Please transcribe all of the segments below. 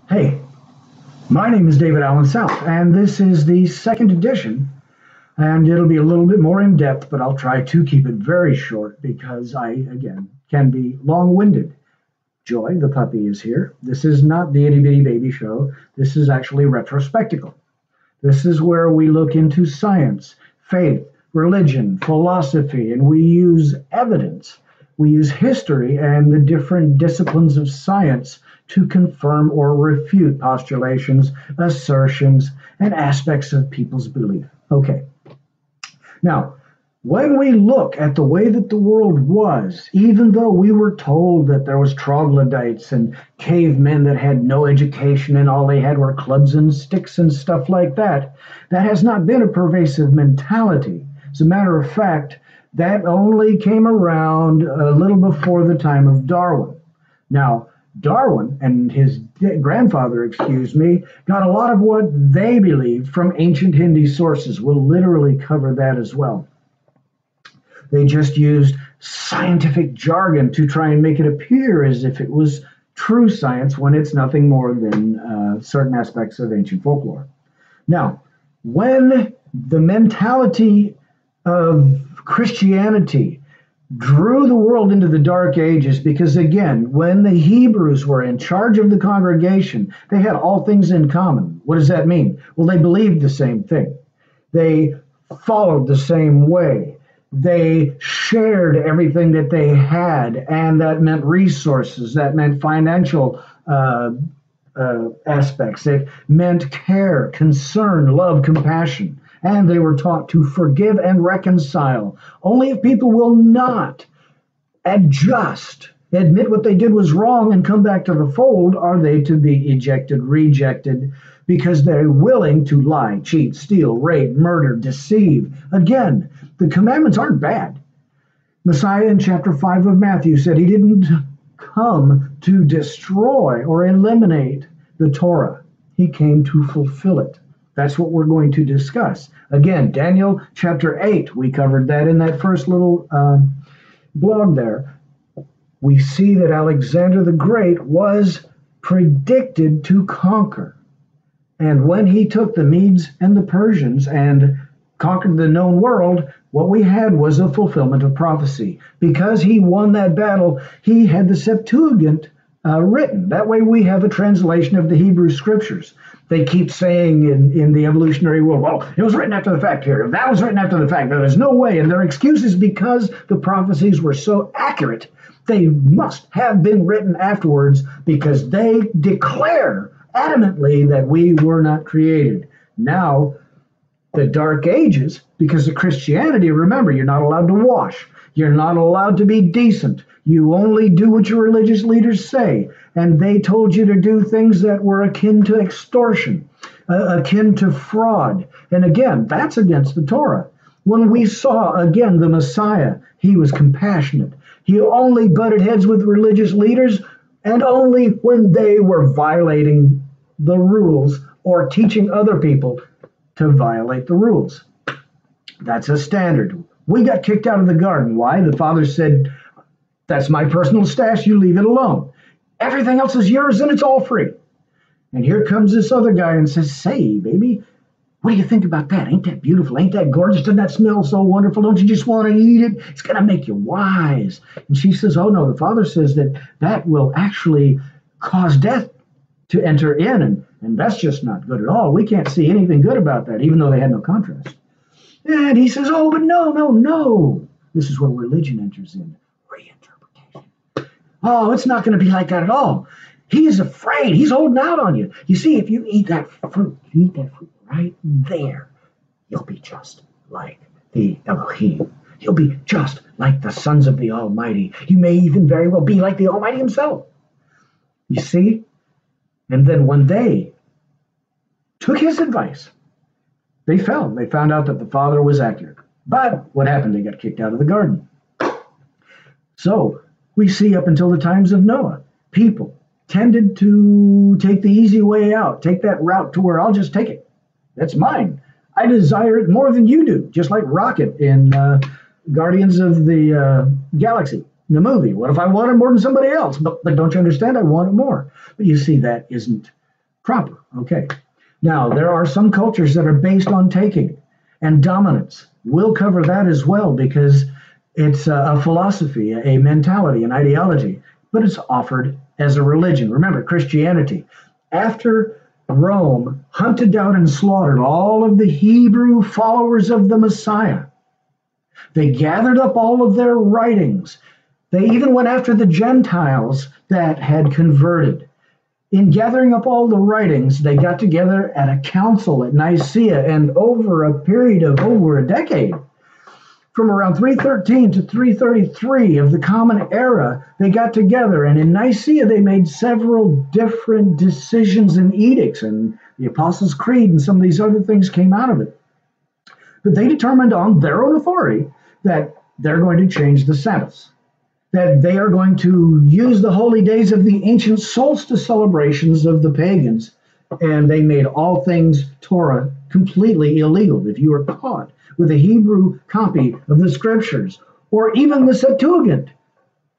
Hey, my name is David Allen South, and this is the second edition, and it'll be a little bit more in depth, but I'll try to keep it very short because again, can be long winded. Joy, the puppy, is here. This is not the Itty Bitty Baby Show. This is actually Retrospectacle. This is where we look into science, faith, religion, philosophy, and we use evidence. We use history and the different disciplines of science to confirm or refute postulations, assertions, and aspects of people's belief. Okay. Now, when we look at the way that the world was, even though we were told that there was troglodytes and cavemen that had no education and all they had were clubs and sticks and stuff like that, that has not been a pervasive mentality. As a matter of fact, that only came around a little before the time of Darwin. Now, Darwin and his grandfather, got a lot of what they believed from ancient Hindi sources. We'll literally cover that as well. They just used scientific jargon to try and make it appear as if it was true science when it's nothing more than certain aspects of ancient folklore. Now, when the mentality of Christianity drew the world into the Dark Ages, because again, when the Hebrews were in charge of the congregation, they had all things in common. What does that mean? Well, they believed the same thing. They followed the same way. They shared everything that they had, and that meant resources, that meant financial aspects, it meant care, concern, love, compassion. And they were taught to forgive and reconcile. Only if people will not adjust, admit what they did was wrong, and come back to the fold are they to be ejected, rejected, because they're willing to lie, cheat, steal, rape, murder, deceive. Again, the commandments aren't bad. Messiah in chapter 5 of Matthew said he didn't come to destroy or eliminate the Torah. He came to fulfill it. That's what we're going to discuss. Again, Daniel chapter 8, we covered that in that first little blog there. We see that Alexander the Great was predicted to conquer. And when he took the Medes and the Persians and conquered the known world, what we had was a fulfillment of prophecy. Because he won that battle, he had the Septuagint written. That way we have a translation of the Hebrew scriptures. They keep saying in the evolutionary world, well, it was written after the fact here. That was written after the fact. There's no way. And their excuse is because the prophecies were so accurate, they must have been written afterwards because they declare adamantly that we were not created. Now, the Dark Ages, because of Christianity, remember, you're not allowed to wash. You're not allowed to be decent. You only do what your religious leaders say. And they told you to do things that were akin to extortion, akin to fraud. And again, that's against the Torah. When we saw, again, the Messiah, he was compassionate. He only butted heads with religious leaders, and only when they were violating the rules or teaching other people to violate the rules. That's a standard. We got kicked out of the garden. Why? The father said, that's my personal stash, you leave it alone. Everything else is yours and it's all free. And here comes this other guy and says, say, baby, what do you think about that? Ain't that beautiful? Ain't that gorgeous? Doesn't that smell so wonderful? Don't you just want to eat it? It's going to make you wise. And she says, oh no, the father says that will actually cause death to enter in. And that's just not good at all. We can't see anything good about that, even though they had no contrast. And he says, oh, but no. This is where religion enters in. Reinterpretation. Oh, it's not going to be like that at all. He's afraid. He's holding out on you. You see, if you eat that fruit right there, you'll be just like the Elohim. You'll be just like the sons of the Almighty. You may even very well be like the Almighty himself. You see? And then when they took his advice, they fell. They found out that the father was accurate. But what happened? They got kicked out of the garden. So we see up until the times of Noah, people tended to take the easy way out, take that route to where I'll just take it. That's mine. I desire it more than you do, just like Rocket in Guardians of the Galaxy, the movie. What if I want it more than somebody else? But don't you understand? I want it more. But you see, that isn't Proper. Okay. Now, there are some cultures that are based on taking and dominance. We'll cover that as well because it's a philosophy, a mentality, an ideology, but it's offered as a religion. Remember, Christianity, after Rome hunted down and slaughtered all of the Hebrew followers of the Messiah, they gathered up all of their writings. They even went after the Gentiles that had converted. In gathering up all the writings, they got together at a council at Nicaea, and over a period of over a decade, from around 313 to 333 of the Common Era, they got together, and in Nicaea they made several different decisions and edicts, and the Apostles' Creed and some of these other things came out of it. But they determined on their own authority that they're going to change the Sabbaths, that they are going to use the holy days of the ancient solstice celebrations of the pagans, and they made all things Torah completely illegal. If you were caught with a Hebrew copy of the scriptures, or even the Septuagint,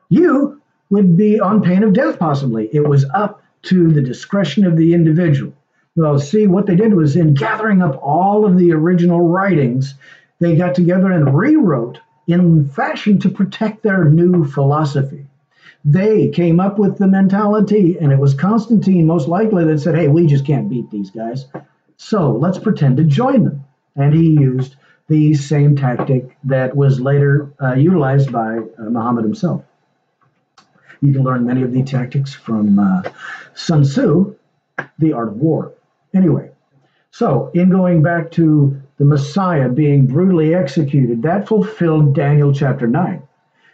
you would be on pain of death, possibly. It was up to the discretion of the individual. Well, see, what they did was in gathering up all of the original writings, they got together and rewrote in fashion to protect their new philosophy. They came up with the mentality, and it was Constantine most likely that said, hey, we just can't beat these guys, so let's pretend to join them. And he used the same tactic that was later utilized by Muhammad himself. You can learn many of the tactics from Sun Tzu, The Art of War. Anyway, so in going back to the Messiah being brutally executed, that fulfilled Daniel chapter 9.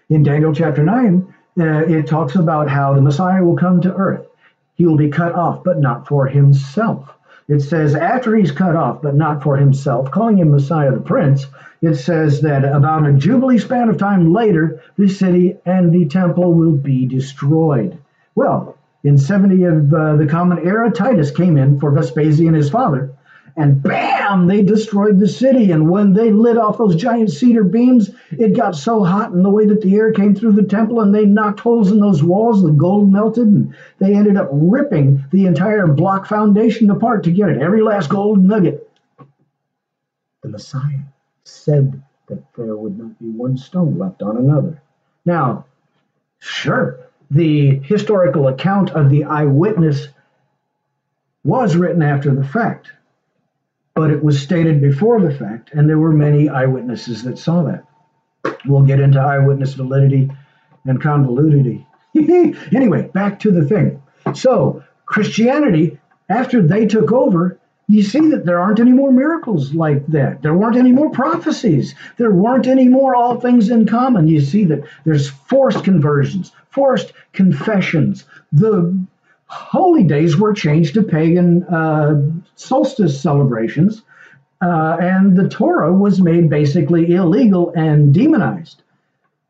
In Daniel chapter 9, it talks about how the Messiah will come to earth. He will be cut off, but not for himself. It says after he's cut off, but not for himself, calling him Messiah the Prince, it says that about a jubilee span of time later, the city and the temple will be destroyed. Well, in 70 of the Common Era, Titus came in for Vespasian, his father, and bam, they destroyed the city. And when they lit off those giant cedar beams, it got so hot in the way that the air came through the temple, and they knocked holes in those walls, the gold melted, and they ended up ripping the entire block foundation apart to get it, every last gold nugget. The Messiah said that there would not be one stone left on another. Now, sure, the historical account of the eyewitness was written after the fact, but it was stated before the fact, and there were many eyewitnesses that saw that. We'll get into eyewitness validity and convolutity. Anyway, back to the thing. So, Christianity, after they took over, you see that there aren't any more miracles like that. There weren't any more prophecies. There weren't any more all things in common. You see that there's forced conversions, forced confessions. The holy days were changed to pagan solstice celebrations, and the Torah was made basically illegal and demonized.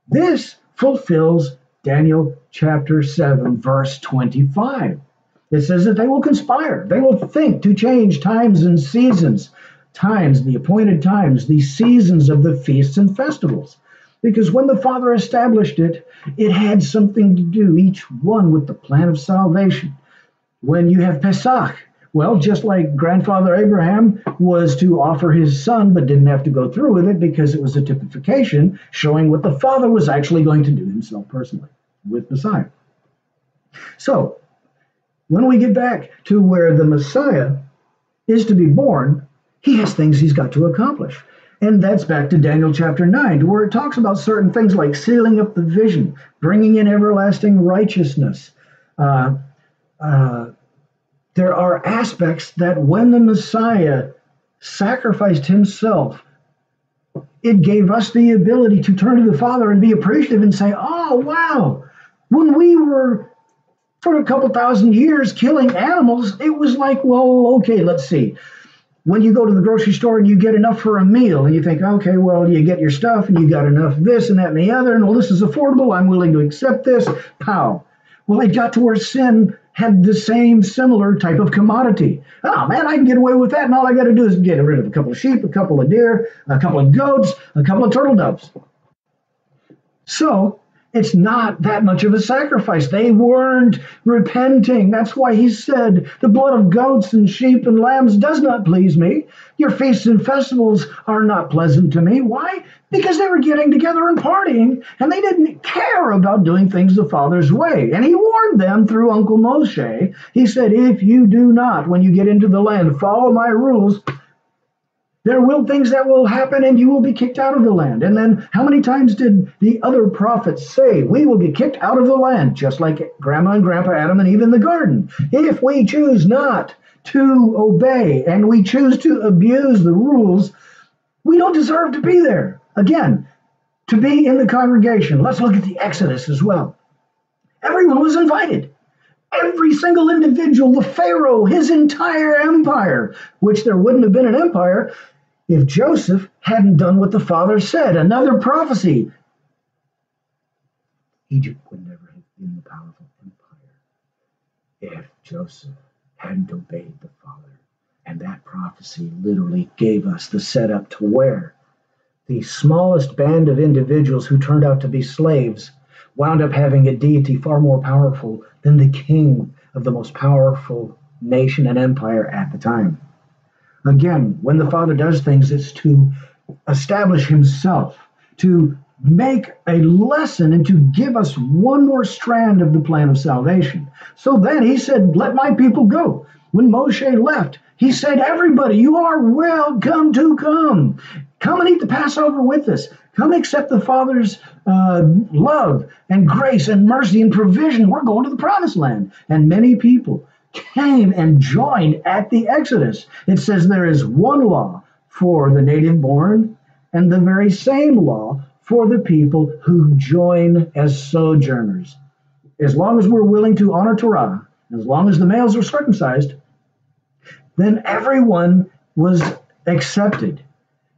This fulfills Daniel chapter 7, verse 25. It says that they will conspire. They will think to change times and seasons, times, the appointed times, the seasons of the feasts and festivals. Because when the Father established it, it had something to do, each one with the plan of salvation. When you have Pesach, well, just like grandfather Abraham was to offer his son, but didn't have to go through with it because it was a typification showing what the Father was actually going to do himself personally with Messiah. So, when we get back to where the Messiah is to be born, he has things he's got to accomplish. And that's back to Daniel chapter 9, where it talks about certain things like sealing up the vision, bringing in everlasting righteousness. There are aspects that when the Messiah sacrificed himself, it gave us the ability to turn to the Father and be appreciative and say, oh, wow, when we were for a couple thousand years killing animals, it was like, well, okay, let's see. When you go to the grocery store and you get enough for a meal and you think, okay, well, you get your stuff and you got enough of this and that and the other, and well, this is affordable, I'm willing to accept this, pow. Well, it got to where sin had the same similar type of commodity. Oh, man, I can get away with that, and all I got to do is get rid of a couple of sheep, a couple of deer, a couple of goats, a couple of turtle doves. So It's not that much of a sacrifice. They weren't repenting. That's why he said, the blood of goats and sheep and lambs does not please me. Your feasts and festivals are not pleasant to me. Why? Because they were getting together and partying, and they didn't care about doing things the Father's way. And he warned them through Uncle Moshe. He said, if you do not, when you get into the land, follow my rules, there will things that will happen and you will be kicked out of the land. And then how many times did the other prophets say, we will get kicked out of the land, just like Grandma and Grandpa Adam and Eve in the garden, if we choose not to obey and we choose to abuse the rules, we don't deserve to be there. Again, to be in the congregation. Let's look at the Exodus as well. Everyone was invited. Every single individual, the Pharaoh, his entire empire, which there wouldn't have been an empire if Joseph hadn't done what the Father said. Another prophecy. Egypt would never have been the powerful empire if Joseph hadn't obeyed the Father. And that prophecy literally gave us the setup to where the smallest band of individuals who turned out to be slaves wound up having a deity far more powerful than the king of the most powerful nation and empire at the time. Again, when the Father does things, it's to establish himself, to make a lesson and to give us one more strand of the plan of salvation. So then he said, let my people go. When Moshe left, he said, everybody, you are welcome to come. Come and eat the Passover with us. Come accept the Father's love and grace and mercy and provision. We're going to the promised land. And many people came and joined at the Exodus. It says there is one law for the native born and the very same law for the people who join as sojourners. As long as we're willing to honor Torah, as long as the males are circumcised, then everyone was accepted.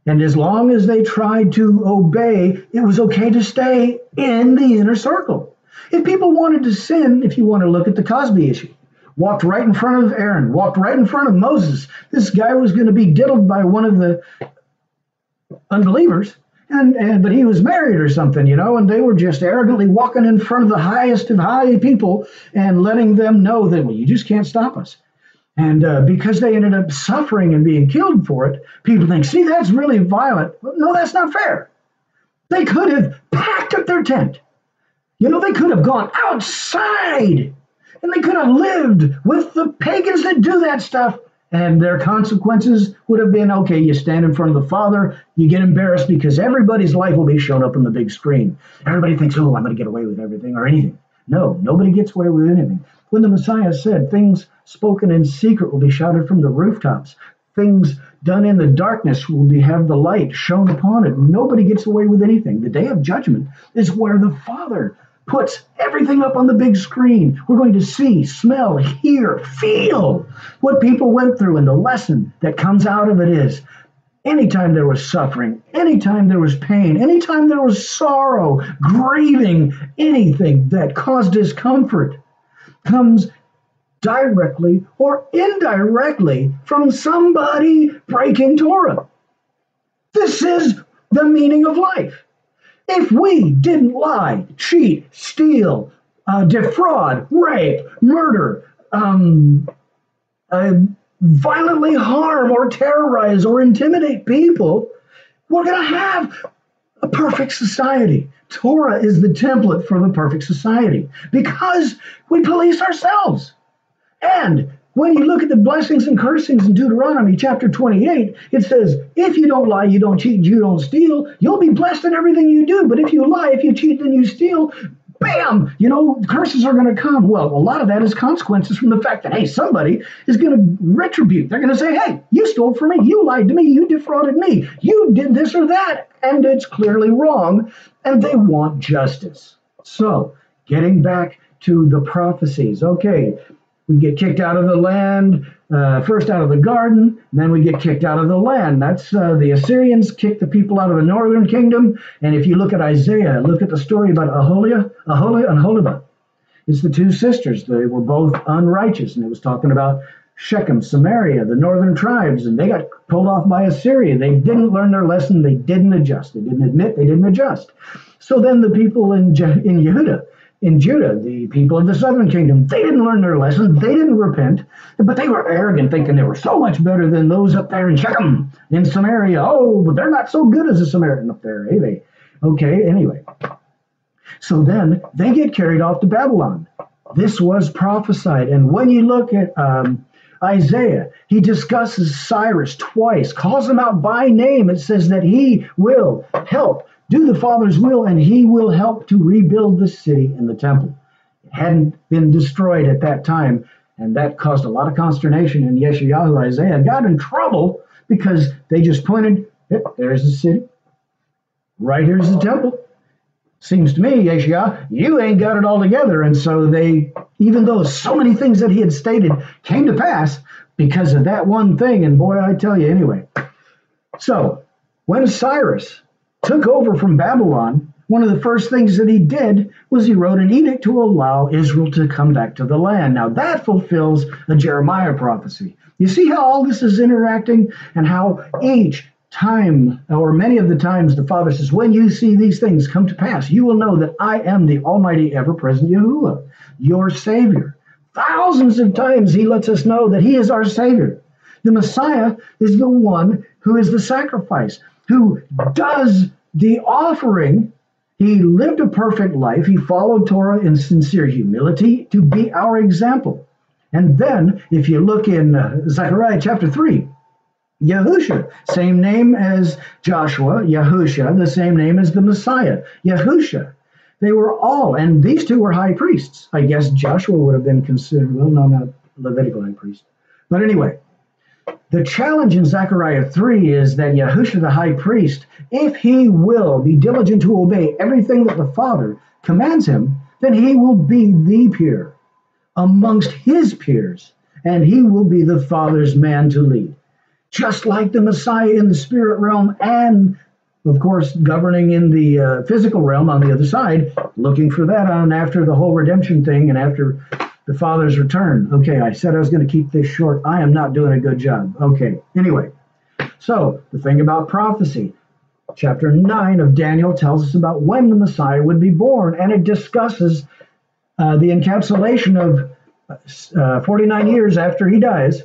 And as long as they tried to obey, it was okay to stay in the inner circle. If people wanted to sin, if you want to look at the Cosby issue, walked right in front of Aaron, walked right in front of Moses, this guy was going to be diddled by one of the unbelievers, but he was married or something, and they were just arrogantly walking in front of the highest of high people and letting them know that, well, you just can't stop us. And because they ended up suffering and being killed for it, people think, see, that's really violent. Well, no, that's not fair. They could have packed up their tent. They could have gone outside and they could have lived with the pagans that do that stuff. And their consequences would have been, okay, you stand in front of the Father, you get embarrassed because everybody's life will be shown up on the big screen. Everybody thinks, oh, I'm going to get away with everything or anything. No, nobody gets away with anything. When the Messiah said things spoken in secret will be shouted from the rooftops, things done in the darkness will have the light shone upon it. Nobody gets away with anything. The day of judgment is where the Father puts everything up on the big screen. We're going to see, smell, hear, feel what people went through. And the lesson that comes out of it is, anytime there was suffering, anytime there was pain, anytime there was sorrow, grieving, anything that caused discomfort comes directly or indirectly from somebody breaking Torah. This is the meaning of life. If we didn't lie, cheat, steal, defraud, rape, murder, violently harm or terrorize or intimidate people, we're going to have a perfect society. Torah is the template for the perfect society because we police ourselves. And when you look at the blessings and cursings in Deuteronomy chapter 28, it says, if you don't lie, you don't cheat, you don't steal, you'll be blessed in everything you do. But if you lie, if you cheat, then you steal, bam, curses are going to come. Well, a lot of that is consequences from the fact that, hey, somebody is going to retribute. They're going to say, hey, you stole from me, you lied to me, you defrauded me, you did this or that, and it's clearly wrong, and they want justice. So, getting back to the prophecies, okay, we get kicked out of the land, first out of the garden, and then we get kicked out of the land. That's the Assyrians kicked the people out of the northern kingdom. And if you look at Isaiah, look at the story about Aholiah and Holibah. It's the two sisters. They were both unrighteous, and it was talking about Shechem, Samaria, the northern tribes, and they got pulled off by Assyria. They didn't learn their lesson. They didn't adjust. They didn't admit. They didn't adjust. So then the people in Judah, the people of the southern kingdom, they didn't learn their lesson. They didn't repent, but they were arrogant, thinking they were so much better than those up there in Shechem, in Samaria. Oh, but they're not so good as a Samaritan up there, eh? Okay, anyway. So then they get carried off to Babylon. This was prophesied. And when you look at Isaiah, he discusses Cyrus twice, calls him out by name. It says that he will help do the Father's will, and he will help to rebuild the city and the temple. It hadn't been destroyed at that time, and that caused a lot of consternation in Yeshayahu. Isaiah got in trouble because they just pointed, there's the city, right here's the temple. Seems to me, Yeshua, you ain't got it all together. And so they, even though so many things that he had stated came to pass because of that one thing, and boy, I tell you anyway. So when Cyrus took over from Babylon, one of the first things that he did was he wrote an edict to allow Israel to come back to the land. Now that fulfills a Jeremiah prophecy. You see how all this is interacting, and how each time, or many of the times, the Father says, when you see these things come to pass, you will know that I am the Almighty, ever-present Yahuwah, your Savior. Thousands of times he lets us know that he is our Savior. The Messiah is the one who is the sacrifice, who does the offering. He lived a perfect life. He followed Torah in sincere humility to be our example. And then, if you look in Zechariah chapter 3, Yahusha, same name as Joshua, Yahusha, the same name as the Messiah, Yahusha. They were all, and these two were high priests. I guess Joshua would have been considered, well, no, not Levitical high priest. But anyway, the challenge in Zechariah 3 is that Yahusha, the high priest, if he will be diligent to obey everything that the Father commands him, then he will be the peer amongst his peers, and he will be the Father's man to lead. Just like the Messiah in the spirit realm, and of course governing in the physical realm on the other side, looking for that on after the whole redemption thing and after the Father's return. Okay, I said I was going to keep this short. I am not doing a good job. Okay, anyway. So the thing about prophecy, chapter 9 of Daniel tells us about when the Messiah would be born, and it discusses the encapsulation of 49 years after he dies.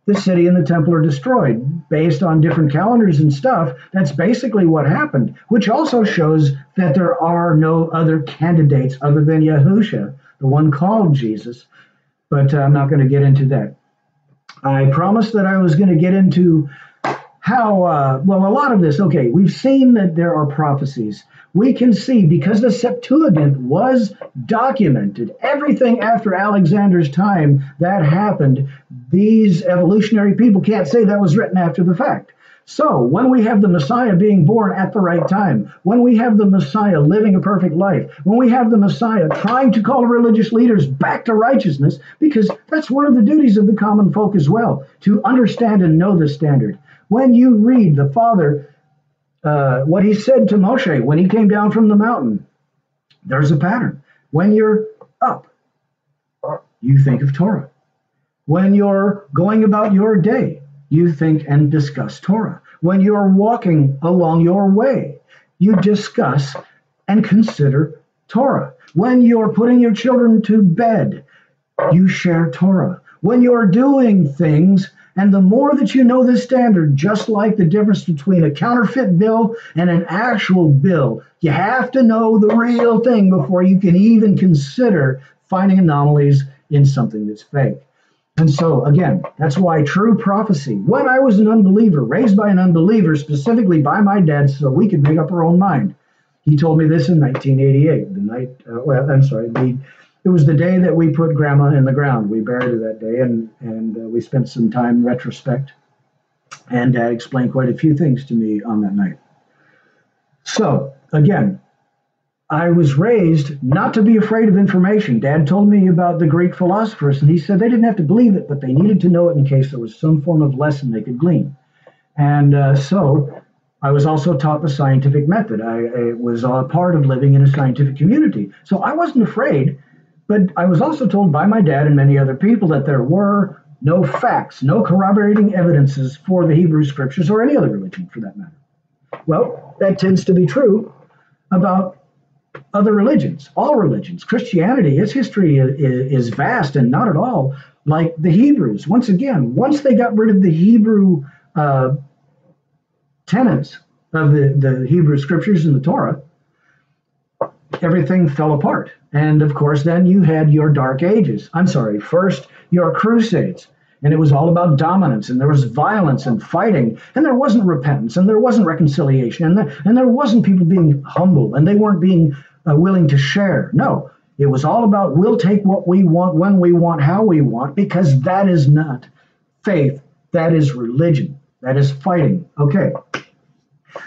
The city and the temple are destroyed based on different calendars and stuff. That's basically what happened, which also shows that there are no other candidates other than Yahusha, the one called Jesus. But I'm not going to get into that. I promised that I was going to get into how, well, a lot of this, okay, we've seen that there are prophecies. We can see, because the Septuagint was documented, everything after Alexander's time that happened, these evolutionary people can't say that was written after the fact. So when we have the Messiah being born at the right time, when we have the Messiah living a perfect life, when we have the Messiah trying to call religious leaders back to righteousness, because that's one of the duties of the common folk as well, to understand and know the standard. When you read the Father, what he said to Moshe when he came down from the mountain, there's a pattern. When you're up, you think of Torah. When you're going about your day, you think and discuss Torah. When you're walking along your way, you discuss and consider Torah. When you're putting your children to bed, you share Torah. When you're doing things, and the more that you know the standard, just like the difference between a counterfeit bill and an actual bill, you have to know the real thing before you can even consider finding anomalies in something that's fake. And so, again, that's why true prophecy, when I was an unbeliever, raised by an unbeliever, specifically by my dad, so we could make up our own mind. He told me this in 1988, the night, it was the day that we put Grandma in the ground. We buried her that day, and we spent some time in retrospect. And Dad explained quite a few things to me on that night. So, again, I was raised not to be afraid of information. Dad told me about the Greek philosophers, and he said they didn't have to believe it, but they needed to know it in case there was some form of lesson they could glean. And so I was also taught the scientific method. I was a part of living in a scientific community. So I wasn't afraid. But I was also told by my dad and many other people that there were no facts, no corroborating evidences for the Hebrew Scriptures or any other religion for that matter. Well, that tends to be true about other religions, all religions. Christianity, its history is vast and not at all like the Hebrews. Once again, once they got rid of the Hebrew tenets of the Hebrew Scriptures and the Torah, everything fell apart. And of course, then you had your Dark Ages. First your Crusades. And it was all about dominance, and there was violence and fighting, and there wasn't repentance, and there wasn't reconciliation, and there wasn't people being humble, and they weren't being willing to share. No, it was all about we'll take what we want, when we want, how we want, because that is not faith. That is religion. That is fighting. Okay.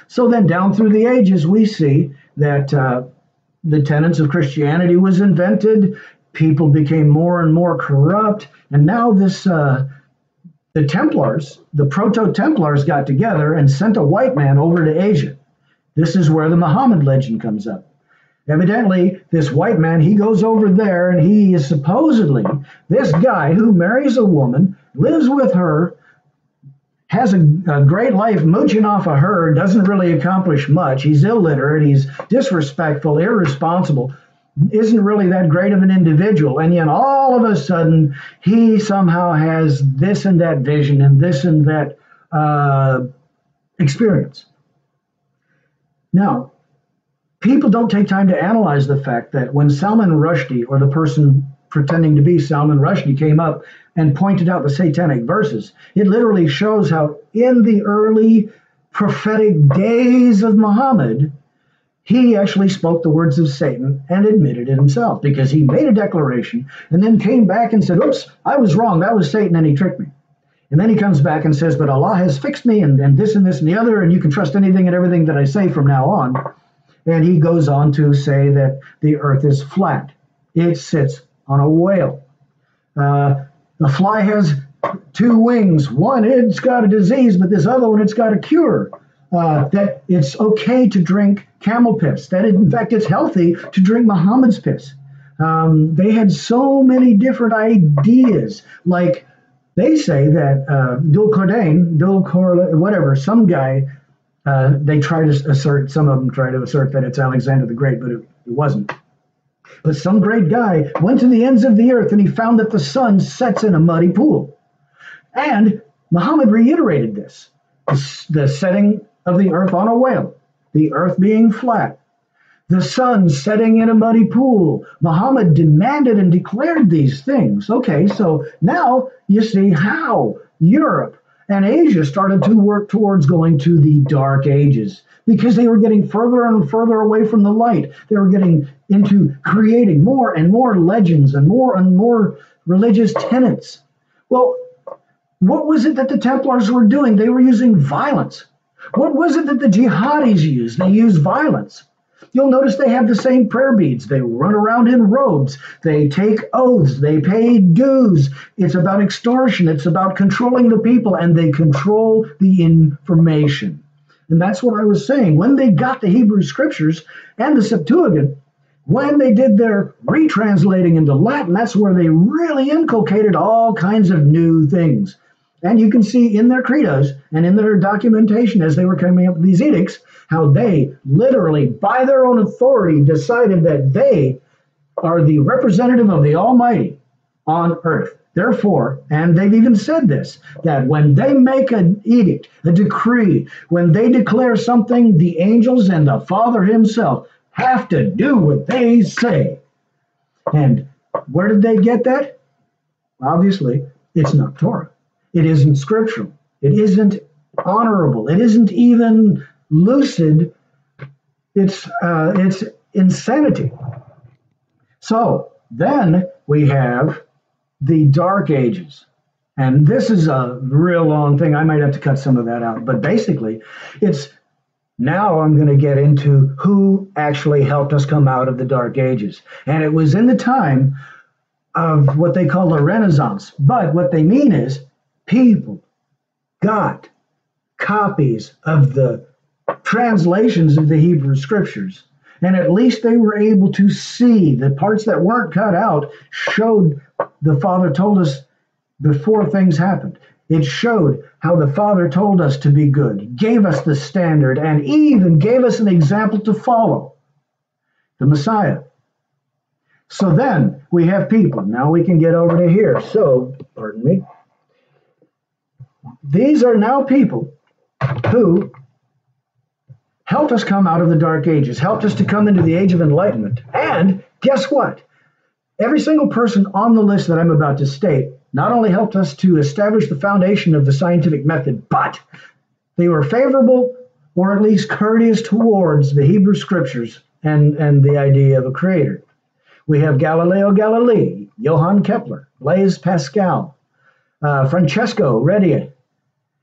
So then down through the ages, we see that the tenets of Christianity was invented. People became more and more corrupt. And now the Templars, the Proto-Templars got together and sent a white man over to Asia. This is where the Muhammad legend comes up. Evidently, this white man, he goes over there and he is supposedly this guy who marries a woman, lives with her, has a great life mooching off of her, doesn't really accomplish much. He's illiterate, he's disrespectful, irresponsible, isn't really that great of an individual. And yet all of a sudden, he somehow has this and that vision and this and that experience. Now, people don't take time to analyze the fact that when Salman Rushdie, or the person pretending to be Salman Rushdie, came up and pointed out the satanic verses, it literally shows how in the early prophetic days of Muhammad, he actually spoke the words of Satan and admitted it himself, because he made a declaration and then came back and said, oops, I was wrong. That was Satan and he tricked me. And then he comes back and says, but Allah has fixed me and this and this and the other, and you can trust anything and everything that I say from now on. And he goes on to say that the earth is flat. It sits on a whale. The fly has two wings. One, it's got a disease, but this other one, it's got a cure. That it's okay to drink camel piss. That in fact, it's healthy to drink Muhammad's piss. They had so many different ideas. Like they say that whatever, some guy, they try to assert, some of them try to assert that it's Alexander the Great, but it wasn't. But some great guy went to the ends of the earth and he found that the sun sets in a muddy pool. And Muhammad reiterated this, the setting of the earth on a whale, the earth being flat, the sun setting in a muddy pool. Muhammad demanded and declared these things. Okay, so now you see how Europe and Asia started to work towards going to the Dark Ages, because they were getting further and further away from the light. They were getting into creating more and more legends and more religious tenets. Well, what was it that the Templars were doing? They were using violence. What was it that the jihadis used? They used violence. You'll notice they have the same prayer beads. They run around in robes. They take oaths. They pay dues. It's about extortion. It's about controlling the people, and they control the information. And that's what I was saying. When they got the Hebrew Scriptures and the Septuagint, when they did their retranslating into Latin, that's where they really inculcated all kinds of new things. And you can see in their credos and in their documentation as they were coming up with these edicts, how they literally, by their own authority, decided that they are the representative of the Almighty on earth. Therefore, and they've even said this, that when they make an edict, a decree, when they declare something, the angels and the Father himself have to do what they say. And where did they get that? Obviously, it's not Torah. It isn't scriptural. It isn't honorable. It isn't even lucid. It's insanity. So then we have the Dark Ages. And this is a real long thing. I might have to cut some of that out. But basically, it's now I'm going to get into who actually helped us come out of the Dark Ages. And it was in the time of what they call the Renaissance. But what they mean is people got copies of the translations of the Hebrew Scriptures. And at least they were able to see the parts that weren't cut out showed the Father told us before things happened. It showed how the Father told us to be good, gave us the standard, and even gave us an example to follow, the Messiah. So then we have people. Now we can get over to here. So, pardon me. These are now people who helped us come out of the Dark Ages, helped us to come into the Age of Enlightenment. And guess what? Every single person on the list that I'm about to state not only helped us to establish the foundation of the scientific method, but they were favorable or at least courteous towards the Hebrew scriptures and the idea of a creator. We have Galileo Galilei, Johann Kepler, Blaise Pascal, Francesco Redi.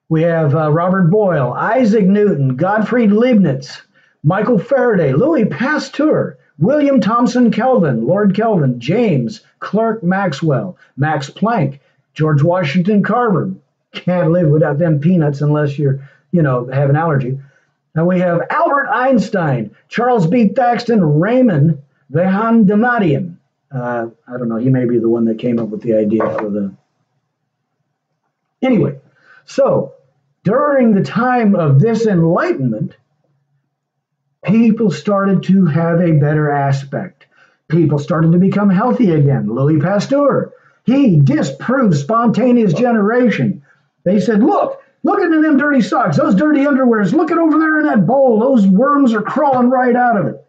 We have Robert Boyle, Isaac Newton, Gottfried Leibniz, Michael Faraday, Louis Pasteur, William Thomson Kelvin, Lord Kelvin, James Clerk Maxwell, Max Planck, George Washington Carver. Can't live without them peanuts unless you're, have an allergy. And we have Albert Einstein, Charles B. Thaxton, Raymond Vahandamadian. I don't know, he may be the one that came up with the idea for the... Anyway, so during the time of this enlightenment, people started to have a better aspect. People started to become healthy again. Louis Pasteur, he disproved spontaneous generation. They said, look into them dirty socks, those dirty underwears. Look at over there in that bowl. Those worms are crawling right out of it.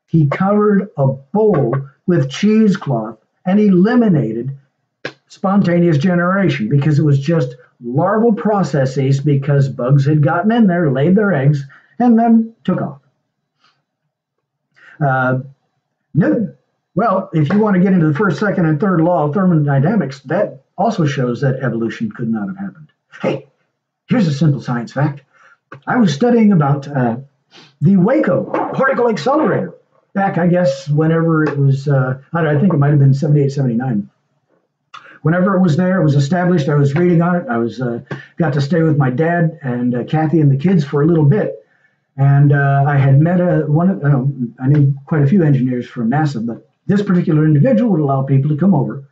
He covered a bowl with cheesecloth and eliminated spontaneous generation because it was just larval processes because bugs had gotten in there, laid their eggs, and then took off. Newton. Well, if you want to get into the first, second, and third law of thermodynamics, that also shows that evolution could not have happened. Hey, here's a simple science fact. I was studying about the Waco particle accelerator back, I guess, whenever it was, I think it might have been 78, 79. Whenever it was there, it was established. I was reading on it. I was got to stay with my dad and Kathy and the kids for a little bit. And I had met I knew quite a few engineers from NASA, but this particular individual would allow people to come over,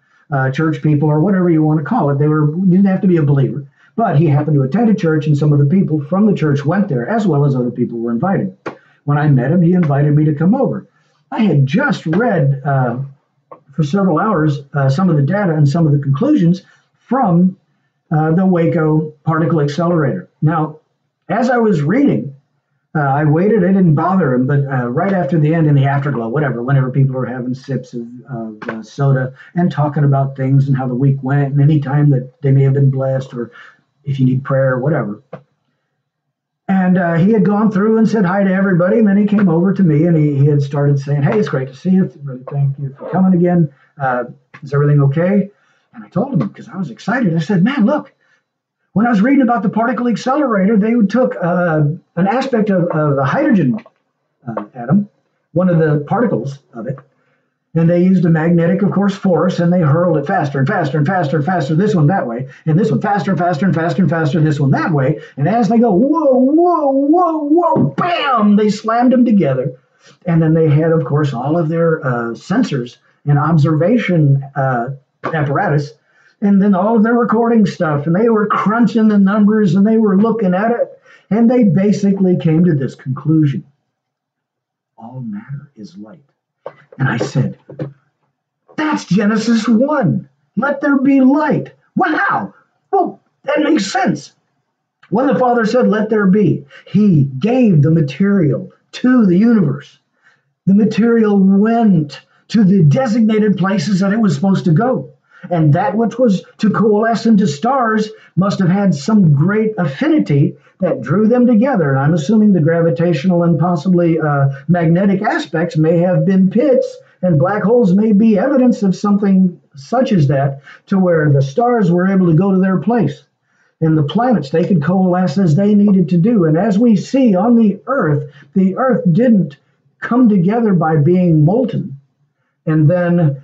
church people or whatever you want to call it. You didn't have to be a believer, but he happened to attend a church, and some of the people from the church went there, as well as other people were invited. When I met him, he invited me to come over. I had just read for several hours some of the data and some of the conclusions from the Waco particle accelerator. Now, as I was reading, I waited. I didn't bother him, but right after the end, in the afterglow, whenever people are having sips of soda and talking about things and how the week went, and any time that they may have been blessed, or if you need prayer, whatever. And he had gone through and said hi to everybody, and then he came over to me and he had started saying, "Hey, it's great to see you. Really thank you for coming again. Is everything okay?" And I told him, because I was excited. I said, "Man, look. When I was reading about the particle accelerator, they took an aspect of the hydrogen atom, one of the particles of it, and they used a magnetic, of course, force, and they hurled it faster and faster and faster and faster, this one that way, and this one faster and faster and faster and faster, this one that way. And as they go, whoa, whoa, whoa, whoa, bam, they slammed them together. And then they had, of course, all of their sensors and observation apparatus, and then all of their recording stuff, and they were crunching the numbers, and they were looking at it, and they basically came to this conclusion. All matter is light. And I said, that's Genesis 1. Let there be light. Wow. Well, that makes sense. When the Father said, let there be, he gave the material to the universe. The material went to the designated places that it was supposed to go. And that which was to coalesce into stars must have had some great affinity that drew them together. And I'm assuming the gravitational and possibly magnetic aspects may have been pits, and black holes may be evidence of something such as that, to where the stars were able to go to their place. And the planets, they could coalesce as they needed to do. And as we see on the Earth didn't come together by being molten. And then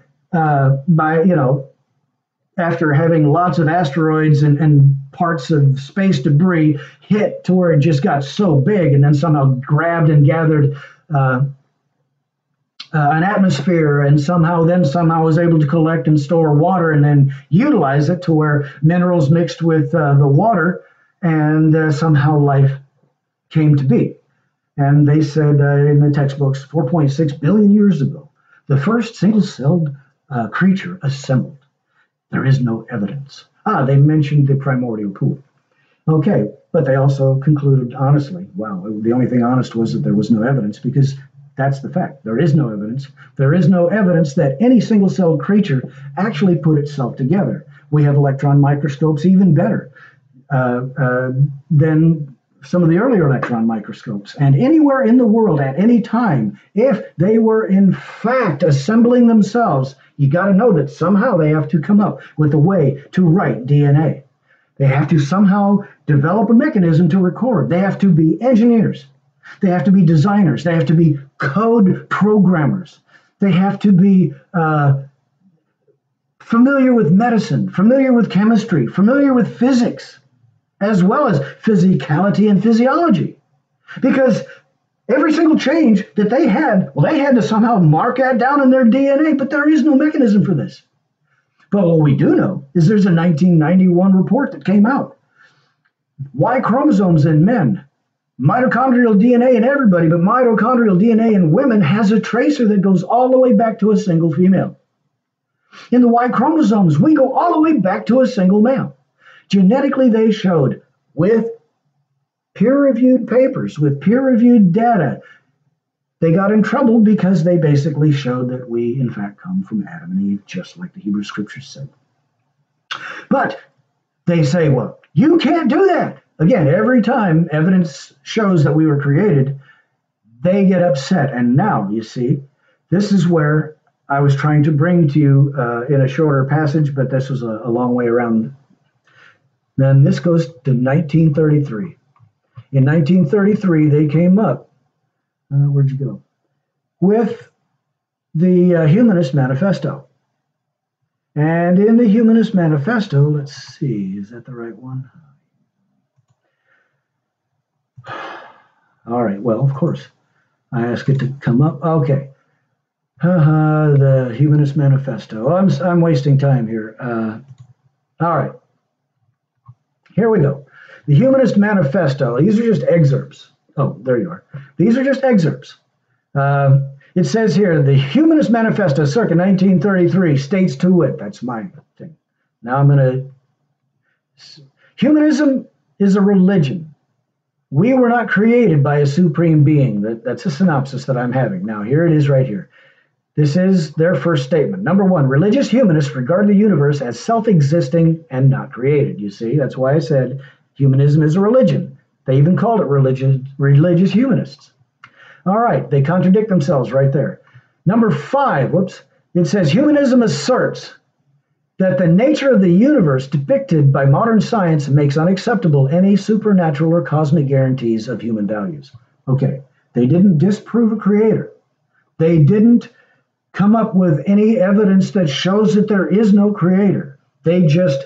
after having lots of asteroids and parts of space debris hit to where it just got so big, and then somehow grabbed and gathered an atmosphere, and somehow was able to collect and store water and then utilize it to where minerals mixed with the water, and somehow life came to be. And they said in the textbooks 4.6 billion years ago, the first single-celled creature assembled. There is no evidence. They mentioned the primordial pool. Okay, but they also concluded honestly, wow, the only thing honest was that there was no evidence, because that's the fact. There is no evidence. There is no evidence that any single-celled creature actually put itself together. We have electron microscopes even better than some of the earlier electron microscopes. And anywhere in the world at any time, if they were in fact assembling themselves, you got to know that somehow they have to come up with a way to write DNA. They have to somehow develop a mechanism to record. They have to be engineers. They have to be designers. They have to be code programmers. They have to be familiar with medicine, familiar with chemistry, familiar with physics, as well as physicality and physiology. Because every single change that they had, well, they had to somehow mark that down in their DNA, but there is no mechanism for this. But what we do know is there's a 1991 report that came out. Y chromosomes in men, mitochondrial DNA in everybody, but mitochondrial DNA in women has a tracer that goes all the way back to a single female. In the Y chromosomes, we go all the way back to a single male. Genetically, they showed with peer-reviewed papers, with peer-reviewed data, they got in trouble because they basically showed that we, in fact, come from Adam and Eve, just like the Hebrew Scriptures said. But they say, well, you can't do that. Again, every time evidence shows that we were created, they get upset. And now, you see, this is where I was trying to bring to you in a shorter passage, but this was a long way around. Then this goes to 1933. In 1933, they came up. Where'd you go? With the Humanist Manifesto. And in the Humanist Manifesto, let's see, is that the right one? All right, well, of course. I asked it to come up. Okay. The Humanist Manifesto. I'm wasting time here. All right. Here we go. The Humanist Manifesto. These are just excerpts. Oh, there you are. These are just excerpts. It says here, the Humanist Manifesto, circa 1933, states to wit. That's my thing. Now I'm going to... Humanism is a religion. We were not created by a supreme being. That's a synopsis that I'm having. Now, here it is right here. This is their first statement. Number one, religious humanists regard the universe as self-existing and not created. You see, that's why I said humanism is a religion. They even called it religious humanists. All right, they contradict themselves right there. Number five, it says humanism asserts that the nature of the universe depicted by modern science makes unacceptable any supernatural or cosmic guarantees of human values. Okay, they didn't disprove a creator. They didn't come up with any evidence that shows that there is no creator. They just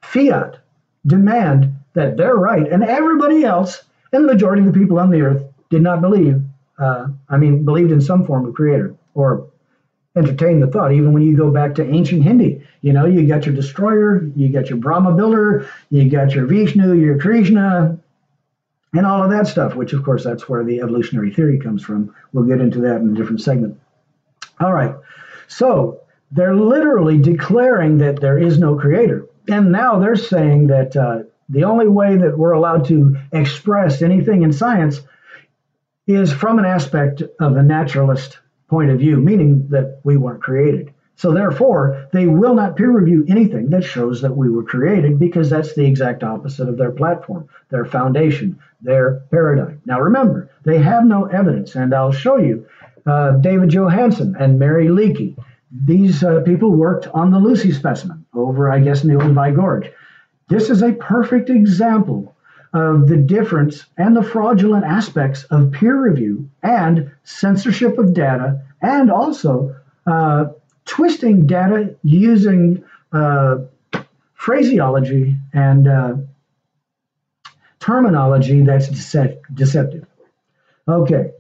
fiat, demand that they're right, and everybody else, and the majority of the people on the earth, did not believe, believed in some form of creator, or entertained the thought. Even when you go back to ancient Hindi, you got your destroyer, you got your Brahma builder, you got your Vishnu, your Krishna, and all of that stuff, which of course that's where the evolutionary theory comes from. We'll get into that in a different segment. All right, so they're literally declaring that there is no creator. And now they're saying that the only way that we're allowed to express anything in science is from an aspect of a naturalist point of view, meaning that we weren't created. So therefore, they will not peer review anything that shows that we were created, because that's the exact opposite of their platform, their foundation, their paradigm. Now remember, they have no evidence, and I'll show you David Johansen and Mary Leakey. These people worked on the Lucy specimen over, I guess, in the Olduvai Gorge. This is a perfect example of the difference and the fraudulent aspects of peer review and censorship of data, and also twisting data using phraseology and terminology that's deceptive. Okay,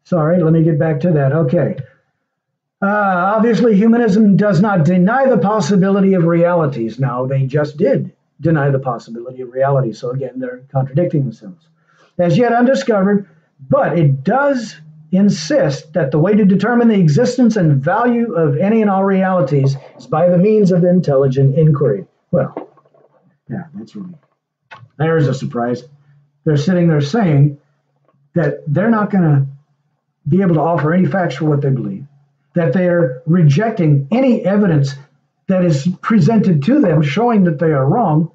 sorry, let me get back to that. Okay, Obviously, humanism does not deny the possibility of realities. Now, they just did deny the possibility of reality. So, again, they're contradicting themselves. As yet undiscovered, but it does insist that the way to determine the existence and value of any and all realities is by the means of intelligent inquiry. Well, yeah, that's really, there's a surprise. They're sitting there saying that they're not going to be able to offer any facts for what they believe, that they're rejecting any evidence that is presented to them showing that they are wrong,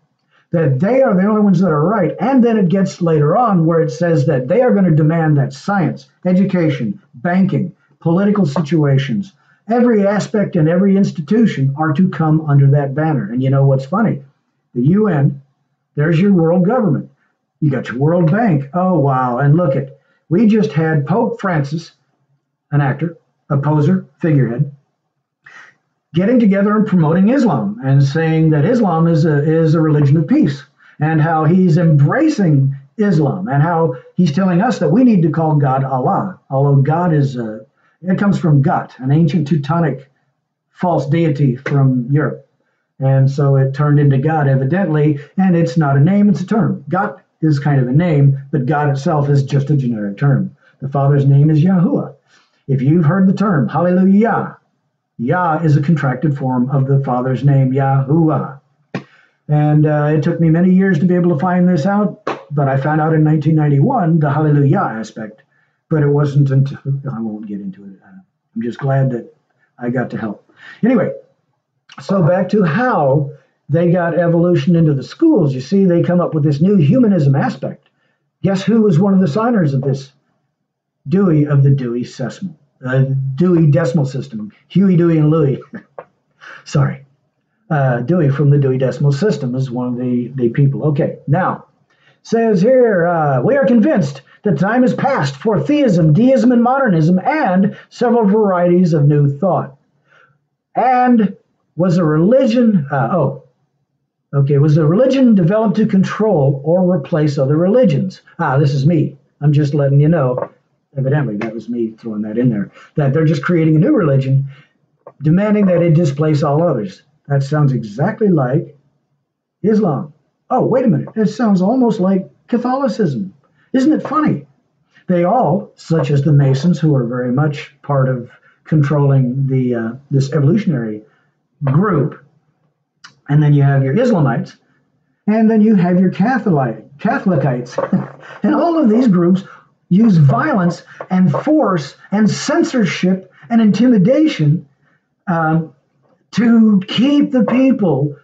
that they are the only ones that are right. And then it gets later on where it says that they are going to demand that science, education, banking, political situations, every aspect and every institution are to come under that banner. And you know what's funny? The UN, there's your world government. You got your World Bank. Oh, wow. And look at, we just had Pope Francis, an actor, a poser, figurehead, getting together and promoting Islam and saying that Islam is a religion of peace, and how he's embracing Islam, and how he's telling us that we need to call God Allah, although God is, it comes from Gut, an ancient Teutonic false deity from Europe. And so it turned into God, evidently, and it's not a name, it's a term. Gut is kind of a name, but God itself is just a generic term. The Father's name is Yahuwah. If you've heard the term, hallelujah, Yah is a contracted form of the Father's name, Yahuwah. And it took me many years to be able to find this out, but I found out in 1991 the hallelujah aspect. But it wasn't until, I won't get into it. I'm just glad that I got to help. Anyway, so back to how they got evolution into the schools. You see, they come up with this new humanism aspect. Guess who was one of the signers of this? Dewey of the Dewey Dewey Decimal System. Huey, Dewey, and Louie. Sorry. Dewey from the Dewey Decimal System is one of the people. Okay, now, says here, we are convinced that time has passed for theism, deism, and modernism, and several varieties of new thought. And was a religion, was a religion developed to control or replace other religions? This is me. I'm just letting you know. Evidently, that was me throwing that in there, that they're just creating a new religion, demanding that it displace all others. That sounds exactly like Islam. Oh, wait a minute. It sounds almost like Catholicism. Isn't it funny? They all, such as the Masons, who are very much part of controlling the this evolutionary group, and then you have your Islamites, and then you have your Catholicites, and all of these groups use violence and force and censorship and intimidation to keep the people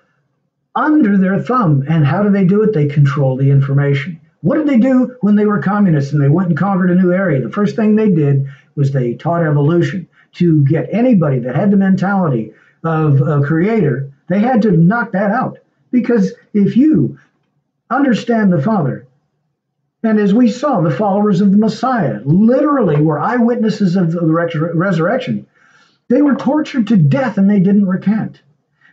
under their thumb. And how do they do it? They control the information. What did they do when they were communists and they went and conquered a new area? The first thing they did was they taught evolution. To get anybody that had the mentality of a creator, they had to knock that out. Because if you understand the Father, and as we saw, the followers of the Messiah literally were eyewitnesses of the resurrection. They were tortured to death and they didn't recant.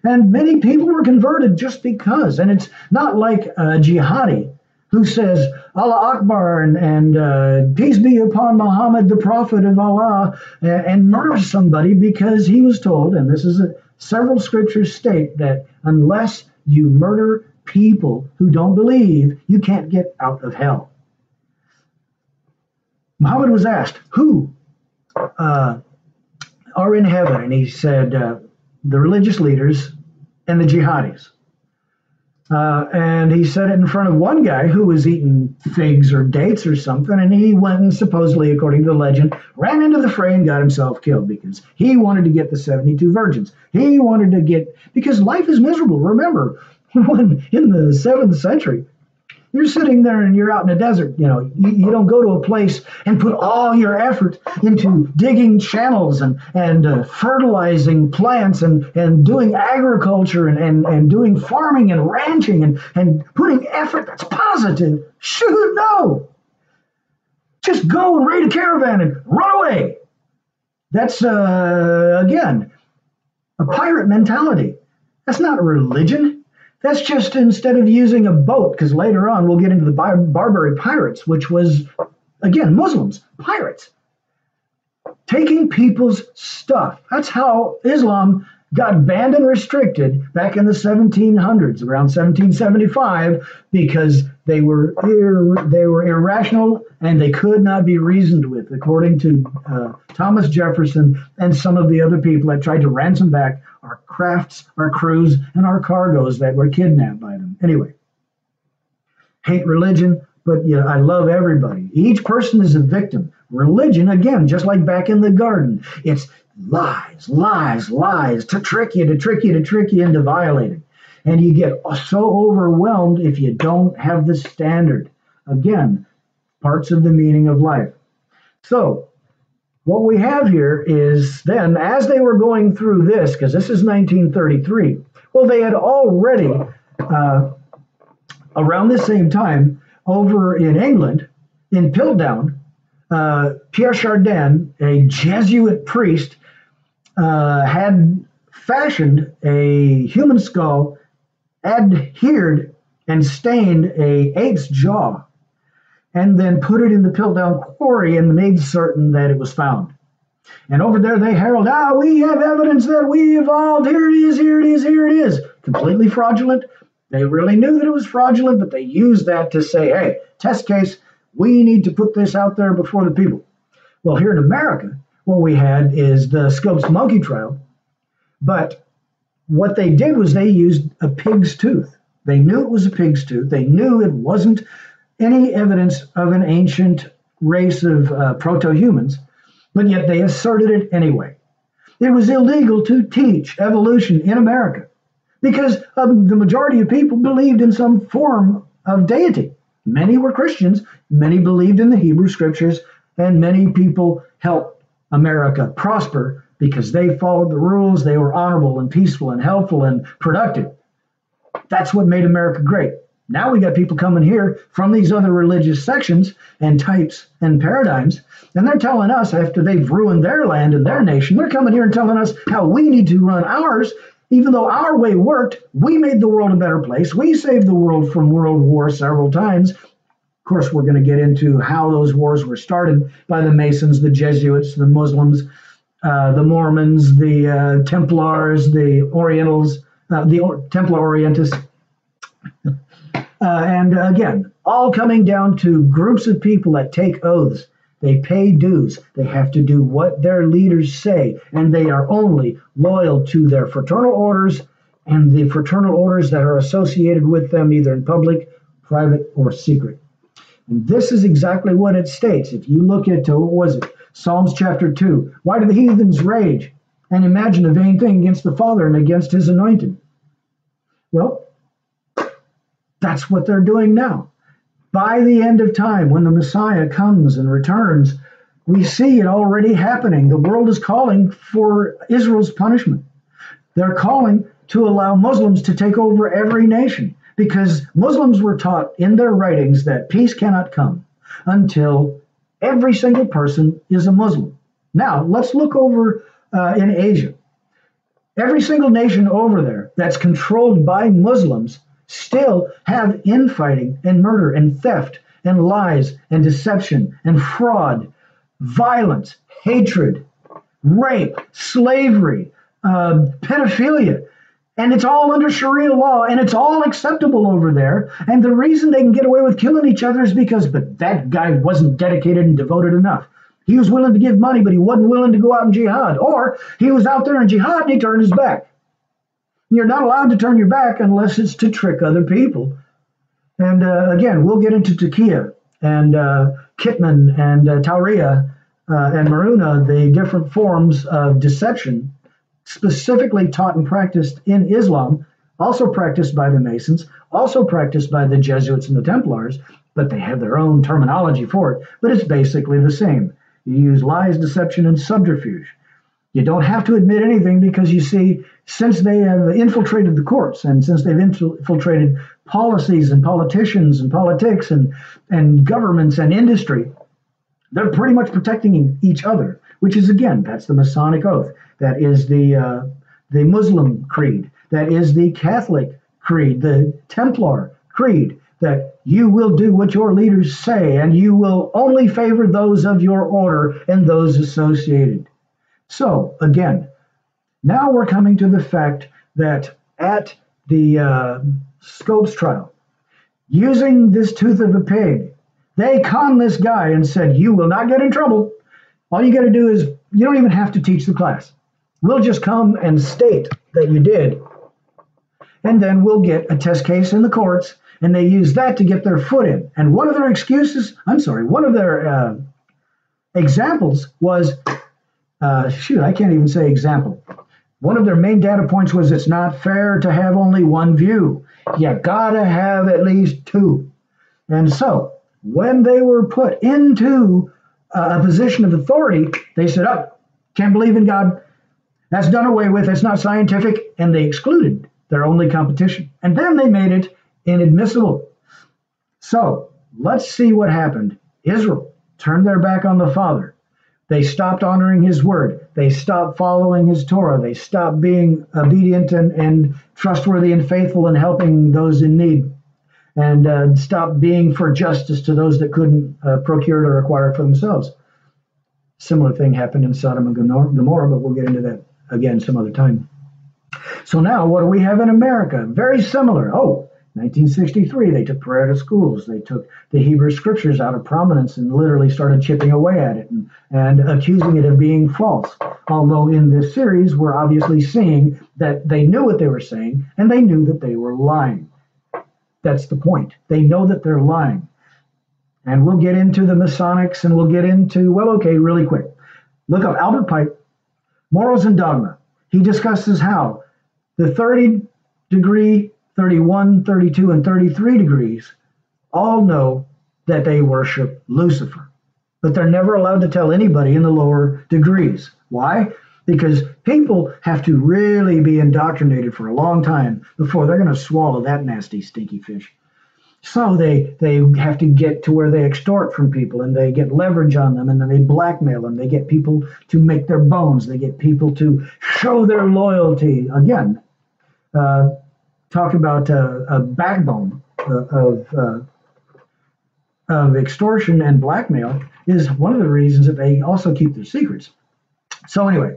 And many people were converted just because. And it's not like a jihadi who says, Allah Akbar and peace be upon Muhammad, the prophet of Allah, and murders somebody because he was told, and this is several scriptures state that unless you murder people who don't believe, you can't get out of hell. Muhammad was asked, who are in heaven? And he said, the religious leaders and the jihadis. And he said it in front of one guy who was eating figs or dates or something, and he went and supposedly, according to the legend, ran into the fray and got himself killed because he wanted to get the 72 virgins. He wanted to get, because life is miserable. Remember, when in the 7th century, you're sitting there and you're out in the desert. You know, you don't go to a place and put all your effort into digging channels and fertilizing plants and doing agriculture and doing farming and ranching and putting effort that's positive. Shoot, no. Just go and raid a caravan and run away. That's, again, a pirate mentality. That's not a religion. That's just instead of using a boat, because later on we'll get into the Barbary pirates, which was, again, Muslims, pirates. taking people's stuff. That's how Islam got banned and restricted back in the 1700s, around 1775, because they were irrational and they could not be reasoned with, according to Thomas Jefferson and some of the other people that tried to ransom back our crafts, our crews, and our cargoes that were kidnapped by them. Anyway, hate religion, but yeah, I love everybody. Each person is a victim. Religion, again, just like back in the garden, it's lies, lies, lies to trick you into violating. And you get so overwhelmed if you don't have the standard. Again, parts of the meaning of life. So what we have here is then, as they were going through this, because this is 1933, well, they had already, around the same time, over in England, in Piltdown, Pierre Chardin, a Jesuit priest, had fashioned a human skull, adhered and stained a ape's jaw, and then put it in the Piltdown quarry and made certain that it was found. And over there they herald, we have evidence that we evolved, here it is, here it is, here it is. Completely fraudulent. They really knew that it was fraudulent, but they used that to say, hey, test case, we need to put this out there before the people. Well, here in America, what we had is the Scopes monkey trial, but what they did was they used a pig's tooth. They knew it was a pig's tooth. They knew it wasn't any evidence of an ancient race of proto-humans, but yet they asserted it anyway. It was illegal to teach evolution in America because the majority of people believed in some form of deity. Many were Christians, many believed in the Hebrew scriptures, and many people helped America prosper because they followed the rules, they were honorable and peaceful and helpful and productive. That's what made America great. Now we got people coming here from these other religious sections and types and paradigms, and they're telling us after they've ruined their land and their nation, they're coming here and telling us how we need to run ours. Even though our way worked, we made the world a better place. We saved the world from world war several times. Of course, we're going to get into how those wars were started by the Masons, the Jesuits, the Muslims, the Mormons, the Templars, the Orientals, Templar Orientists. And again, all coming down to groups of people that take oaths. They pay dues. They have to do what their leaders say, and they are only loyal to their fraternal orders and the fraternal orders that are associated with them, either in public, private, or secret. And this is exactly what it states. If you look at, what was it, Psalms chapter 2, why do the heathens rage and imagine a vain thing against the Father and against his anointed? Well, that's what they're doing now. By the end of time, when the Messiah comes and returns, we see it already happening. The world is calling for Israel's punishment. They're calling to allow Muslims to take over every nation, because Muslims were taught in their writings that peace cannot come until every single person is a Muslim. Now, let's look over in Asia. Every single nation over there that's controlled by Muslims still have infighting and murder and theft and lies and deception and fraud, violence, hatred, rape, slavery, pedophilia. And it's all under Sharia law, and it's all acceptable over there. And the reason they can get away with killing each other is because, but that guy wasn't dedicated and devoted enough. He was willing to give money, but he wasn't willing to go out and jihad. Or he was out there in jihad and he turned his back. You're not allowed to turn your back unless it's to trick other people. And again, we'll get into Taqiyya and Kitman and Tawriya and Maruna, the different forms of deception specifically taught and practiced in Islam, also practiced by the Masons, also practiced by the Jesuits and the Templars, but they have their own terminology for it. But it's basically the same. You use lies, deception, and subterfuge. You don't have to admit anything because, you see, since they have infiltrated the courts and since they've infiltrated policies and politicians and politics and governments and industry, they're pretty much protecting each other, which is, again, that's the Masonic oath. That is the Muslim creed. That is the Catholic creed, the Templar creed. that you will do what your leaders say, and you will only favor those of your order and those associated. So, again, now we're coming to the fact that at the Scopes trial, using this tooth of a pig, they conned this guy and said, you will not get in trouble. All you got to do is, you don't even have to teach the class. We'll just come and state that you did, and then we'll get a test case in the courts, and they use that to get their foot in. And one of their examples was, I can't even say example. One of their main data points was it's not fair to have only one view. You gotta have at least two. And so when they were put into a position of authority, they said, oh, can't believe in God. That's done away with. It's not scientific. And they excluded their only competition. And then they made it inadmissible. So let's see what happened. Israel turned their back on the Father. They stopped honoring his word. They stopped following his Torah. They stopped being obedient and trustworthy and faithful in helping those in need, and stopped being for justice to those that couldn't procure it or acquire it for themselves. Similar thing happened in Sodom and Gomorrah, but we'll get into that again some other time. So now what do we have in America? Very similar. 1963, they took prayer to schools. They took the Hebrew scriptures out of prominence and literally started chipping away at it and accusing it of being false. Although in this series, we're obviously seeing that they knew what they were saying and they knew that they were lying. That's the point. They know that they're lying. And we'll get into the Masonics, and we'll get into, really quick. Look up Albert Pike, Morals and Dogma. He discusses how the 30-degree, 31, 32, and 33 degrees all know that they worship Lucifer. But they're never allowed to tell anybody in the lower degrees. Why? Because people have to really be indoctrinated for a long time before they're going to swallow that nasty, stinky fish. So they have to get to where they extort from people, and they get leverage on them, and then they blackmail them. They get people to make their bones. They get people to show their loyalty. Again, talk about a backbone of extortion and blackmail is one of the reasons that they also keep their secrets. So anyway,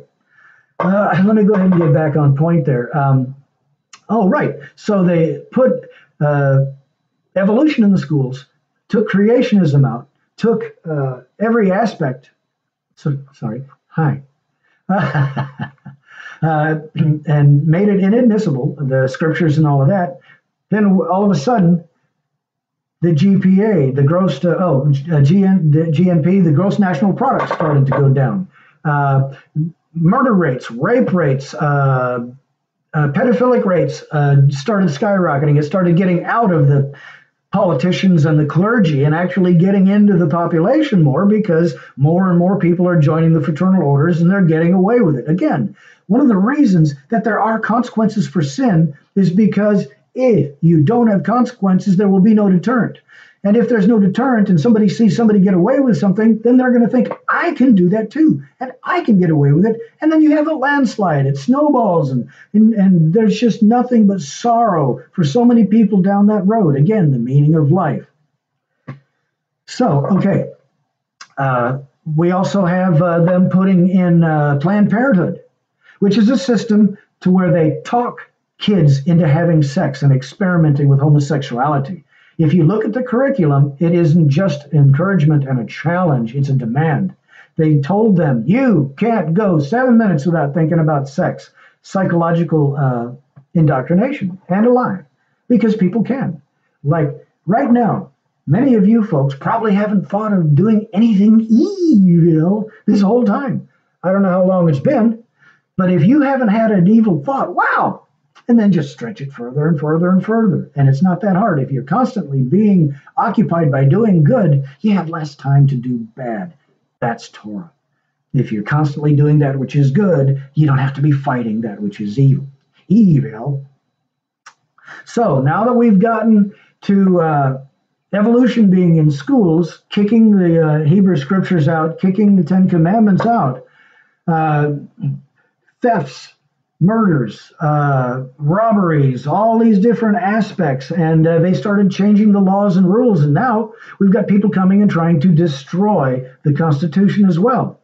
let me go ahead and get back on point there. Right. So they put evolution in the schools, took creationism out, took every aspect. And made it inadmissible, the scriptures and all of that. Then all of a sudden, the GPA, the gross, GNP, the gross national product started to go down. Murder rates, rape rates, pedophilic rates started skyrocketing. It started getting out of the politicians and the clergy and actually getting into the population more, because more and more people are joining the fraternal orders and they're getting away with it. Again, one of the reasons that there are consequences for sin is because if you don't have consequences, there will be no deterrent. And if there's no deterrent and somebody sees somebody get away with something, then they're going to think, I can do that too, and I can get away with it. And then you have a landslide, it snowballs, and there's just nothing but sorrow for so many people down that road. Again, the meaning of life. So, okay. We also have them putting in Planned Parenthood, which is a system to where they talk kids into having sex and experimenting with homosexuality. If you look at the curriculum, it isn't just encouragement and a challenge, it's a demand. They told them, you can't go 7 minutes without thinking about sex. Psychological indoctrination, and a lie, because people can. Like right now, many of you folks probably haven't thought of doing anything evil this whole time. I don't know how long it's been, but if you haven't had an evil thought, wow, and then just stretch it further and further and further. And it's not that hard. If you're constantly being occupied by doing good, you have less time to do bad. That's Torah. If you're constantly doing that which is good, you don't have to be fighting that which is evil. So now that we've gotten to evolution being in schools, kicking the Hebrew scriptures out, kicking the Ten Commandments out, thefts, murders, robberies, all these different aspects. And they started changing the laws and rules. And now we've got people coming and trying to destroy the Constitution as well.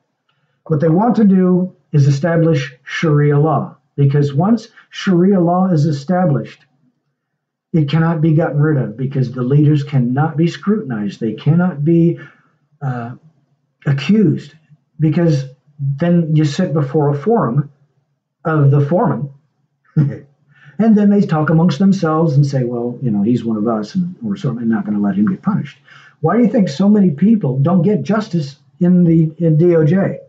What they want to do is establish Sharia law, because once Sharia law is established, it cannot be gotten rid of, because the leaders cannot be scrutinized. They cannot be accused, because then you sit before a forum of the foreman, and then they talk amongst themselves and say, well, he's one of us, and we're certainly not going to let him get punished. Why do you think so many people don't get justice in DOJ?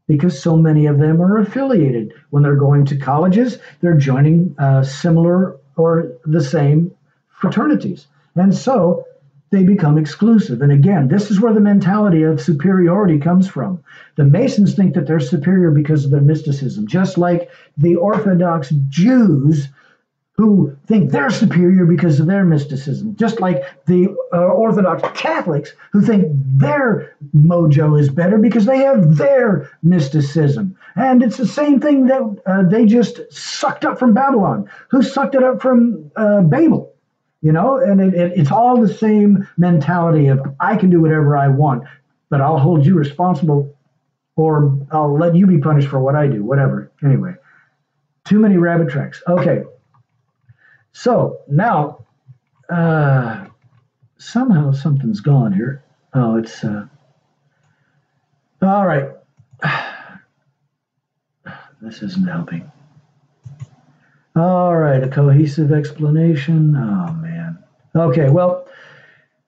Because so many of them are affiliated. When they're going to colleges, they're joining similar or the same fraternities. And so they become exclusive. And again, this is where the mentality of superiority comes from. The Masons think that they're superior because of their mysticism, just like the Orthodox Jews who think they're superior because of their mysticism, just like the Orthodox Catholics who think their mojo is better because they have their mysticism. And it's the same thing that they just sucked up from Babylon. Who sucked it up from Babel? And it's all the same mentality of, I can do whatever I want, but I'll hold you responsible, or I'll let you be punished for what I do, whatever. Anyway, too many rabbit tracks. Okay. So now, somehow something's gone here. Oh, it's, all right. This isn't helping. All right, a cohesive explanation. Oh, man. Okay, well,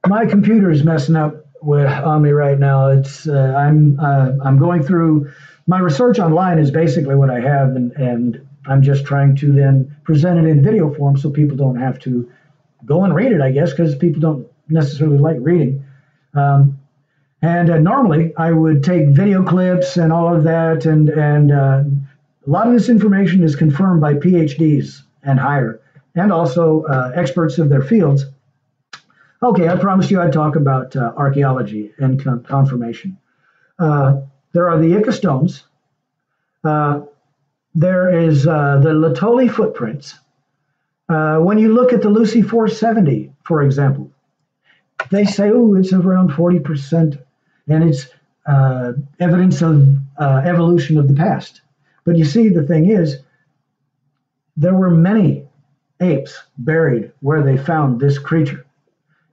my computer is messing up on me right now. It's I'm going through, my research online is basically what I have, and I'm just trying to then present it in video form so people don't have to go and read it, I guess, because people don't necessarily like reading. And normally I would take video clips and all of that, and a lot of this information is confirmed by PhDs and higher, and also experts of their fields. Okay, I promised you I'd talk about archaeology and confirmation. There are the Ica stones. There is the Laetoli footprints. When you look at the Lucy 470, for example, they say, oh, it's around 40%, and it's evidence of evolution of the past. But you see, the thing is, there were many apes buried where they found this creature.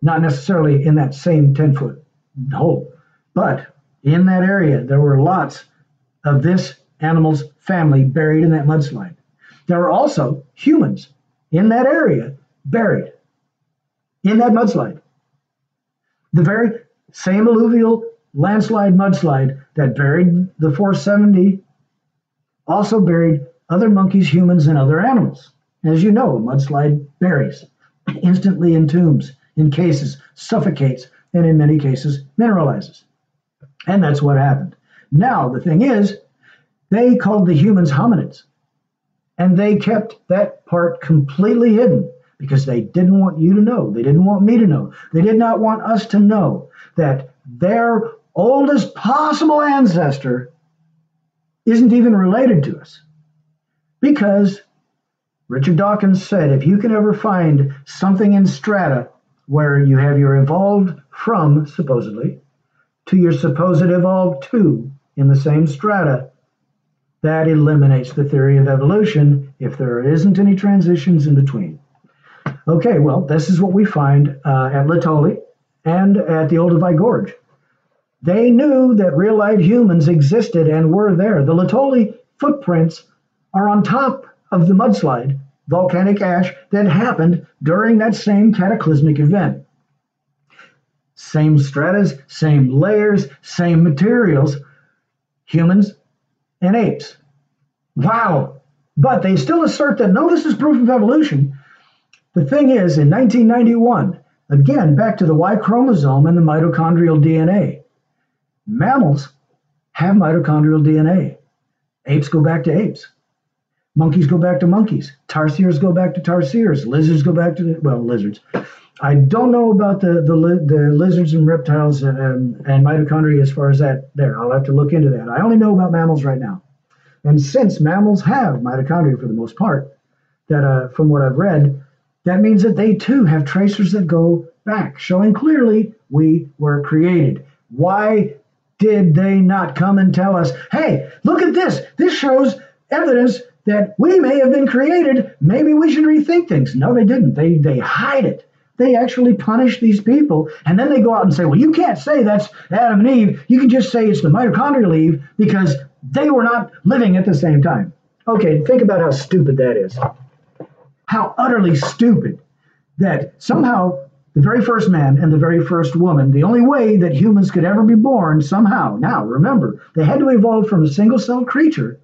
Not necessarily in that same 10-foot hole, but in that area, there were lots of this animal's family buried in that mudslide. There were also humans in that area buried in that mudslide. The very same alluvial landslide mudslide that buried the 470 also buried other monkeys, humans, and other animals. As you know, a mudslide buries instantly in tombs, in cases, suffocates, and in many cases mineralizes. And that's what happened. Now, the thing is, they called the humans hominids, and they kept that part completely hidden because they didn't want you to know. They didn't want me to know. They did not want us to know that their oldest possible ancestor isn't even related to us. Because Richard Dawkins said, if you can ever find something in strata where you have your evolved from, supposedly, to your supposed evolved to in the same strata, that eliminates the theory of evolution if there isn't any transitions in between. Okay, well, this is what we find at Laetoli and at the Olduvai Gorge. They knew that real-life humans existed and were there. The Laetoli footprints are on top of the mudslide, volcanic ash, that happened during that same cataclysmic event. Same stratas, same layers, same materials, humans and apes. Wow! But they still assert that, no, this is proof of evolution. The thing is, in 1991, again, back to the Y chromosome and the mitochondrial DNA. Mammals have mitochondrial DNA. Apes go back to apes. Monkeys go back to monkeys. Tarsiers go back to tarsiers. Lizards go back to, lizards. I don't know about the lizards and reptiles and mitochondria as far as that there. I'll have to look into that. I only know about mammals right now. And since mammals have mitochondria for the most part, that from what I've read, that means that they too have tracers that go back, showing clearly we were created. Why did they not come and tell us, hey, look at this. This shows evidence that we may have been created. Maybe we should rethink things. No, they didn't. They hide it. They actually punish these people. And then they go out and say, well, you can't say that's Adam and Eve. You can just say it's the mitochondrial Eve because they were not living at the same time. Okay, think about how stupid that is. How utterly stupid that somehow the very first man and the very first woman, the only way that humans could ever be born somehow, now remember, they had to evolve from a single-celled creature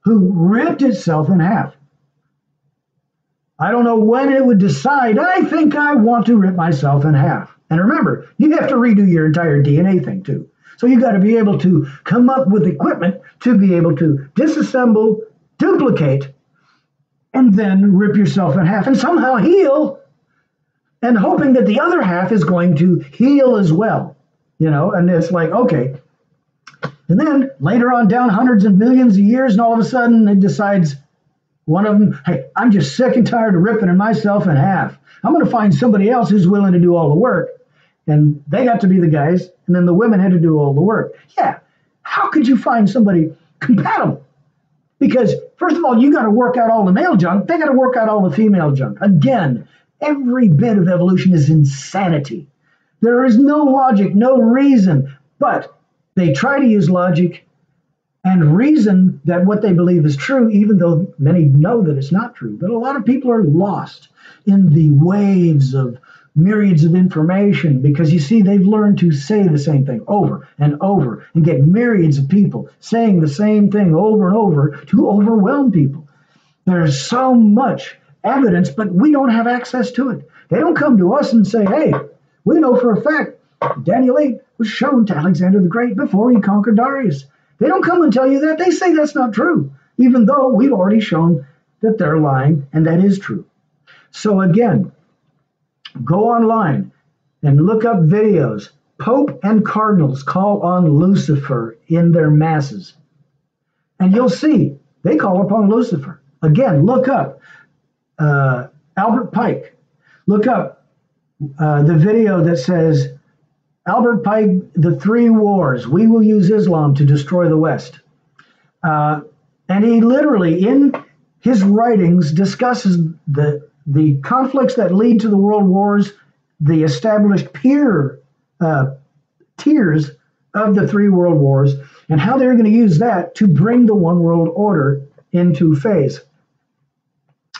who ripped itself in half. I don't know when it would decide, I think I want to rip myself in half. And remember, you have to redo your entire DNA thing too. So you got to be able to come up with equipment to be able to disassemble, duplicate, and then rip yourself in half and somehow heal, and hoping that the other half is going to heal as well. You know, and it's like, okay. And then later on down hundreds and millions of years, and all of a sudden it decides, one of them, hey, I'm just sick and tired of ripping myself in half. I'm going to find somebody else who's willing to do all the work. And they got to be the guys, and then the women had to do all the work. Yeah, how could you find somebody compatible? Because, first of all, you got to work out all the male junk. They got to work out all the female junk. Again, every bit of evolution is insanity. There is no logic, no reason. But they try to use logic and reason that what they believe is true, even though many know that it's not true. But a lot of people are lost in the waves of myriads of information because, you see, they've learned to say the same thing over and over and get myriads of people saying the same thing over and over to overwhelm people. There's so much evidence, but we don't have access to it. They don't come to us and say, hey, we know for a fact Daniel 8 was shown to Alexander the Great before he conquered Darius. They don't come and tell you that. They say that's not true, even though we've already shown that they're lying and that is true. So again, go online and look up videos. Pope and cardinals call on Lucifer in their masses. And you'll see they call upon Lucifer. Again, look up Albert Pike. Look up the video that says, Albert Pike, the three wars. We will use Islam to destroy the West. And he literally, in his writings, discusses the conflicts that lead to the world wars, the established tiers of the three world wars, and how they're going to use that to bring the one world order into phase.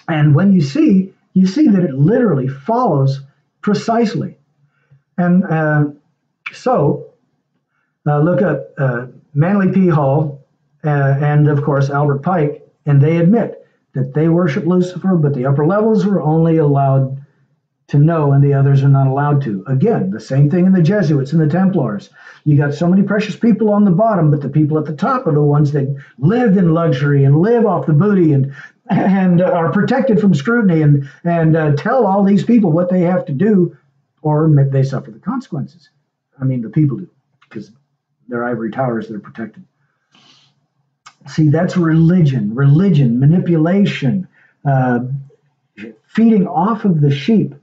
And when you see that it literally follows precisely. And so look up Manly P. Hall and, of course, Albert Pike, and they admit that they worship Lucifer, but the upper levels are only allowed to know and the others are not allowed to. Again, the same thing in the Jesuits and the Templars. You got so many precious people on the bottom, but the people at the top are the ones that live in luxury and live off the booty and are protected from scrutiny and tell all these people what they have to do, or they suffer the consequences. I mean, the people do, because they're ivory towers that are protected. See, that's religion, manipulation, feeding off of the sheep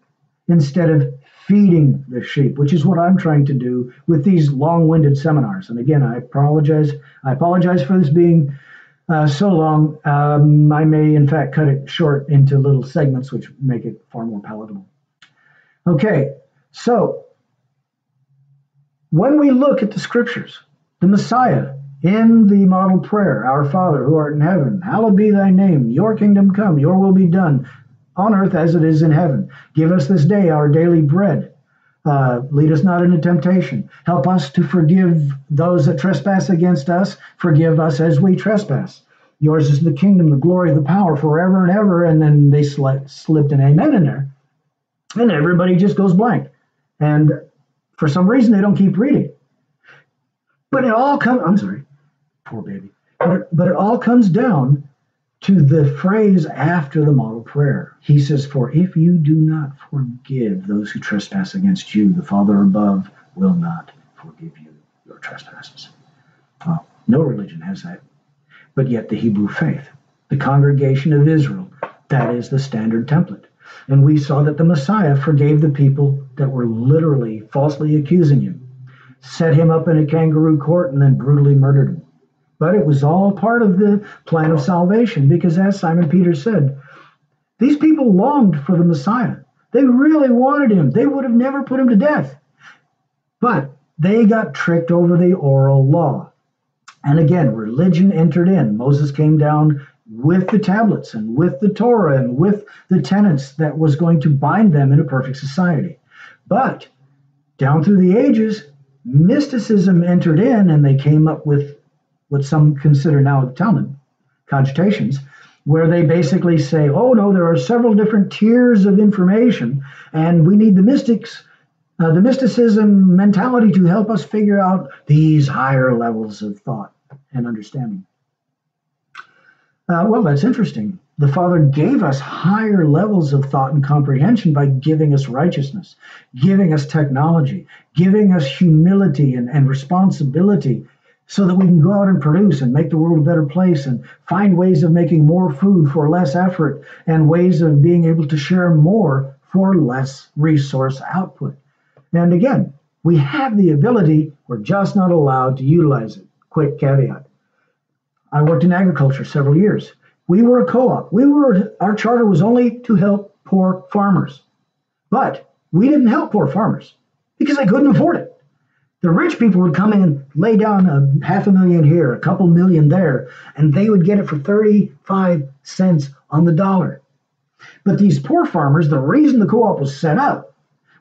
instead of feeding the sheep, which is what I'm trying to do with these long-winded seminars. And again, I apologize for this being so long. I may, in fact, cut it short into little segments, which make it far more palatable. Okay, so when we look at the scriptures, the Messiah in the model prayer, Our Father who art in heaven, hallowed be thy name, your kingdom come, your will be done on earth as it is in heaven. Give us this day our daily bread. Lead us not into temptation. Help us to forgive those that trespass against us. Forgive us as we trespass. Yours is the kingdom, the glory, the power forever and ever. And then they slipped an amen in there. And everybody just goes blank. And for some reason, they don't keep reading. But it all comes, I'm sorry, poor baby. But it all comes down to the phrase after the model prayer. He says, for if you do not forgive those who trespass against you, the Father above will not forgive you your trespasses. Well, no religion has that. but yet the Hebrew faith, the congregation of Israel, that is the standard template. And we saw that the Messiah forgave the people that were literally falsely accusing him, set him up in a kangaroo court, and then brutally murdered him. But it was all part of the plan of salvation, because as Simon Peter said, these people longed for the Messiah. They really wanted him. They would have never put him to death. But they got tricked over the oral law. And again, religion entered in. Moses came down with the tablets and with the Torah and with the tenets that was going to bind them in a perfect society. But down through the ages, mysticism entered in, and they came up with what some consider now the Talmud, cogitations, where they basically say, oh no, there are several different tiers of information, and we need the mysticism mentality to help us figure out these higher levels of thought and understanding. Well, that's interesting. The Father gave us higher levels of thought and comprehension by giving us righteousness, giving us technology, giving us humility and responsibility, so that we can go out and produce and make the world a better place and find ways of making more food for less effort and ways of being able to share more for less resource output. And again, we have the ability, we're just not allowed to utilize it. Quick caveat. I worked in agriculture several years. We were a co-op. Our charter was only to help poor farmers. But we didn't help poor farmers because they couldn't afford it. The rich people would come in, lay down $500,000 here, a couple million there, and they would get it for 35 cents on the dollar. But these poor farmers, the reason the co-op was set up,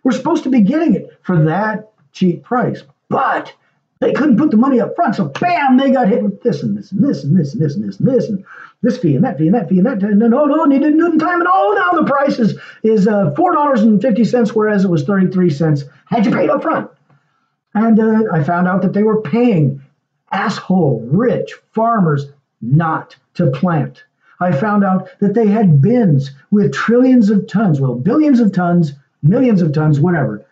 were supposed to be getting it for that cheap price. But they couldn't put the money up front, so bam, they got hit with this and this and this and this and this and this and this and this fee and that fee and that fee and that. And then, and they didn't do it in time. And now the price is $4.50, whereas it was 33 cents had you paid up front. And I found out that they were paying asshole rich farmers not to plant. I found out that they had bins with trillions of tons, well, billions of tons, millions of tons, whatever,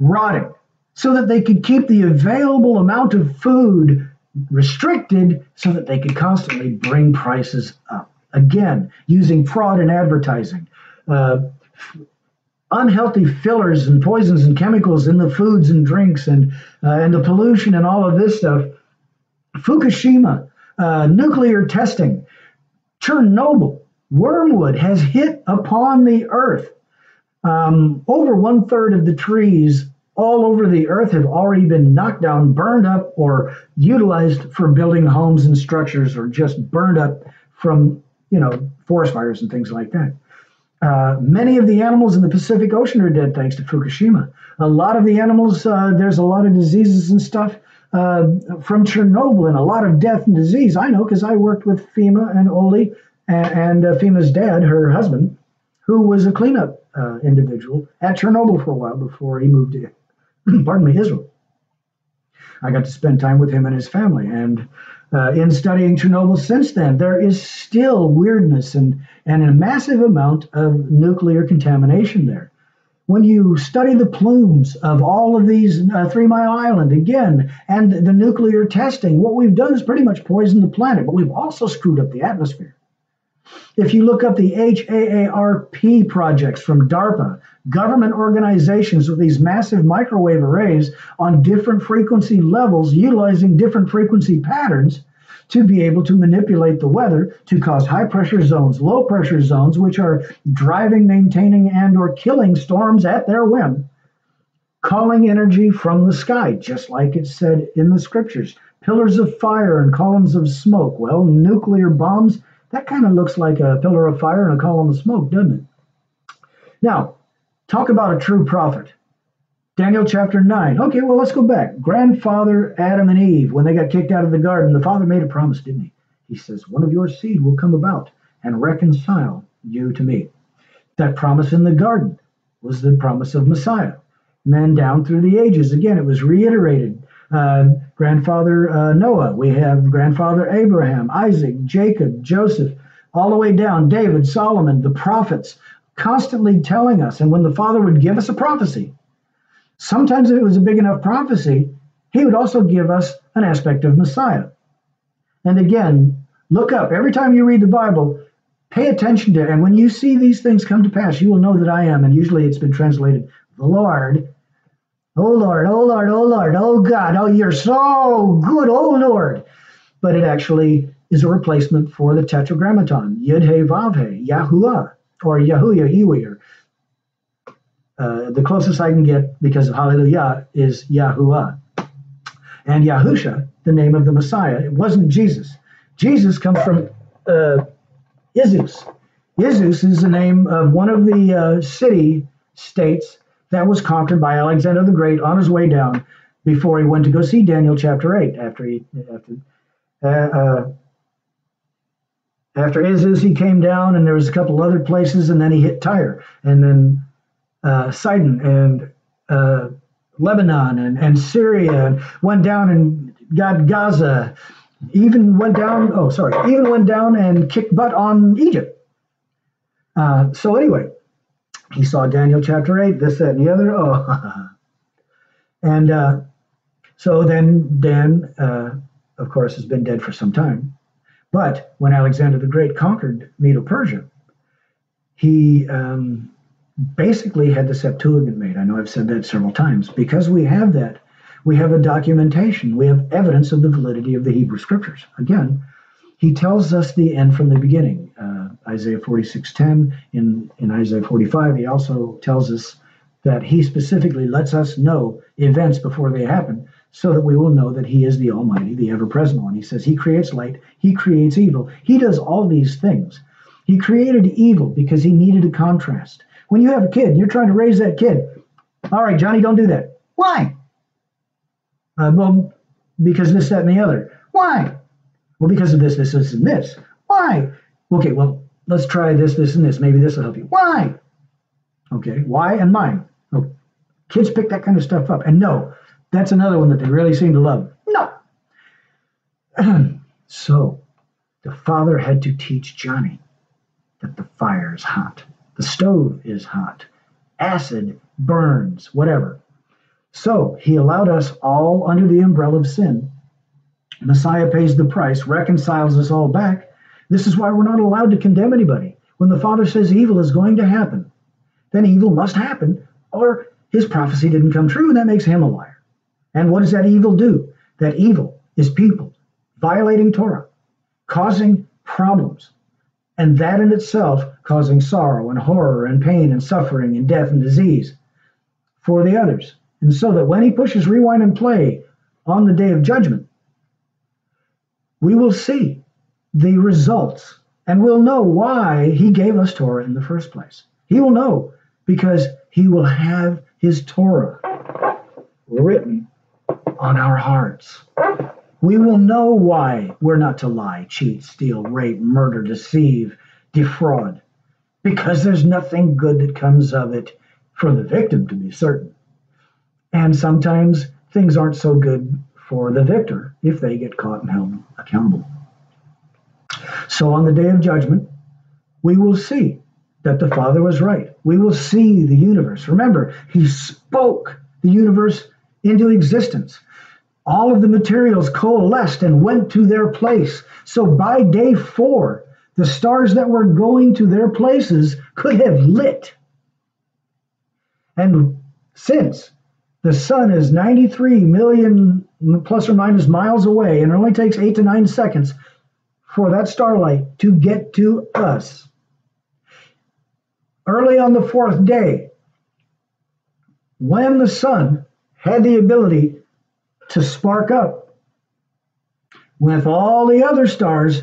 rotting, so that they could keep the available amount of food restricted so that they could constantly bring prices up. Again, using fraud and advertising. Unhealthy fillers and poisons and chemicals in the foods and drinks and the pollution and all of this stuff. Fukushima, nuclear testing, Chernobyl, wormwood has hit upon the earth. Over 1/3 of the trees all over the earth have already been knocked down, burned up, or utilized for building homes and structures, or just burned up from, forest fires and things like that. Many of the animals in the Pacific Ocean are dead thanks to Fukushima. A lot of the animals, there's a lot of diseases and stuff from Chernobyl, and a lot of death and disease. I know because I worked with FEMA and Oli and FEMA's dad, her husband, who was a cleanup individual at Chernobyl for a while before he moved to, Israel. I got to spend time with him and his family, and in studying Chernobyl since then, there is still weirdness and a massive amount of nuclear contamination there. When you study the plumes of all of these 3 Mile Island again, and the nuclear testing, what we've done is pretty much poisoned the planet, but we've also screwed up the atmosphere. If you look up the HAARP projects from DARPA, government organizations with these massive microwave arrays on different frequency levels, utilizing different frequency patterns to be able to manipulate the weather to cause high pressure zones, low pressure zones, which are driving, maintaining, and or killing storms at their whim, calling energy from the sky, just like it said in the scriptures, pillars of fire and columns of smoke. Well, nuclear bombs, that kind of looks like a pillar of fire and a column of smoke, doesn't it? Now, talk about a true prophet. Daniel chapter 9. Okay, well, let's go back. Grandfather Adam and Eve, when they got kicked out of the garden, the Father made a promise, didn't he? He says, one of your seed will come about and reconcile you to me. That promise in the garden was the promise of Messiah. And then down through the ages, again, it was reiterated. Grandfather Noah, we have grandfather Abraham, Isaac, Jacob, Joseph, all the way down, David, Solomon, the prophets, constantly telling us. And when the Father would give us a prophecy, sometimes if it was a big enough prophecy, he would also give us an aspect of Messiah. And again, Look up. Every time you read the Bible, pay attention to it. And when you see these things come to pass, you will know that I am. And usually it's been translated, the Lord. Oh, Lord, oh, Lord, oh, Lord, oh, God, oh, you're so good, oh, Lord. But it actually is a replacement for the Tetragrammaton, Yud-He, Vav-He, Yahuwah, or Yahuwah, Iwi. The closest I can get, because of Hallelujah, is Yahuwah. And Yahusha, the name of the Messiah, it wasn't Jesus. Jesus comes from Izus. Izus is the name of one of the city-states that was conquered by Alexander the Great on his way down before he went to go see Daniel chapter 8. After Izus, he came down, and there was a couple other places, and then he hit Tyre, and then Sidon, and Lebanon, and Syria, and went down and got Gaza, even went down and kicked butt on Egypt. So anyway, he saw Daniel chapter 8, this, that, and the other. Oh, and so then Dan, of course, has been dead for some time. But when Alexander the Great conquered Medo-Persia, he basically had the Septuagint made. I know I've said that several times. Because we have that, we have a documentation. We have evidence of the validity of the Hebrew Scriptures. Again, he tells us the end from the beginning. Isaiah 46:10, in Isaiah 45, he also tells us that he specifically lets us know events before they happen so that we will know that he is the Almighty, the ever-present one. He says he creates light, he creates evil. He does all these things. He created evil because he needed a contrast. When you have a kid, you're trying to raise that kid. All right, Johnny, don't do that. Why? Well, because this, that, and the other. Why? Well, because of this, this, this, and this. Why? Okay, well, let's try this, this, and this. Maybe this will help you. Why? Okay, why and mine. Oh, kids pick that kind of stuff up. And no, that's another one that they really seem to love. No. So, the father had to teach Johnny that the fire is hot. The stove is hot. Acid burns, whatever. So, he allowed us all under the umbrella of sin. Messiah pays the price, reconciles us all back. This is why we're not allowed to condemn anybody. When the Father says evil is going to happen, then evil must happen, or his prophecy didn't come true, and that makes him a liar. And what does that evil do? That evil is people violating Torah, causing problems, and that in itself causing sorrow and horror and pain and suffering and death and disease for the others. And so that when he pushes rewind and play on the day of judgment, we will see the results, and we'll know why he gave us Torah in the first place. He will know because he will have his Torah written on our hearts. We will know why we're not to lie, cheat, steal, rape, murder, deceive, defraud, because there's nothing good that comes of it for the victim, to be certain. And sometimes things aren't so good for the victor if they get caught and held accountable. So on the day of judgment, we will see that the Father was right. We will see the universe. Remember, he spoke the universe into existence. All of the materials coalesced and went to their place. So by day 4, the stars that were going to their places could have lit. And since the sun is 93 million plus or minus miles away, and it only takes 8 to 9 seconds for that starlight to get to us, early on the 4th day, when the sun had the ability to spark up with all the other stars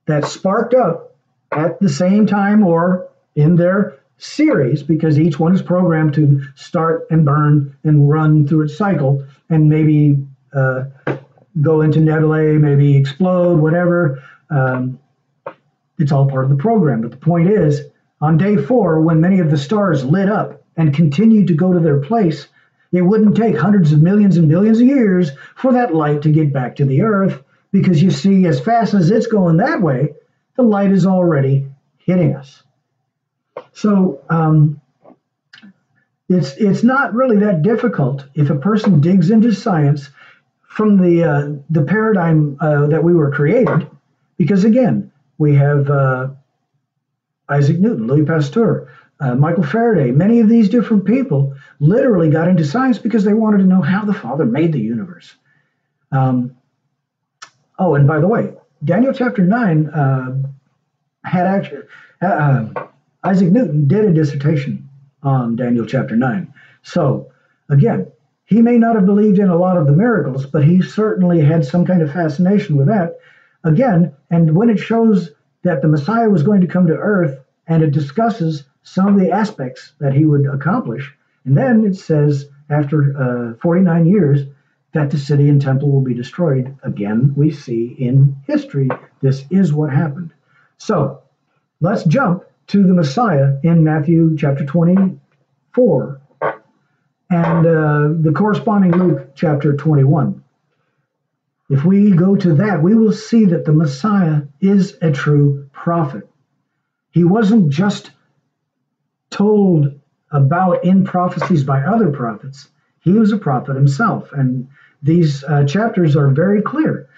that sparked up at the same time or in their series, because each one is programmed to start and burn and run through its cycle and maybe go into nebulae, maybe explode, whatever. It's all part of the program. But the point is, on day 4, when many of the stars lit up and continued to go to their place, it wouldn't take hundreds of millions and billions of years for that light to get back to the Earth, because you see, as fast as it's going that way, the light is already hitting us. So it's not really that difficult if a person digs into science from the paradigm that we were created, Because again, we have Isaac Newton, Louis Pasteur, Michael Faraday. Many of these different people literally got into science because they wanted to know how the Father made the universe. Oh, and by the way, Daniel chapter 9 had actually, Isaac Newton did a dissertation on Daniel chapter 9. So, again, he may not have believed in a lot of the miracles, but he certainly had some kind of fascination with that. Again, and when it shows that the Messiah was going to come to earth, and it discusses some of the aspects that he would accomplish, and then it says after 49 years that the city and temple will be destroyed. Again, we see in history this is what happened. So let's jump to the Messiah in Matthew chapter 24 and the corresponding Luke chapter 21. If we go to that, we will see that the Messiah is a true prophet. He wasn't just told about in prophecies by other prophets. He was a prophet himself. And these chapters are very clear.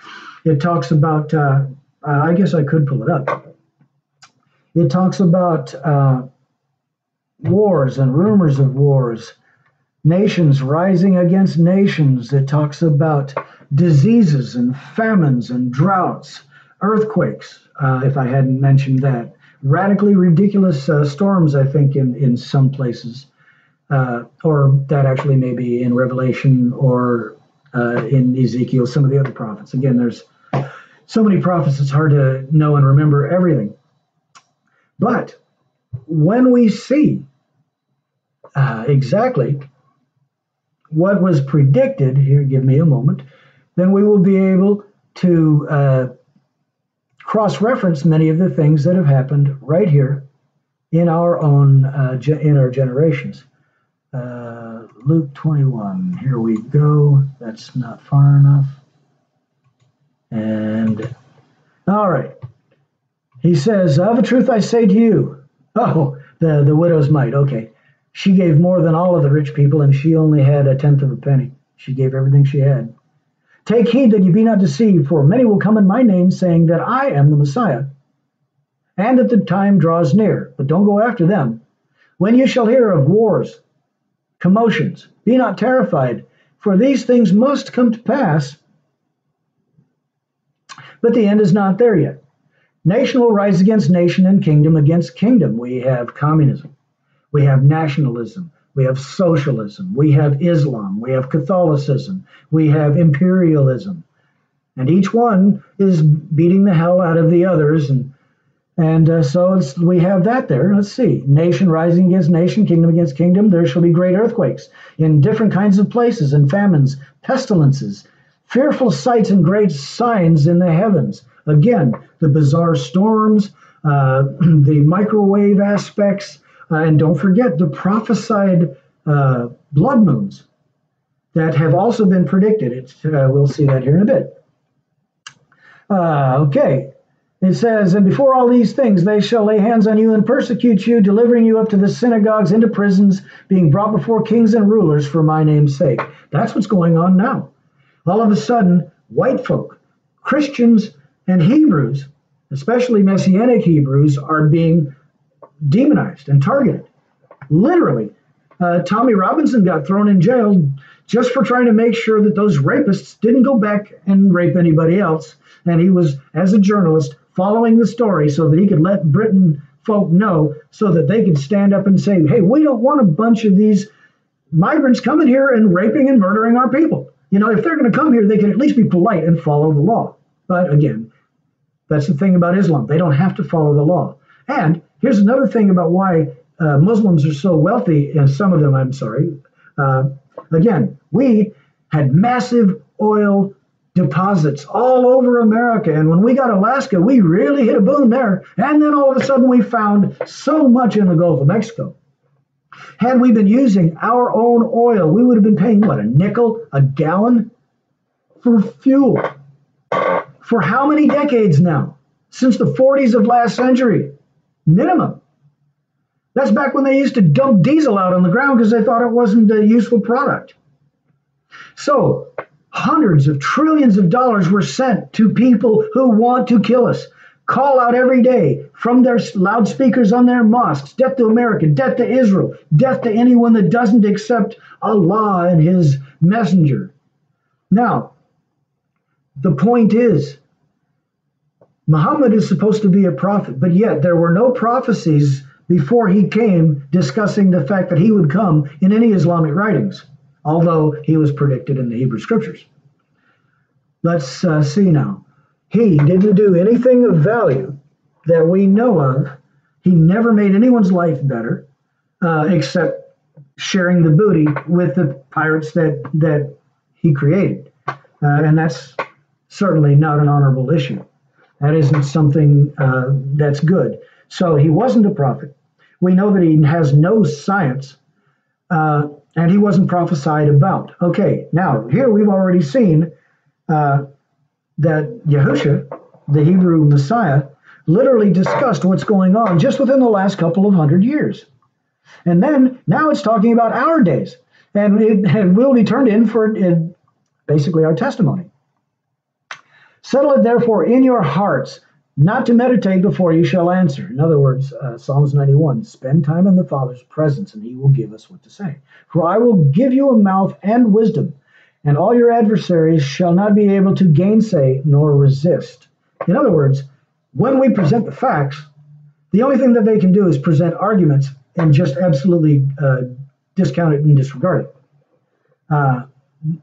It talks about, I guess I could pull it up. It talks about wars and rumors of wars, nations rising against nations. It talks about diseases and famines and droughts, earthquakes, if I hadn't mentioned that. Radically ridiculous storms, I think, in some places. Or that actually may be in Revelation or in Ezekiel, some of the other prophets. Again, there's so many prophets, it's hard to know and remember everything. But when we see exactly what was predicted, here, give me a moment, then we will be able to cross-reference many of the things that have happened right here in our own, in our generations. Luke 21, here we go. That's not far enough. And, all right. He says, of a truth I say to you. Oh, the widow's mite, okay. She gave more than all of the rich people, and she only had a tenth of a penny. She gave everything she had. Take heed that you be not deceived, for many will come in my name, saying that I am the Messiah, and that the time draws near. But don't go after them. When you shall hear of wars, commotions, be not terrified, for these things must come to pass, but the end is not there yet. Nation will rise against nation and kingdom against kingdom. We have communism. We have nationalism. We have socialism. We have Islam. We have Catholicism. We have imperialism. And each one is beating the hell out of the others. And so we have that there. Let's see. Nation rising against nation, kingdom against kingdom. There shall be great earthquakes in different kinds of places, and famines, pestilences, fearful sights and great signs in the heavens. Again, the bizarre storms, the microwave aspects, and don't forget the prophesied blood moons that have also been predicted. We'll see that here in a bit. Okay. It says, and before all these things, they shall lay hands on you and persecute you, delivering you up to the synagogues, into prisons, being brought before kings and rulers for my name's sake. That's what's going on now. All of a sudden, white folk, Christians, and Hebrews, especially Messianic Hebrews, are being demonized and targeted. Literally. Tommy Robinson got thrown in jail just for trying to make sure that those rapists didn't go back and rape anybody else. And he was, as a journalist, following the story so that he could let Britain folk know so that they could stand up and say, hey, we don't want a bunch of these migrants coming here and raping and murdering our people. You know, if they're going to come here, they can at least be polite and follow the law. But again, that's the thing about Islam. They don't have to follow the law. And here's another thing about why Muslims are so wealthy, and some of them, I'm sorry. Again, we had massive oil deposits all over America. And when we got Alaska, we really hit a boom there. And then all of a sudden we found so much in the Gulf of Mexico. Had we been using our own oil, we would have been paying, what, a nickel a gallon for fuel? For how many decades now? Since the 40s of last century, minimum. That's back when they used to dump diesel out on the ground because they thought it wasn't a useful product. So hundreds of trillions of dollars were sent to people who want to kill us. call out every day from their loudspeakers on their mosques, death to America, death to Israel, death to anyone that doesn't accept Allah and his messenger. Now, the point is, Muhammad is supposed to be a prophet, but yet there were no prophecies before he came discussing the fact that he would come in any Islamic writings, although he was predicted in the Hebrew scriptures. Let's see now. He didn't do anything of value that we know of. He never made anyone's life better, except sharing the booty with the pirates that he created. And that's certainly not an honorable issue. That isn't something that's good. So he wasn't a prophet. We know that he has no science, and he wasn't prophesied about. Okay, now here we've already seen that Yahusha, the Hebrew Messiah, literally discussed what's going on just within the last couple of 100 years. And then now it's talking about our days, and it will be turned in for basically our testimony. Settle it therefore in your hearts, not to meditate before you shall answer. In other words, Psalms 91, spend time in the Father's presence, and he will give us what to say. For I will give you a mouth and wisdom, and all your adversaries shall not be able to gainsay nor resist. In other words, when we present the facts, the only thing that they can do is present arguments and just absolutely discount it and disregard it.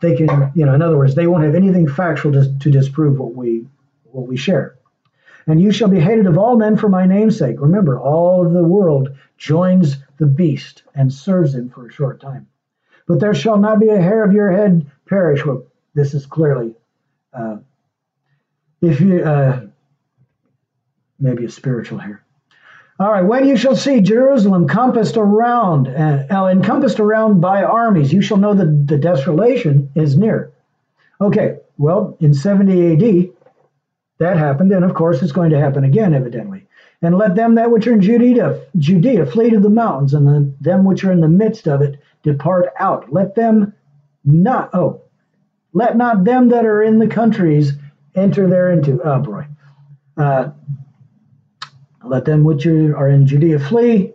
They can, in other words, they won't have anything factual to disprove what we share. And you shall be hated of all men for my name's sake. Remember, all of the world joins the beast and serves him for a short time. But there shall not be a hair of your head perish. Well, this is clearly, if you maybe a spiritual hair. All right, when you shall see Jerusalem encompassed around by armies, you shall know that the desolation is near. Okay, well, in 70 AD, that happened, and of course it's going to happen again, evidently. And let them that which are in Judea flee to the mountains, and them which are in the midst of it depart out. Let not them that are in the countries enter thereinto. Oh boy. Let them which are in Judea flee.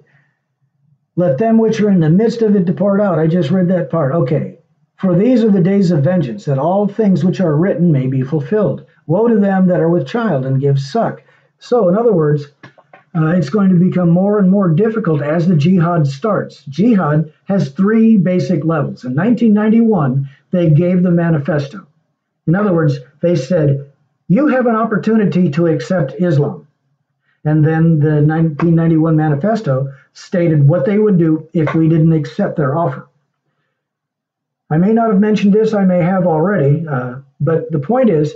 Let them which are in the midst of it depart out. I just read that part. Okay. For these are the days of vengeance, that all things which are written may be fulfilled. Woe to them that are with child and give suck. So, in other words, it's going to become more and more difficult as the jihad starts. Jihad has three basic levels. In 1991, they gave the manifesto. In other words, they said, you have an opportunity to accept Islam. And then the 1991 manifesto stated what they would do if we didn't accept their offer. I may not have mentioned this, I may have already, but the point is,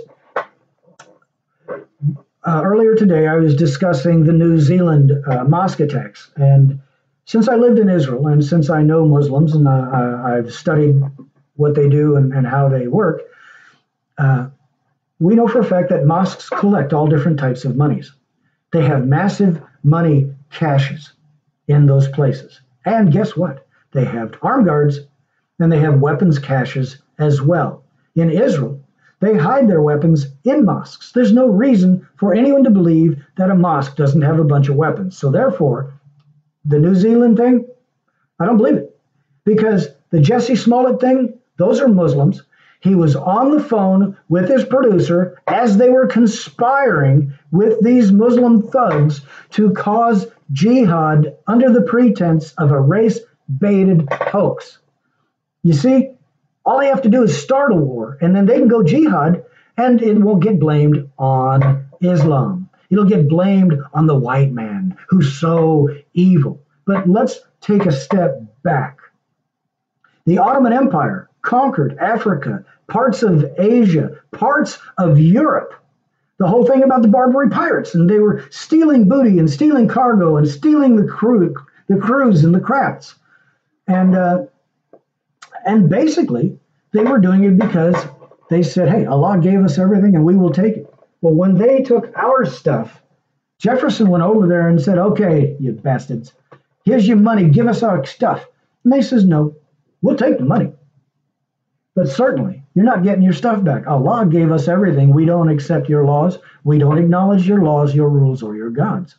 earlier today I was discussing the New Zealand mosque attacks. And since I lived in Israel, and since I know Muslims, and I've studied what they do and how they work, we know for a fact that mosques collect all different types of monies. They have massive money caches in those places. And guess what? They have armed guards, and they have weapons caches as well. In Israel, they hide their weapons in mosques. There's no reason for anyone to believe that a mosque doesn't have a bunch of weapons. So therefore, the New Zealand thing, I don't believe it. Because the Jesse Smollett thing, those are Muslims. He was on the phone with his producer as they were conspiring with these Muslim thugs to cause jihad under the pretense of a race-baited hoax. You see, all they have to do is start a war, and then they can go jihad, and it won't get blamed on Islam. It'll get blamed on the white man, who's so evil. But let's take a step back. The Ottoman Empire conquered Africa, parts of Asia, parts of Europe. The whole thing about the Barbary pirates, and they were stealing booty and stealing cargo and stealing the crews and the crafts. And basically, they were doing it because they said, hey, Allah gave us everything and we will take it. Well, when they took our stuff, Jefferson went over there and said, okay, you bastards, here's your money, give us our stuff. And they says, no, we'll take the money. But certainly, you're not getting your stuff back. Allah gave us everything. We don't accept your laws. We don't acknowledge your laws, your rules, or your gods.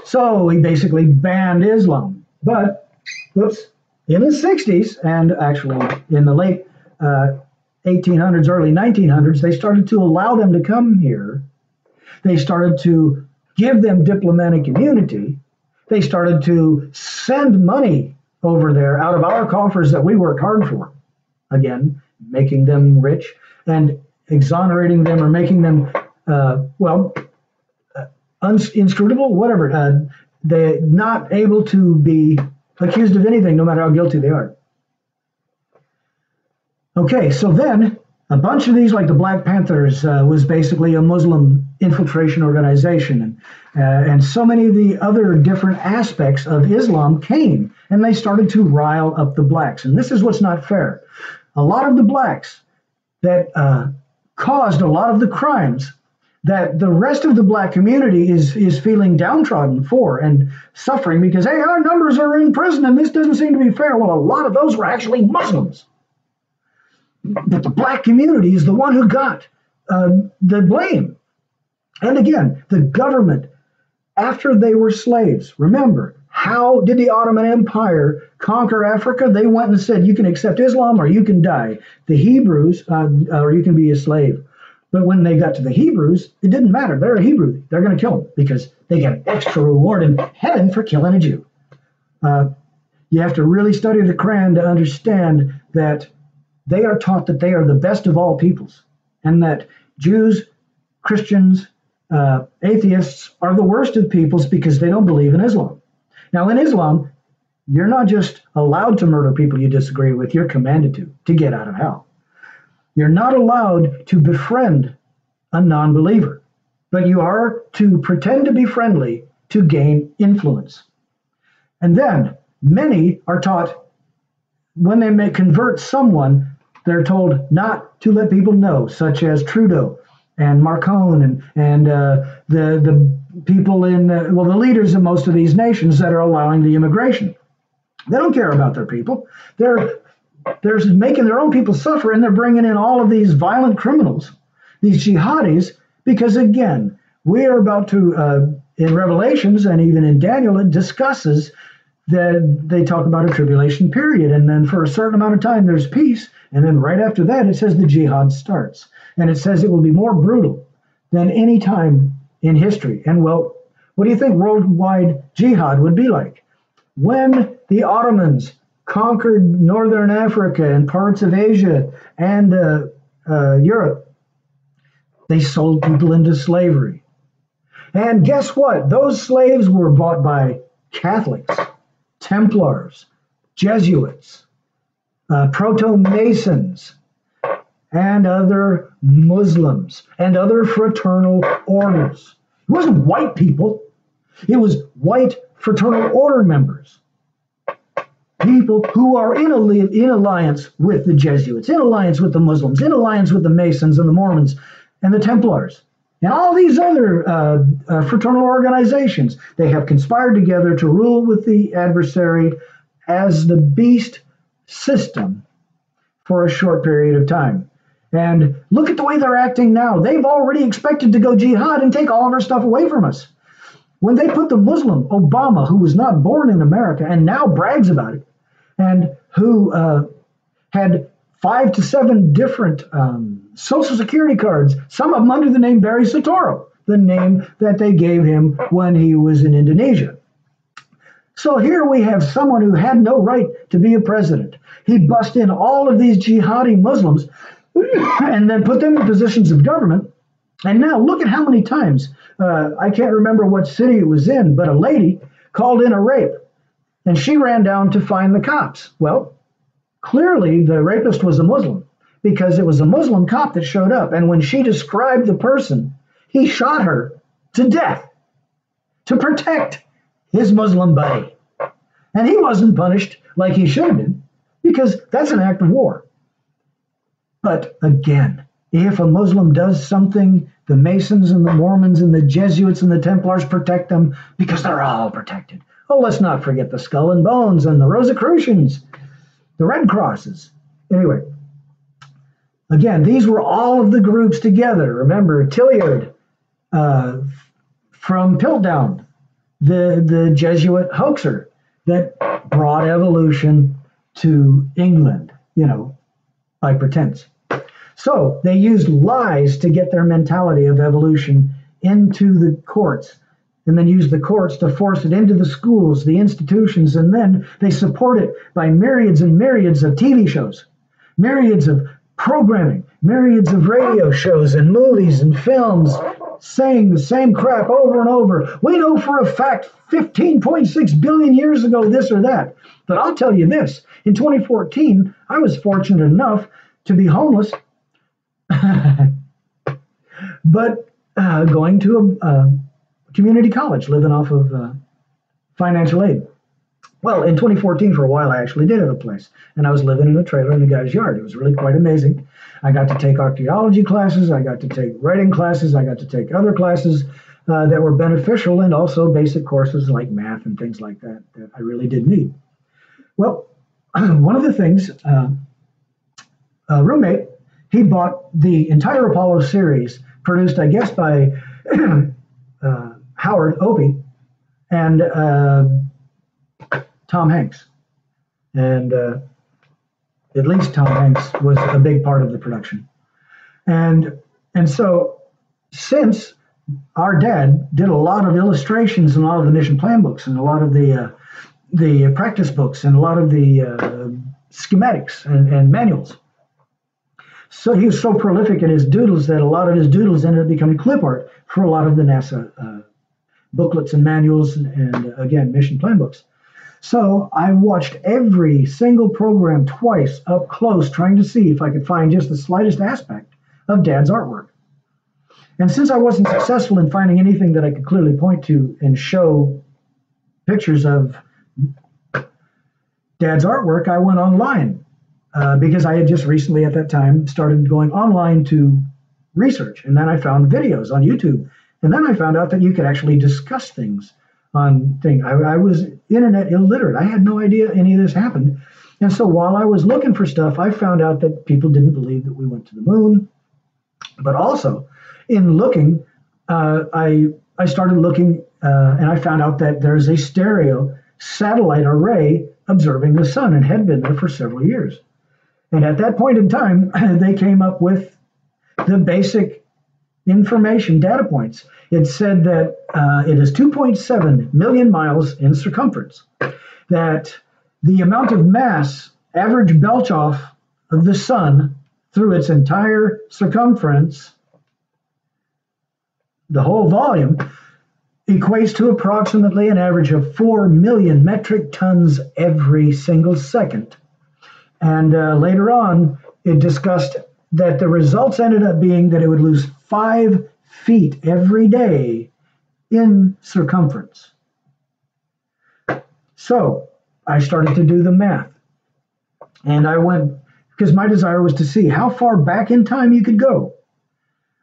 So he basically banned Islam. But, whoops, in the 60s, and actually in the late 1800s, early 1900s, they started to allow them to come here. They started to give them diplomatic immunity. They started to send money over there out of our coffers that we worked hard for. Again, making them rich and exonerating them or making them, inscrutable, whatever. They're not able to be accused of anything, no matter how guilty they are. Okay, so then a bunch of these, like the Black Panthers, was basically a Muslim infiltration organization, and so many of the other different aspects of Islam came, and they started to rile up the blacks. And this is what's not fair. A lot of the blacks that caused a lot of the crimes that the rest of the black community is feeling downtrodden for and suffering because, hey, our numbers are in prison and this doesn't seem to be fair. Well, a lot of those were actually Muslims. But the black community is the one who got the blame. And again, the government, after they were slaves, remember, how did the Ottoman Empire conquer Africa? They went and said, you can accept Islam or you can die. The Hebrews, or you can be a slave. But when they got to the Hebrews, it didn't matter. They're a Hebrew. They're going to kill them because they get an extra reward in heaven for killing a Jew. You have to really study the Quran to understand that they are taught that they are the best of all peoples and that Jews, Christians, atheists are the worst of peoples because they don't believe in Islam. Now, in Islam, you're not just allowed to murder people you disagree with, you're commanded to get out of hell. You're not allowed to befriend a non-believer, but you are to pretend to be friendly to gain influence. And then many are taught when they may convert someone, they're told not to let people know, such as Trudeau and Marcon and the people in, the leaders of most of these nations that are allowing the immigration. They don't care about their people. They're making their own people suffer, and they're bringing in all of these violent criminals, these jihadis, because again, we are about to, in Revelations and even in Daniel, it discusses that they talk about a tribulation period, and then for a certain amount of time there's peace, and then right after that it says the jihad starts, and it says it will be more brutal than any time in history. And well, what do you think worldwide jihad would be like? When the Ottomans conquered northern Africa and parts of Asia and Europe, they sold people into slavery. And guess what? Those slaves were bought by Catholics, Templars, Jesuits, Proto-Masons, and other Muslims, and other fraternal orders. It wasn't white people. It was white fraternal order members. People who are in alliance with the Jesuits, in alliance with the Muslims, in alliance with the Masons and the Mormons and the Templars. And all these other fraternal organizations, they have conspired together to rule with the adversary as the beast system for a short period of time. And look at the way they're acting now. They've already expected to go jihad and take all of our stuff away from us. When they put the Muslim, Obama, who was not born in America and now brags about it, and who had 5 to 7 different Social Security cards, some of them under the name Barry Soetoro, the name that they gave him when he was in Indonesia. So here we have someone who had no right to be a president. He bust in all of these jihadi Muslims and then put them in positions of government. And now look at how many times, I can't remember what city it was in, but a lady called in a rape, and she ran down to find the cops. Well, clearly the rapist was a Muslim, because it was a Muslim cop that showed up, and when she described the person, he shot her to death to protect his Muslim buddy. And he wasn't punished like he should have been, because that's an act of war. But again, if a Muslim does something, the Masons and the Mormons and the Jesuits and the Templars protect them because they're all protected. Oh, let's not forget the Skull and Bones and the Rosicrucians. the Red Crosses. Anyway, again, these were all of the groups together. Remember, Tilliard from Piltdown, the Jesuit hoaxer that brought evolution to England, by pretense. So they used lies to get their mentality of evolution into the courts, and then used the courts to force it into the schools, the institutions, and then they support it by myriads and myriads of TV shows, myriads of programming, myriads of radio shows and movies and films saying the same crap over and over. We know for a fact 15.6 billion years ago this or that. But I'll tell you this, in 2014, I was fortunate enough to be homeless, but going to a community college, living off of financial aid. Well, in 2014, for a while, I actually did have a place, and I was living in a trailer in a guy's yard. It was really quite amazing. I got to take archaeology classes, I got to take writing classes, I got to take other classes that were beneficial, and also basic courses like math and things like that that I really did need. Well, one of the things, a roommate, he bought the entire Apollo series, produced, I guess, by Howard Opie and Tom Hanks. And at least Tom Hanks was a big part of the production. And so since our dad did a lot of illustrations and a lot of the mission plan books and a lot of the practice books and a lot of the schematics and manuals. So he was so prolific in his doodles that a lot of his doodles ended up becoming clip art for a lot of the NASA booklets and manuals and again, mission plan books. So I watched every single program twice up close, trying to see if I could find just the slightest aspect of Dad's artwork. And since I wasn't successful in finding anything that I could clearly point to and show pictures of Dad's artwork, I went online because I had just recently at that time started going online to research. And then I found videos on YouTube. And then I found out that you could actually discuss things on things. I was internet illiterate. I had no idea any of this happened. And so while I was looking for stuff, I found out that people didn't believe that we went to the moon. But also, in looking, I started looking and I found out that there's a stereo satellite array observing the sun and had been there for several years. And at that point in time, they came up with the basic information data points. It said that it is 2.7 million miles in circumference, that the amount of mass, average belch off of the sun through its entire circumference, the whole volume, equates to approximately an average of 4 million metric tons every single second. And later on, it discussed that the results ended up being that it would lose 5 feet every day in circumference. So I started to do the math. And I went, because my desire was to see how far back in time you could go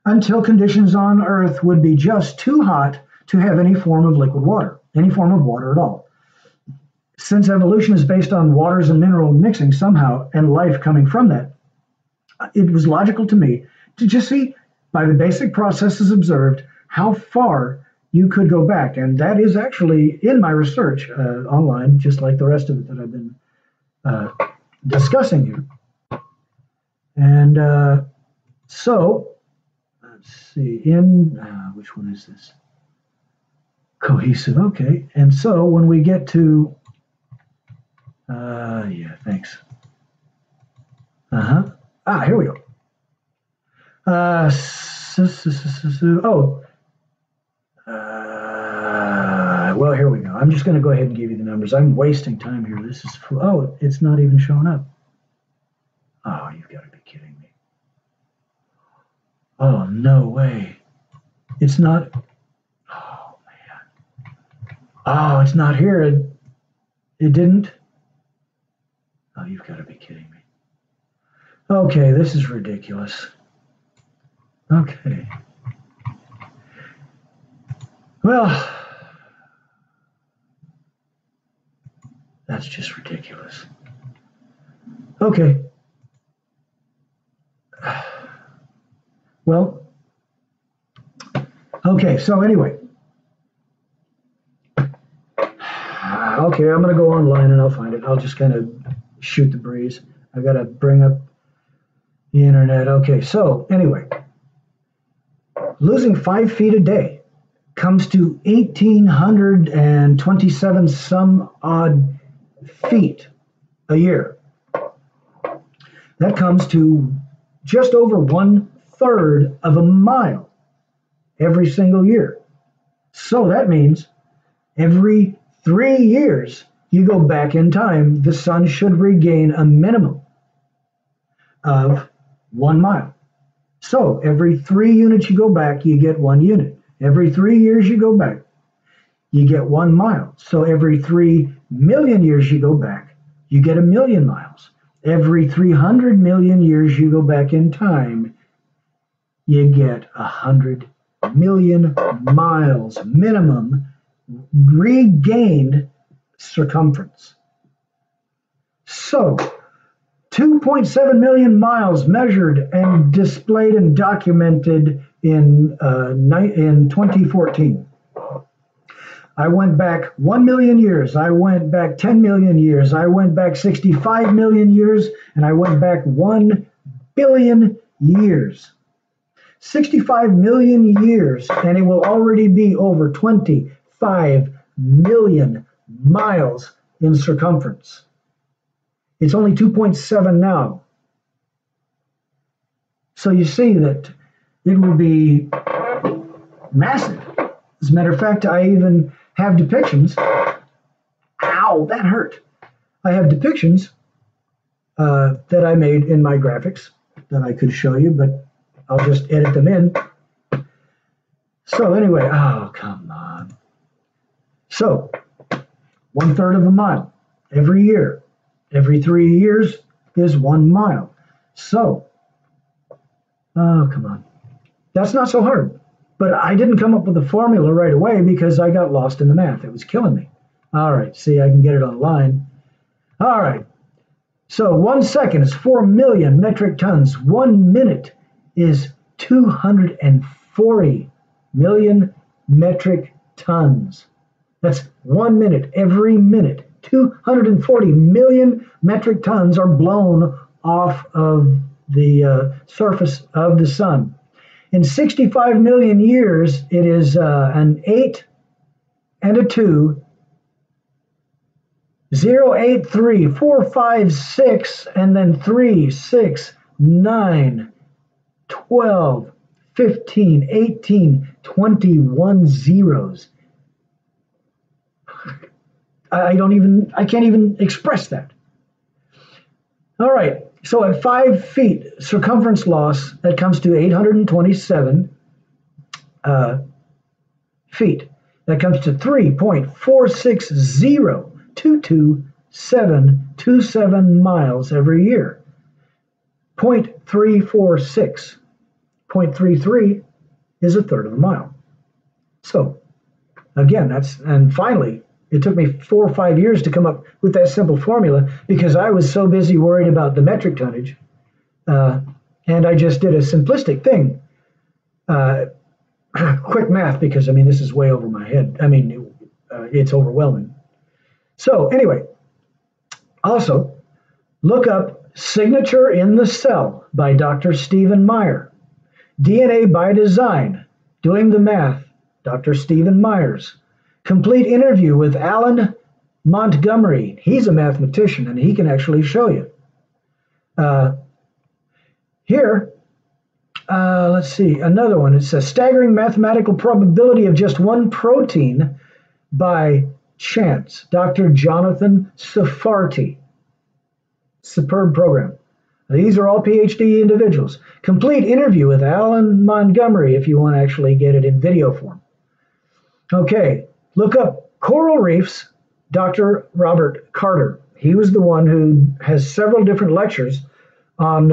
until conditions on Earth would be just too hot to have any form of liquid water, any form of water at all. Since evolution is based on waters and mineral mixing somehow, and life coming from that, it was logical to me to just see, by the basic processes observed, how far you could go back. And that is actually in my research online, just like the rest of it that I've been discussing here. And so, let's see, in, which one is this? Cohesive, okay. And so when we get to, yeah, thanks. Here we go. Well, here we go. I'm just going to go ahead and give you the numbers. I'm wasting time here. This is, oh, it's not even showing up. Oh, you've got to be kidding me. Oh, no way. It's not, oh, man. Oh, it's not here. It didn't. Oh, you've got to be kidding me. Okay, this is ridiculous. Okay. Well, that's just ridiculous. Okay. Well, okay, so anyway. Okay, I'm going to go online and I'll find it. I'll just kind of shoot the breeze. I got to bring up the internet. Okay, so anyway, losing 5 feet a day comes to 1,827 some odd feet a year. That comes to just over 1/3 of a mile every single year. So that means every 3 years you go back in time, the sun should regain a minimum of 1 mile. So every 3 units you go back, you get 1 unit. Every 3 years you go back, you get 1 mile. So every 3 million years you go back, you get 1,000,000 miles. Every 300 million years you go back in time, you get 100 million miles minimum regained circumference. So 2.7 million miles measured and displayed and documented in 2014. I went back 1 million years. I went back 10 million years. I went back 65 million years. And I went back 1 billion years. 65 million years, and it will already be over 25 million miles in circumference. It's only 2.7 now. So you see that it will be massive. As a matter of fact, I even have depictions. Ow, that hurt. I have depictions that I made in my graphics that I could show you, but I'll just edit them in. So anyway, oh, come on. So 1/3 of a mile every year. Every 3 years is 1 mile. So, oh, come on. That's not so hard. But I didn't come up with the formula right away because I got lost in the math. It was killing me. All right, see, I can get it online. All right. So 1 second is 4 million metric tons. 1 minute is 240 million metric tons. That's 1 minute. Every minute, 240 million metric tons are blown off of the surface of the sun. In 65 million years, it is an 8 and a 2, 0, 8, 3, 4, 5, 6, and then 3, 6, 9, 12, 15, 18, 21 zeros. I can't even express that. All right, so at 5 feet circumference loss, that comes to 827 feet. That comes to 3.46022727 miles every year. 0.346. 0.33 is 1/3 of a mile. So again, and finally, it took me 4 or 5 years to come up with that simple formula because I was so busy worried about the metric tonnage. And I just did a simplistic thing. Quick math, because I mean, this is way over my head. I mean, it's overwhelming. So anyway, also look up Signature in the Cell by Dr. Stephen Meyer. DNA by Design, Doing the Math, Dr. Stephen Myers. Complete interview with Alan Montgomery. He's a mathematician and he can actually show you. Here, let's see, another one. It's a staggering mathematical probability of just one protein by chance. Dr. Jonathan Safarty. Superb program. These are all PhD individuals. Complete interview with Alan Montgomery if you want to actually get it in video form. Okay, look up Coral Reefs, Dr. Robert Carter. He was the one who has several different lectures on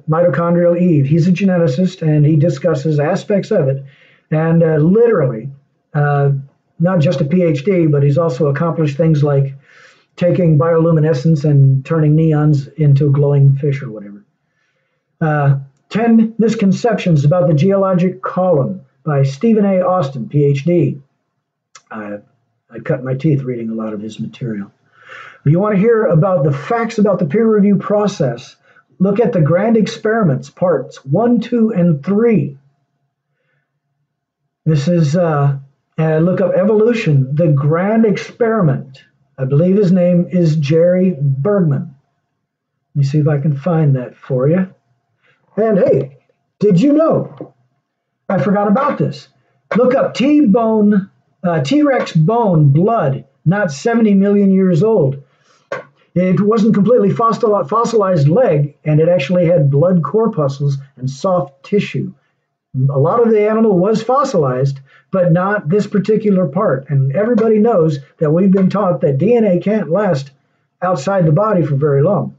mitochondrial Eve. He's a geneticist and he discusses aspects of it. And literally, not just a PhD, but he's also accomplished things like taking bioluminescence and turning neons into glowing fish or whatever. 10 Misconceptions About the Geologic Column by Stephen A. Austin, PhD. I cut my teeth reading a lot of his material. If you want to hear about the facts about the peer review process, look at the Grand Experiments, parts 1, 2, and 3. This is, look up Evolution, the Grand Experiment. I believe his name is Jerry Bergman. Let me see if I can find that for you. And hey, did you know? I forgot about this. Look up T-Rex bone blood, not 70 million years old. It wasn't completely fossilized leg, and it actually had blood corpuscles and soft tissue. A lot of the animal was fossilized, but not this particular part. And everybody knows that we've been taught that DNA can't last outside the body for very long.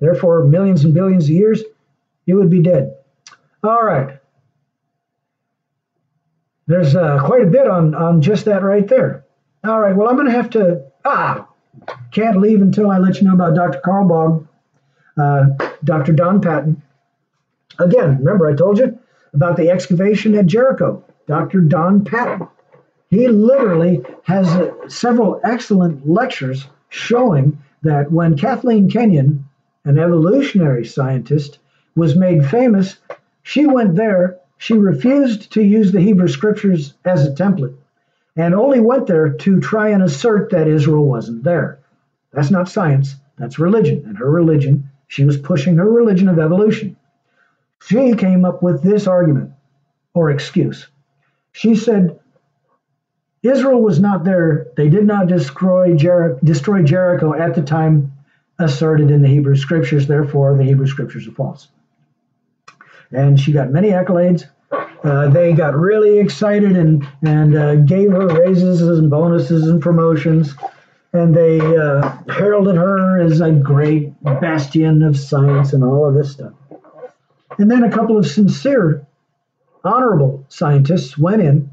Therefore, millions and billions of years, you would be dead. All right. There's quite a bit on just that right there. All right, well, I'm going to have to, can't leave until I let you know about Dr. Carl Bogg, Dr. Don Patton. Again, remember I told you about the excavation at Jericho. Dr. Don Patton. He literally has several excellent lectures showing that when Kathleen Kenyon, an evolutionary scientist, was made famous, she went there. She refused to use the Hebrew scriptures as a template and only went there to try and assert that Israel wasn't there. That's not science, that's religion. And her religion, she was pushing her religion of evolution. She came up with this argument or excuse. She said, Israel was not there. They did not destroy Jericho at the time asserted in the Hebrew scriptures. Therefore, the Hebrew scriptures are false. And she got many accolades. They got really excited and gave her raises and bonuses and promotions. And they heralded her as a great bastion of science and all of this stuff. And then a couple of sincere, honorable scientists went in,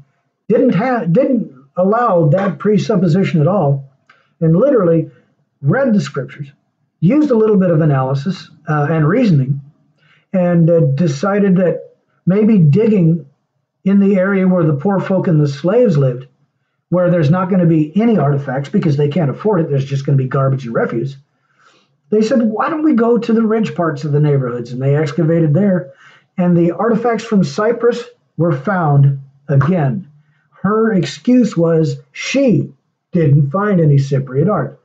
didn't allow that presupposition at all, and literally read the scriptures, used a little bit of analysis and reasoning, and decided that maybe digging in the area where the poor folk and the slaves lived, where there's not going to be any artifacts because they can't afford it, there's just going to be garbage and refuse. They said, why don't we go to the rich parts of the neighborhoods? And they excavated there, and the artifacts from Cyprus were found again. Her excuse was she didn't find any Cypriot art.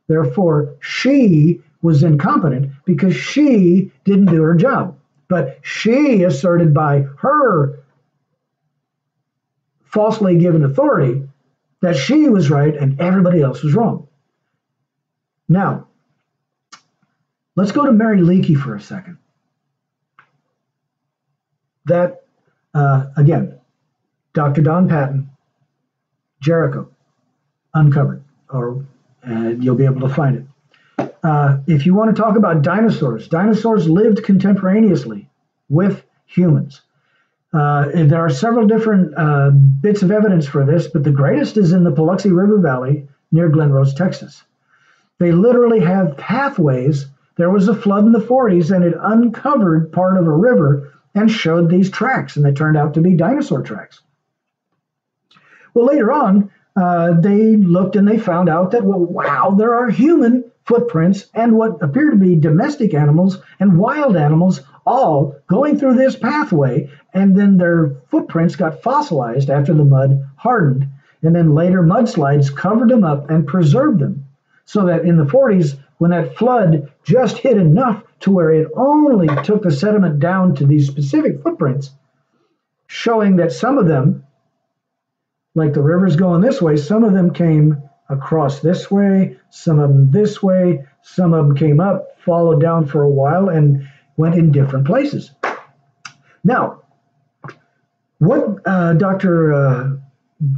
Therefore, she was incompetent because she didn't do her job. But she asserted by her falsely given authority that she was right and everybody else was wrong. Now, let's go to Mary Leakey for a second. That, again, Dr. Don Patton, Jericho, uncovered, or you'll be able to find it. If you want to talk about dinosaurs, dinosaurs lived contemporaneously with humans. There are several different bits of evidence for this, but the greatest is in the Paluxy River Valley near Glen Rose, Texas. They literally have pathways. There was a flood in the 40s, and it uncovered part of a river and showed these tracks, and they turned out to be dinosaur tracks. Well, later on, they looked and they found out that, well, wow, there are human footprints and what appear to be domestic animals and wild animals all going through this pathway, and then their footprints got fossilized after the mud hardened, and then later mudslides covered them up and preserved them, so that in the 40s, when that flood just hit enough to where it only took the sediment down to these specific footprints, showing that some of them, like the rivers going this way, some of them came across this way, some of them this way, some of them came up, followed down for a while, and went in different places. Now, what Dr.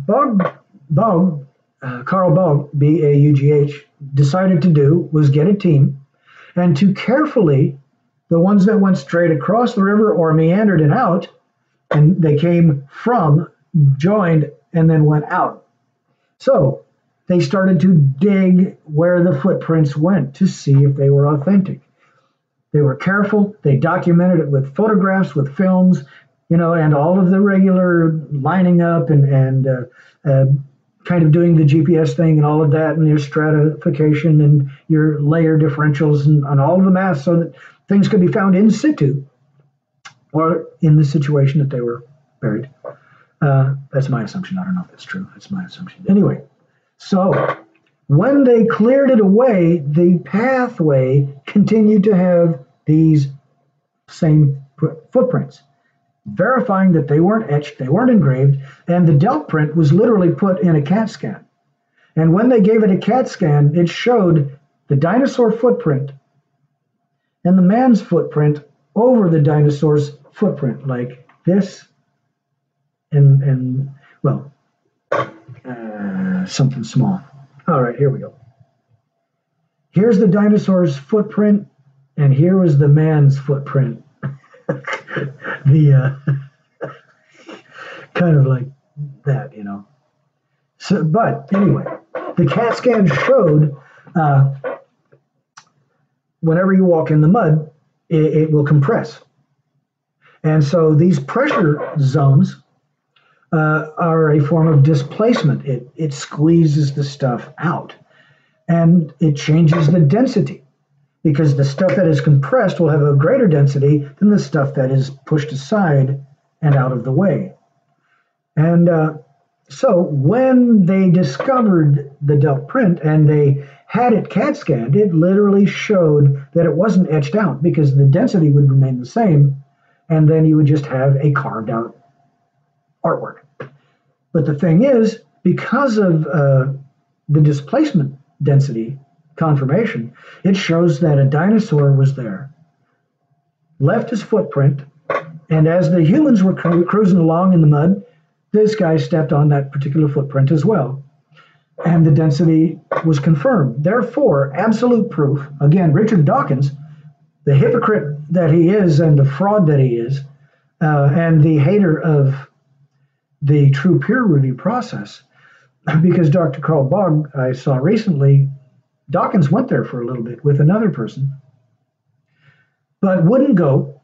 Carl Bogg, B-A-U-G-H, decided to do was get a team and to carefully, the ones that went straight across the river or meandered and out, and they came from, joined, and then went out. So they started to dig where the footprints went to see if they were authentic. They were careful. They documented it with photographs, with films, and all of the regular lining up and kind of doing the GPS thing and all of that, and your stratification and your layer differentials and all of the math, so that things could be found in situ or in the situation that they were buried. That's my assumption. I don't know if that's true. That's my assumption. Anyway, so when they cleared it away, the pathway continued to have these same footprints, verifying that they weren't etched, they weren't engraved, and the delt print was literally put in a CAT scan. And when they gave it a CAT scan, it showed the dinosaur footprint and the man's footprint over the dinosaur's footprint, like this, and well, something small. All right, here we go. Here's the dinosaur's footprint, and here was the man's footprint. The kind of like that, So, but anyway, the CAT scan showed whenever you walk in the mud, it will compress. And so these pressure zones are a form of displacement. It squeezes the stuff out, and it changes the density, because the stuff that is compressed will have a greater density than the stuff that is pushed aside and out of the way. And so when they discovered the delt print and they had it CAT scanned, it literally showed that it wasn't etched out, because the density would remain the same, and then you would just have a carved out artwork. But the thing is, because of the displacement density confirmation, it shows that a dinosaur was there, left his footprint, and as the humans were cruising along in the mud, this guy stepped on that particular footprint as well. And the density was confirmed. Therefore, absolute proof, again, Richard Dawkins, the hypocrite that he is and the fraud that he is, and the hater of the true peer review process, because Dr. Carl Bogg, I saw recently, Dawkins went there for a little bit with another person, but wouldn't go,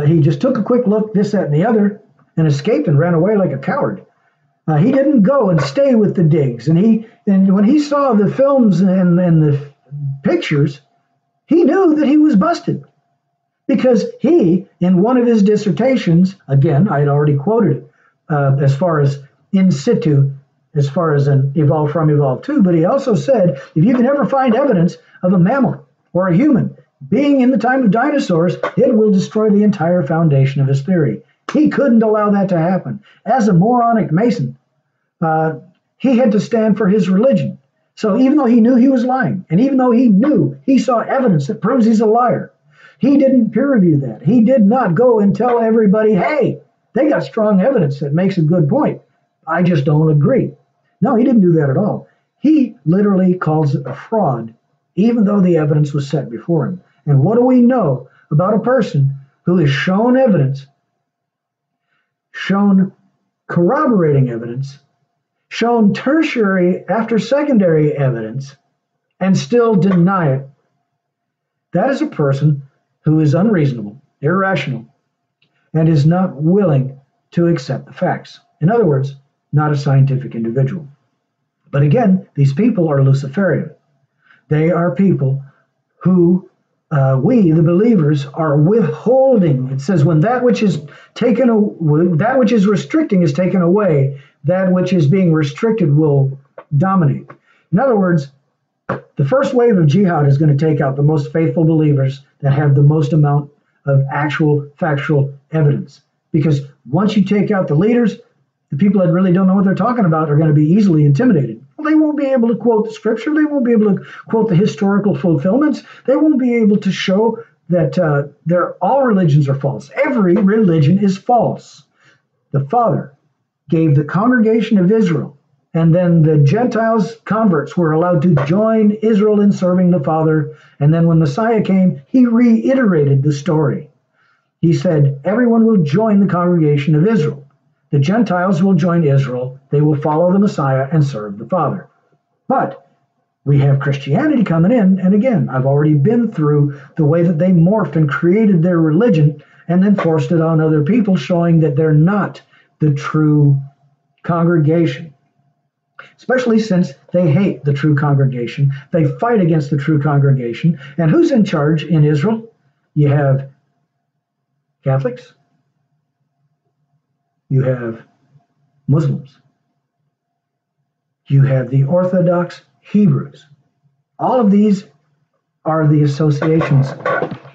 he just took a quick look, this, that, and the other, and escaped and ran away like a coward. He didn't go and stay with the digs, and when he saw the films and the pictures, he knew that he was busted, because he, in one of his dissertations, again, I had already quoted it as far as in situ, as far as an evolved from, evolved to, but he also said, if you can ever find evidence of a mammal or a human being in the time of dinosaurs, it will destroy the entire foundation of his theory. He couldn't allow that to happen. As a moronic Mason, he had to stand for his religion. So even though he knew he was lying, and even though he knew he saw evidence that proves he's a liar, he didn't peer review that. He did not go and tell everybody, hey, they got strong evidence that makes a good point. I just don't agree. No, he didn't do that at all. He literally calls it a fraud, even though the evidence was set before him. And what do we know about a person who has shown evidence, shown corroborating evidence, shown tertiary after secondary evidence, and still deny it? That is a person who is unreasonable, irrational, and is not willing to accept the facts. In other words, not a scientific individual. But again, these people are Luciferian. They are people who we, the believers, are withholding. It says, when that which is taken, that which is restricting is taken away, that which is being restricted will dominate. In other words, the first wave of jihad is going to take out the most faithful believers that have the most amount of actual factual evidence. Because once you take out the leaders, the people that really don't know what they're talking about are going to be easily intimidated. Well, they won't be able to quote the scripture. They won't be able to quote the historical fulfillments. They won't be able to show that all religions are false. Every religion is false. The Father gave the congregation of Israel, and then the Gentiles, converts, were allowed to join Israel in serving the Father. And then when Messiah came, he reiterated the story. He said, everyone will join the congregation of Israel. The Gentiles will join Israel. They will follow the Messiah and serve the Father. But we have Christianity coming in, and again, I've already been through the way that they morphed and created their religion and then forced it on other people, showing that they're not the true congregation. Especially since they hate the true congregation. They fight against the true congregation. And who's in charge in Israel? You have Catholics. You have Muslims. You have the Orthodox Hebrews. All of these are the associations.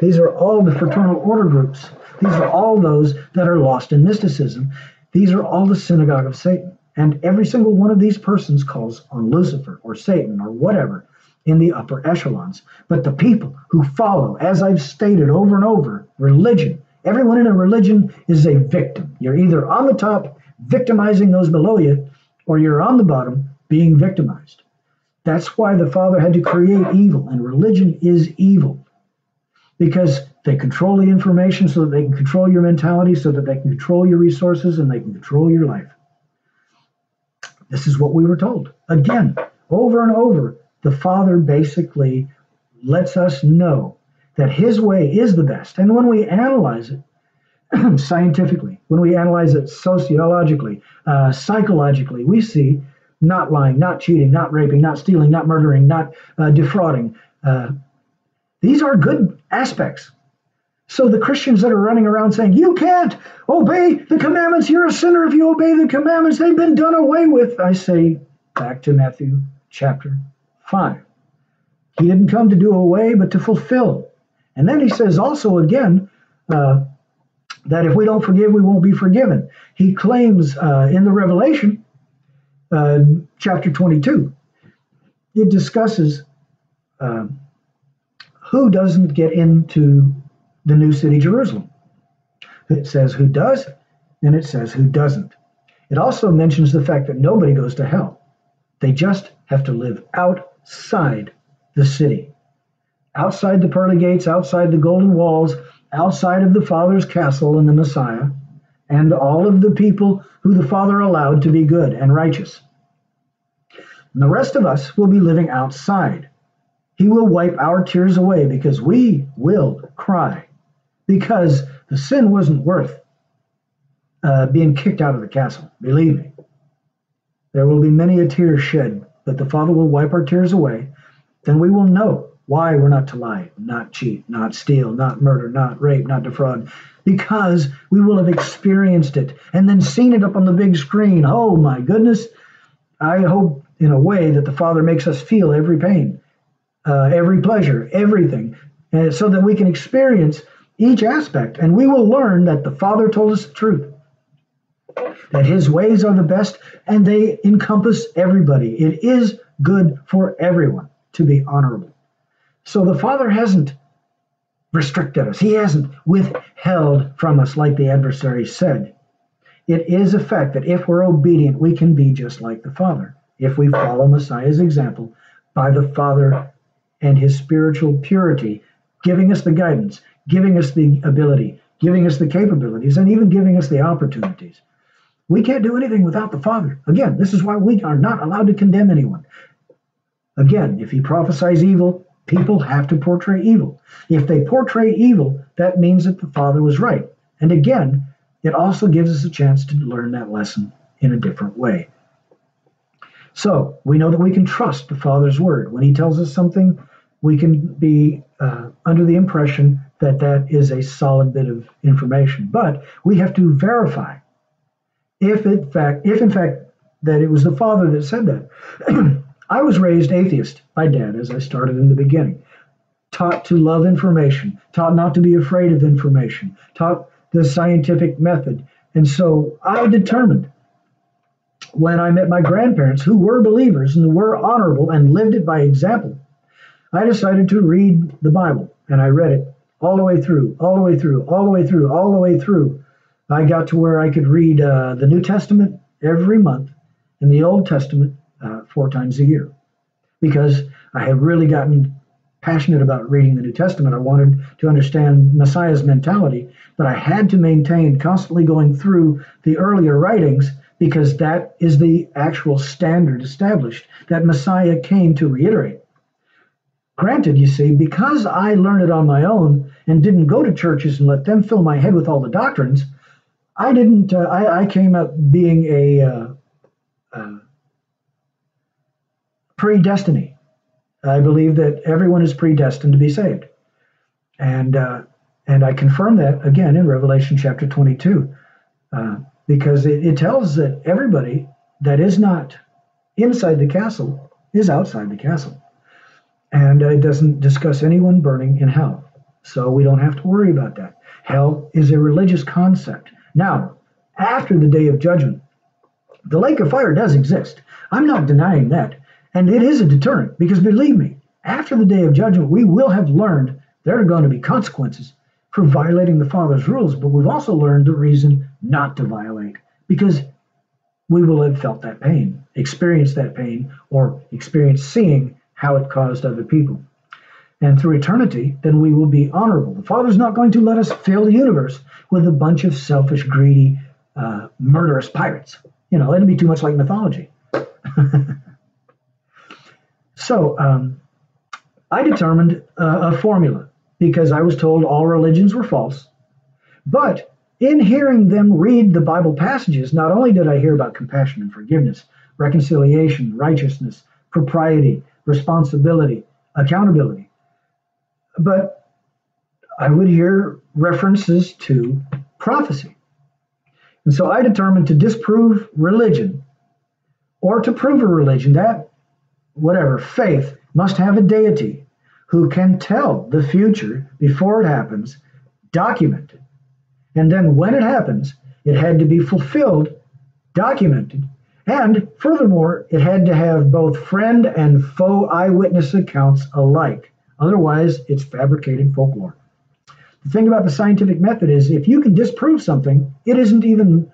These are all the fraternal order groups. These are all those that are lost in mysticism. These are all the synagogue of Satan. And every single one of these persons calls on Lucifer or Satan or whatever in the upper echelons. But the people who follow, as I've stated over and over, religion, everyone in a religion is a victim. You're either on the top victimizing those below you, or you're on the bottom being victimized. That's why the Father had to create evil, and religion is evil. Because they control the information so that they can control your mentality, so that they can control your resources, and they can control your life. This is what we were told. Again, over and over, the Father basically lets us know that his way is the best. And when we analyze it scientifically, when we analyze it sociologically, psychologically, we see not lying, not cheating, not raping, not stealing, not murdering, not defrauding. These are good aspects. So the Christians that are running around saying, you can't obey the commandments, you're a sinner if you obey the commandments, they've been done away with. I say, back to Matthew chapter 5. He didn't come to do away, but to fulfill. And then he says also again, that if we don't forgive, we won't be forgiven. He claims in the Revelation, chapter 22, it discusses who doesn't get into the new city, Jerusalem. It says who does, and it says who doesn't. It also mentions the fact that nobody goes to hell. They just have to live outside the city, outside the pearly gates, outside the golden walls, outside of the Father's castle and the Messiah, and all of the people who the Father allowed to be good and righteous. And the rest of us will be living outside. He will wipe our tears away because we will cry, because the sin wasn't worth being kicked out of the castle. Believe me, there will be many a tear shed, but the Father will wipe our tears away. Then we will know why we're not to lie, not cheat, not steal, not murder, not rape, not defraud, because we will have experienced it and then seen it up on the big screen. Oh my goodness. I hope in a way that the Father makes us feel every pain, every pleasure, everything, so that we can experience each aspect. And we will learn that the Father told us the truth, that his ways are the best and they encompass everybody. It is good for everyone to be honorable. So the Father hasn't restricted us. He hasn't withheld from us like the adversary said. It is a fact that if we're obedient, we can be just like the Father. If we follow Messiah's example by the Father and his spiritual purity, giving us the guidance, giving us the ability, giving us the capabilities, and even giving us the opportunities. We can't do anything without the Father. Again, this is why we are not allowed to condemn anyone. Again, if he prophesies evil, people have to portray evil. If they portray evil, that means that the Father was right. And again, it also gives us a chance to learn that lesson in a different way. So we know that we can trust the Father's word. When he tells us something, we can be under the impression that that is a solid bit of information. But we have to verify if in fact that it was the Father that said that. I was raised atheist by Dad, as I started in the beginning. Taught to love information, taught not to be afraid of information, taught the scientific method. And so I determined when I met my grandparents, who were believers and were honorable and lived it by example, I decided to read the Bible. And I read it all the way through, all the way through, all the way through, all the way through. I got to where I could read the New Testament every month and the Old Testament 4 times a year, because I had really gotten passionate about reading the New Testament. I wanted to understand Messiah's mentality, but I had to maintain constantly going through the earlier writings because that is the actual standard established that Messiah came to reiterate. Granted, you see, because I learned it on my own and didn't go to churches and let them fill my head with all the doctrines, I didn't. I came up being a predestiny. I believe that everyone is predestined to be saved, and I confirm that again in Revelation chapter 22, because it tells that everybody that is not inside the castle is outside the castle. And it doesn't discuss anyone burning in hell. So we don't have to worry about that. Hell is a religious concept. Now, after the day of judgment, the lake of fire does exist. I'm not denying that. And it is a deterrent because believe me, after the day of judgment, we will have learned there are going to be consequences for violating the Father's rules. But we've also learned the reason not to violate because we will have felt that pain, experienced that pain, or experienced seeing how it caused other people. And through eternity, then we will be honorable. The Father's not going to let us fill the universe with a bunch of selfish, greedy, murderous pirates. You know, it'd be too much like mythology. So I determined a formula because I was told all religions were false. But in hearing them read the Bible passages, not only did I hear about compassion and forgiveness, reconciliation, righteousness, propriety, responsibility, accountability, but I would hear references to prophecy. And so I determined to disprove religion or to prove a religion that, whatever, faith must have a deity who can tell the future before it happens, documented. And then when it happens, it had to be fulfilled, documented, and furthermore, it had to have both friend and foe eyewitness accounts alike. Otherwise, it's fabricated folklore. The thing about the scientific method is if you can disprove something, it isn't even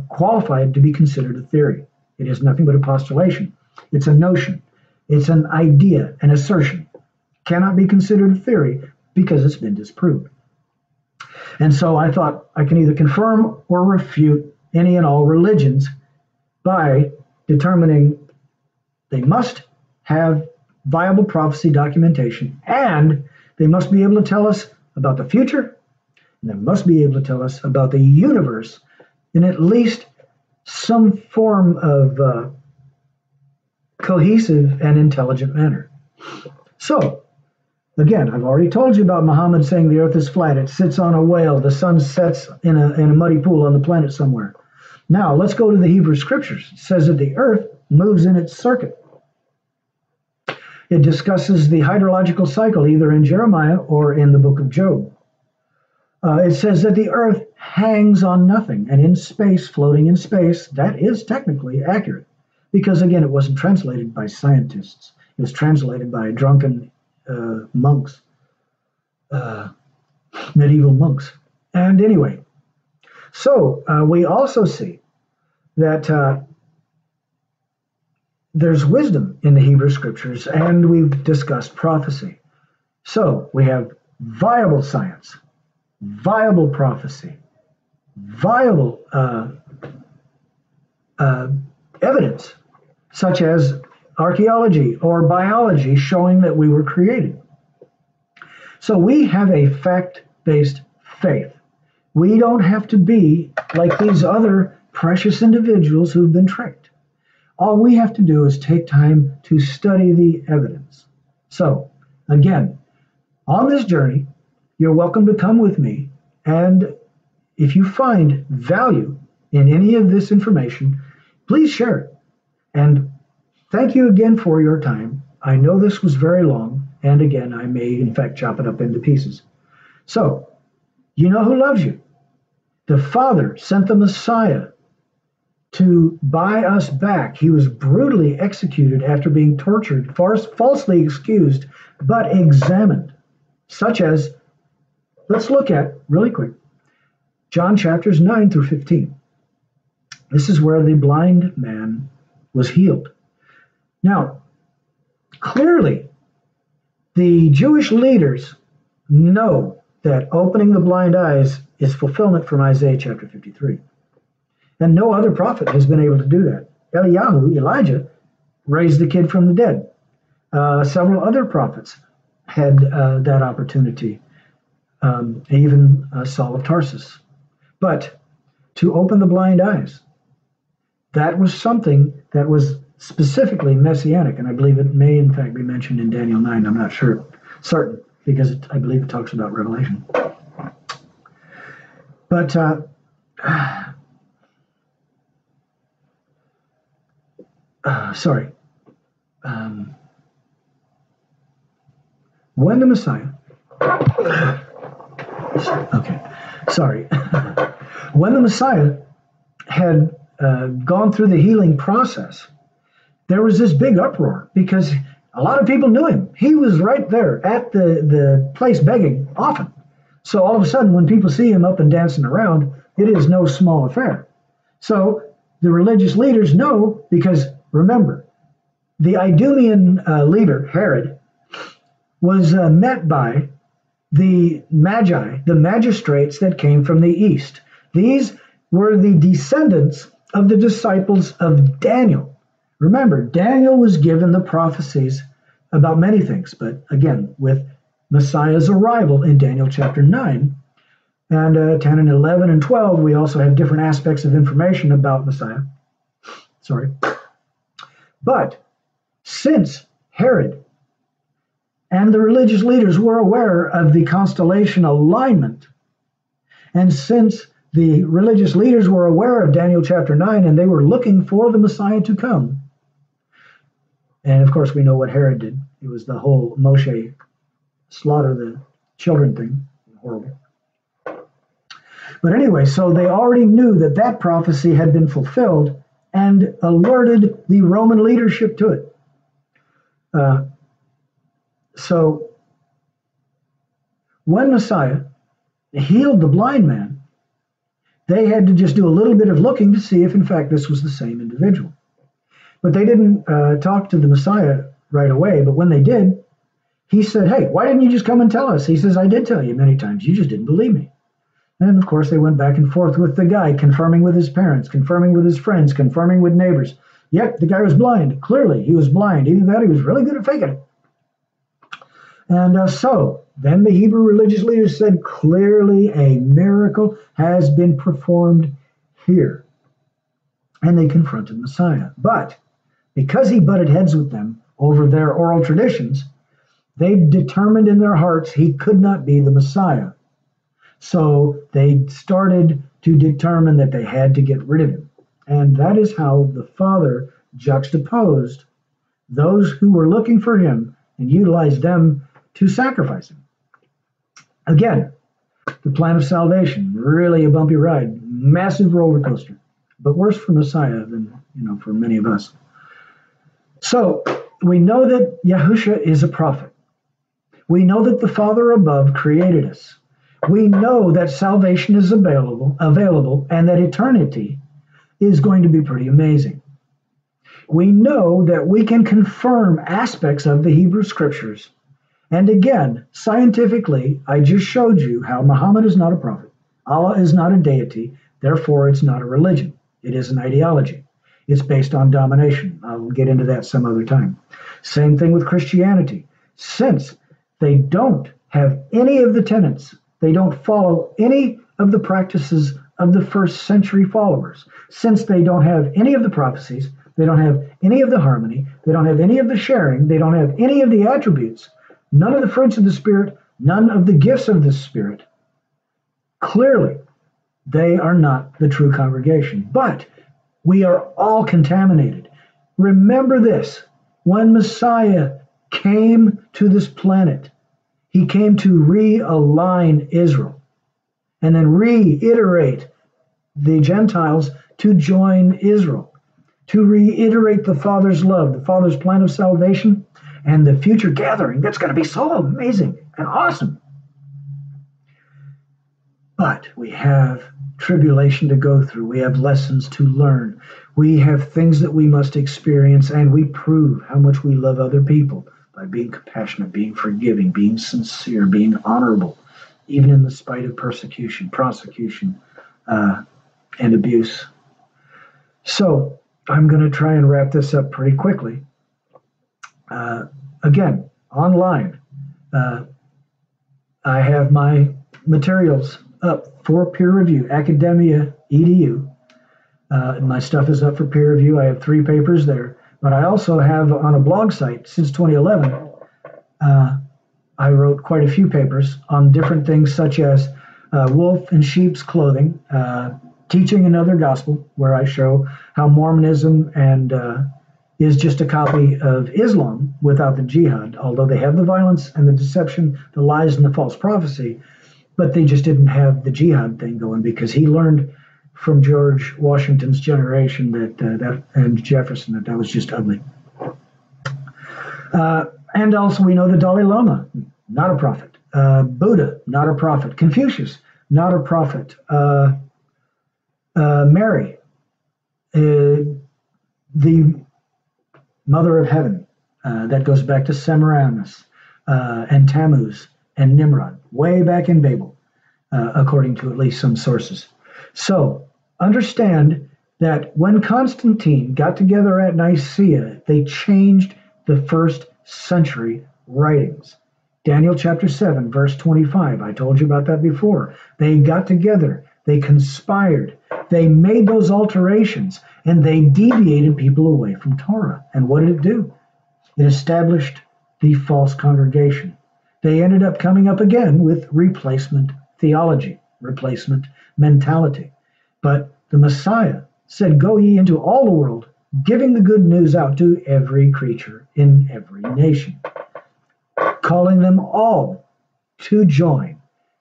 qualified to be considered a theory. It is nothing but a postulation. It's a notion. It's an idea, an assertion. Cannot be considered a theory because it's been disproved. And so I thought I can either confirm or refute any and all religions by determining they must have viable prophecy documentation and they must be able to tell us about the future and they must be able to tell us about the universe in at least some form of cohesive and intelligent manner. So, again, I've already told you about Muhammad saying the earth is flat. It sits on a whale. The sun sets in a muddy pool on the planet somewhere. Now, let's go to the Hebrew Scriptures. It says that the earth moves in its circuit. It discusses the hydrological cycle either in Jeremiah or in the book of Job. It says that the earth hangs on nothing and in space, floating in space. That is technically accurate because, again, it wasn't translated by scientists. It was translated by drunken monks, medieval monks. And anyway, so we also see that there's wisdom in the Hebrew Scriptures, and we've discussed prophecy. So we have viable science, viable prophecy, viable evidence, such as archaeology or biology showing that we were created. So we have a fact-based faith. We don't have to be like these other precious individuals who've been tricked. All we have to do is take time to study the evidence. So, again, on this journey, you're welcome to come with me. And if you find value in any of this information, please share it. And thank you again for your time. I know this was very long. And again, I may, in fact, chop it up into pieces. So, you know who loves you? The Father sent the Messiah to buy us back. He was brutally executed after being tortured, falsely excused, but examined. Such as, let's look at, really quick, John chapters 9 through 15. This is where the blind man was healed. Now, clearly, The Jewish leaders know that opening the blind eyes is fulfillment from Isaiah chapter 53. And no other prophet has been able to do that. Elijah, raised the kid from the dead. Several other prophets had that opportunity, even Saul of Tarsus. But to open the blind eyes, that was something that was specifically messianic, and I believe it may in fact be mentioned in Daniel 9. I'm not certain, because I believe it talks about Revelation. But when the Messiah, when the Messiah had gone through the healing process, there was this big uproar because a lot of people knew him. He was right there at the place begging often. So all of a sudden, when people see him up and dancing around, it is no small affair. So the religious leaders know, because remember, the Idumean leader, Herod, was met by the Magi, the magistrates that came from the east. These were the descendants of the disciples of Daniel. Remember, Daniel was given the prophecies about many things, but again, with Messiah's arrival in Daniel chapter 9, and 10 and 11 and 12, we also have different aspects of information about Messiah. But since Herod and the religious leaders were aware of the constellation alignment, and since the religious leaders were aware of Daniel chapter 9 and they were looking for the Messiah to come, and of course we know what Herod did. It was the whole Moshe slaughter the children thing. Horrible. But anyway, so they already knew that that prophecy had been fulfilled and alerted the Roman leadership to it. So when Messiah healed the blind man, they had to just do a little bit of looking to see if in fact this was the same individual. But they didn't talk to the Messiah right away. But when they did, he said, "Hey, why didn't you just come and tell us?" He says, "I did tell you many times. You just didn't believe me." And of course, they went back and forth with the guy, confirming with his parents, confirming with his friends, confirming with neighbors. Yep, the guy was blind. Clearly, he was blind. Either that, he was really good at faking it. And so then the Hebrew religious leaders said, clearly a miracle has been performed here. And they confronted Messiah. But because he butted heads with them over their oral traditions, they determined in their hearts he could not be the Messiah. So they started to determine that they had to get rid of him. And that is how the Father juxtaposed those who were looking for him and utilized them to sacrifice him. Again, the plan of salvation, really a bumpy ride, massive roller coaster, but worse for Messiah than, for many of us. So we know that Yahusha is a prophet. We know that the Father above created us. We know that salvation is available, and that eternity is going to be pretty amazing. We know that we can confirm aspects of the Hebrew Scriptures. And again, scientifically, I just showed you how Muhammad is not a prophet. Allah is not a deity. Therefore, it's not a religion. It is an ideology. It's based on domination. I'll get into that some other time. Same thing with Christianity. Since they don't have any of the tenets, they don't follow any of the practices of the first century followers. Since they don't have any of the prophecies, they don't have any of the harmony, they don't have any of the sharing, they don't have any of the attributes, none of the fruits of the Spirit, none of the gifts of the Spirit. Clearly, they are not the true congregation. But we are all contaminated. Remember this, when Messiah came to this planet, he came to realign Israel and then reiterate the Gentiles to join Israel, to reiterate the Father's love, the Father's plan of salvation, and the future gathering. That's going to be so amazing and awesome. But we have tribulation to go through. We have lessons to learn. We have things that we must experience, and we prove how much we love other people by being compassionate, being forgiving, being sincere, being honorable, even in the spite of persecution, prosecution, and abuse. So I'm going to try and wrap this up pretty quickly. Again, online, I have my materials up for peer review, Academia EDU. My stuff is up for peer review. I have 3 papers there. But I also have on a blog site since 2011, I wrote quite a few papers on different things such as wolf in sheep's clothing, teaching another gospel, where I show how Mormonism and is just a copy of Islam without the jihad, although they have the violence and the deception, the lies and the false prophecy, but they just didn't have the jihad thing going because he learned from George Washington's generation and Jefferson that was just ugly. And also we know the Dalai Lama, not a prophet. Buddha, not a prophet. Confucius, not a prophet. Mary, the Mother of Heaven, that goes back to Semiramis and Tammuz and Nimrod, way back in Babel, according to at least some sources. So understand that when Constantine got together at Nicaea, they changed the first century writings. Daniel chapter 7, verse 25. I told you about that before. They got together. They conspired. They made those alterations, and they deviated people away from Torah. And what did it do? It established the false congregation. They ended up coming up again with replacement theology, replacement mentality. But the Messiah said, "Go ye into all the world, giving the good news out to every creature in every nation," calling them all to join.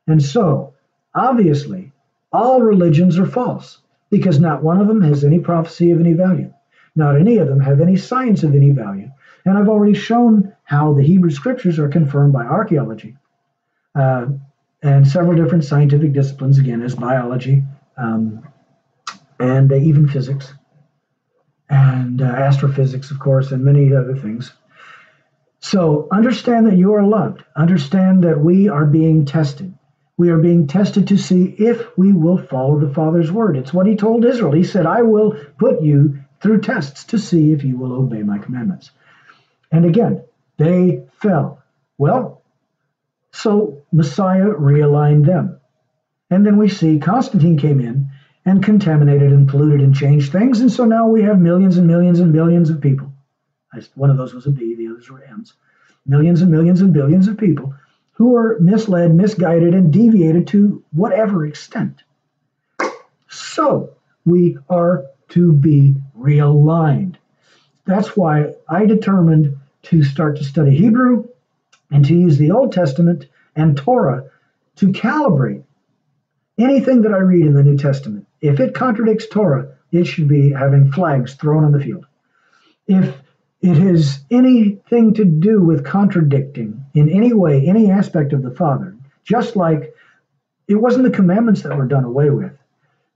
And so, obviously, all religions are false because not one of them has any prophecy of any value. Not any of them have any science of any value. And I've already shown how the Hebrew scriptures are confirmed by archaeology and several different scientific disciplines, again, as biology and even physics and astrophysics, of course, and many other things. So understand that you are loved. Understand that we are being tested. We are being tested to see if we will follow the Father's word. It's what he told Israel. He said, "I will put you through tests to see if you will obey my commandments." And again, they fell. Well, so Messiah realigned them. And then we see Constantine came in and contaminated and polluted and changed things. And so now we have millions and millions and billions of people. One of those was a B, the others were M's. Millions and millions and billions of people who are misled, misguided, and deviated to whatever extent. So we are to be realigned. That's why I determined to start to study Hebrew and to use the Old Testament and Torah to calibrate anything that I read in the New Testament. If it contradicts Torah, it should be having flags thrown on the field. If it has anything to do with contradicting in any way, any aspect of the Father, just like it wasn't the commandments that were done away with.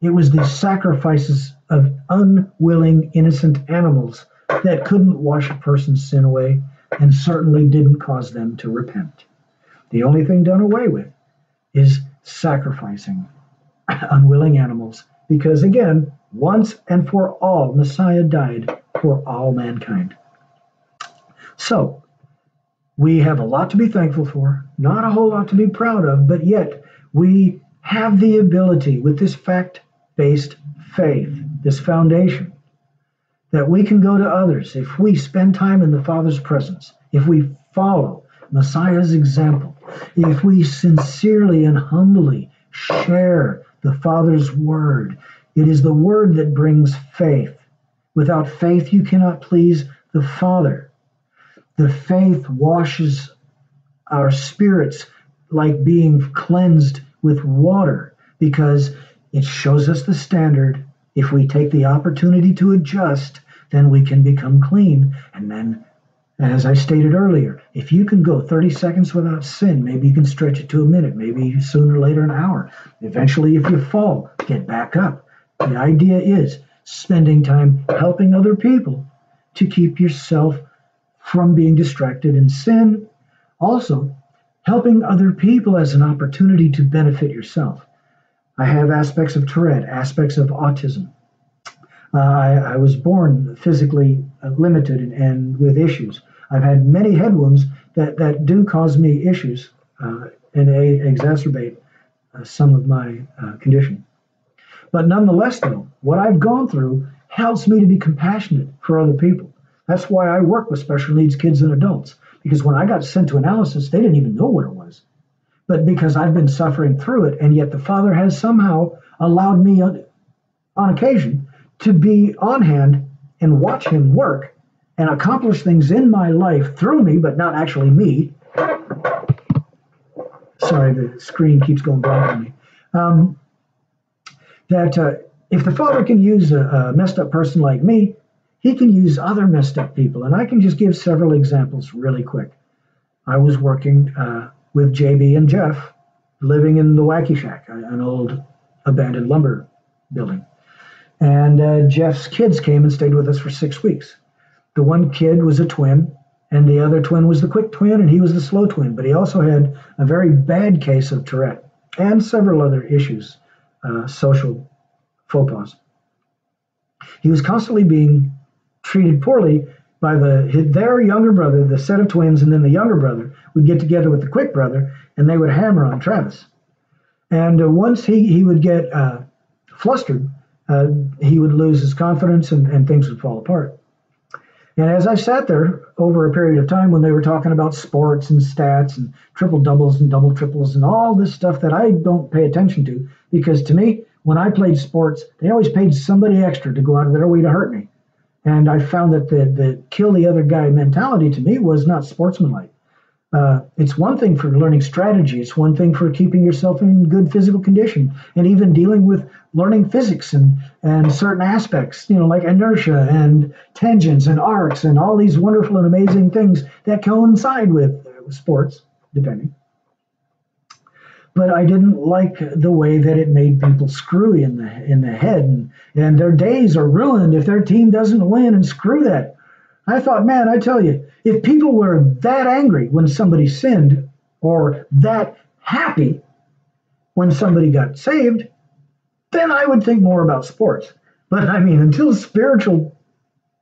It was the sacrifices of unwilling, innocent animals that couldn't wash a person's sin away and certainly didn't cause them to repent. The only thing done away with is sacrificing unwilling animals because, again, once and for all, Messiah died for all mankind. So, we have a lot to be thankful for, not a whole lot to be proud of, but yet we have the ability with this fact-based faith, this foundation, that we can go to others if we spend time in the Father's presence, if we follow Messiah's example, if we sincerely and humbly share the Father's word. It is the word that brings faith. Without faith, you cannot please the Father. The faith washes our spirits like being cleansed with water because it shows us the standard. If we take the opportunity to adjust, then we can become clean. And then, as I stated earlier, if you can go 30 seconds without sin, maybe you can stretch it to a minute, maybe sooner or later an hour. Eventually, if you fall, get back up. The idea is spending time helping other people to keep yourself from being distracted in sin. Also, helping other people as an opportunity to benefit yourself. I have aspects of Tourette, aspects of autism. I was born physically limited and with issues. I've had many head wounds that do cause me issues and exacerbate some of my condition. But nonetheless, though, what I've gone through helps me to be compassionate for other people. That's why I work with special needs kids and adults, because when I got sent to analysis, they didn't even know what it was. But because I've been suffering through it, and yet the Father has somehow allowed me on occasion to be on hand and watch him work and accomplish things in my life through me, but not actually me. Sorry, the screen keeps going blank on me. If the Father can use a messed up person like me, he can use other messed up people. And I can just give several examples really quick. I was working with JB and Jeff, living in the Wacky Shack, an old abandoned lumber building. And Jeff's kids came and stayed with us for 6 weeks. The one kid was a twin, and the other twin was the quick twin, and he was the slow twin. But he also had a very bad case of Tourette and several other issues, social faux pas. He was constantly being treated poorly by their younger brother, the set of twins, and then the younger brother would get together with the quick brother, and they would hammer on Travis. And once he would get flustered, he would lose his confidence and things would fall apart. And as I sat there over a period of time when they were talking about sports and stats and triple doubles and double triples and all this stuff that I don't pay attention to, because to me, when I played sports, they always paid somebody extra to go out of their way to hurt me. And I found that the kill the other guy mentality to me was not sportsmanlike. It's one thing for learning strategy. It's one thing for keeping yourself in good physical condition and even dealing with learning physics and certain aspects, like inertia and tangents and arcs and all these wonderful and amazing things that coincide with sports, depending. But I didn't like the way that it made people screwy in the head, and their days are ruined if their team doesn't win, and screw that. I thought, man, I tell you, if people were that angry when somebody sinned or that happy when somebody got saved, then I would think more about sports. But I mean, until spiritual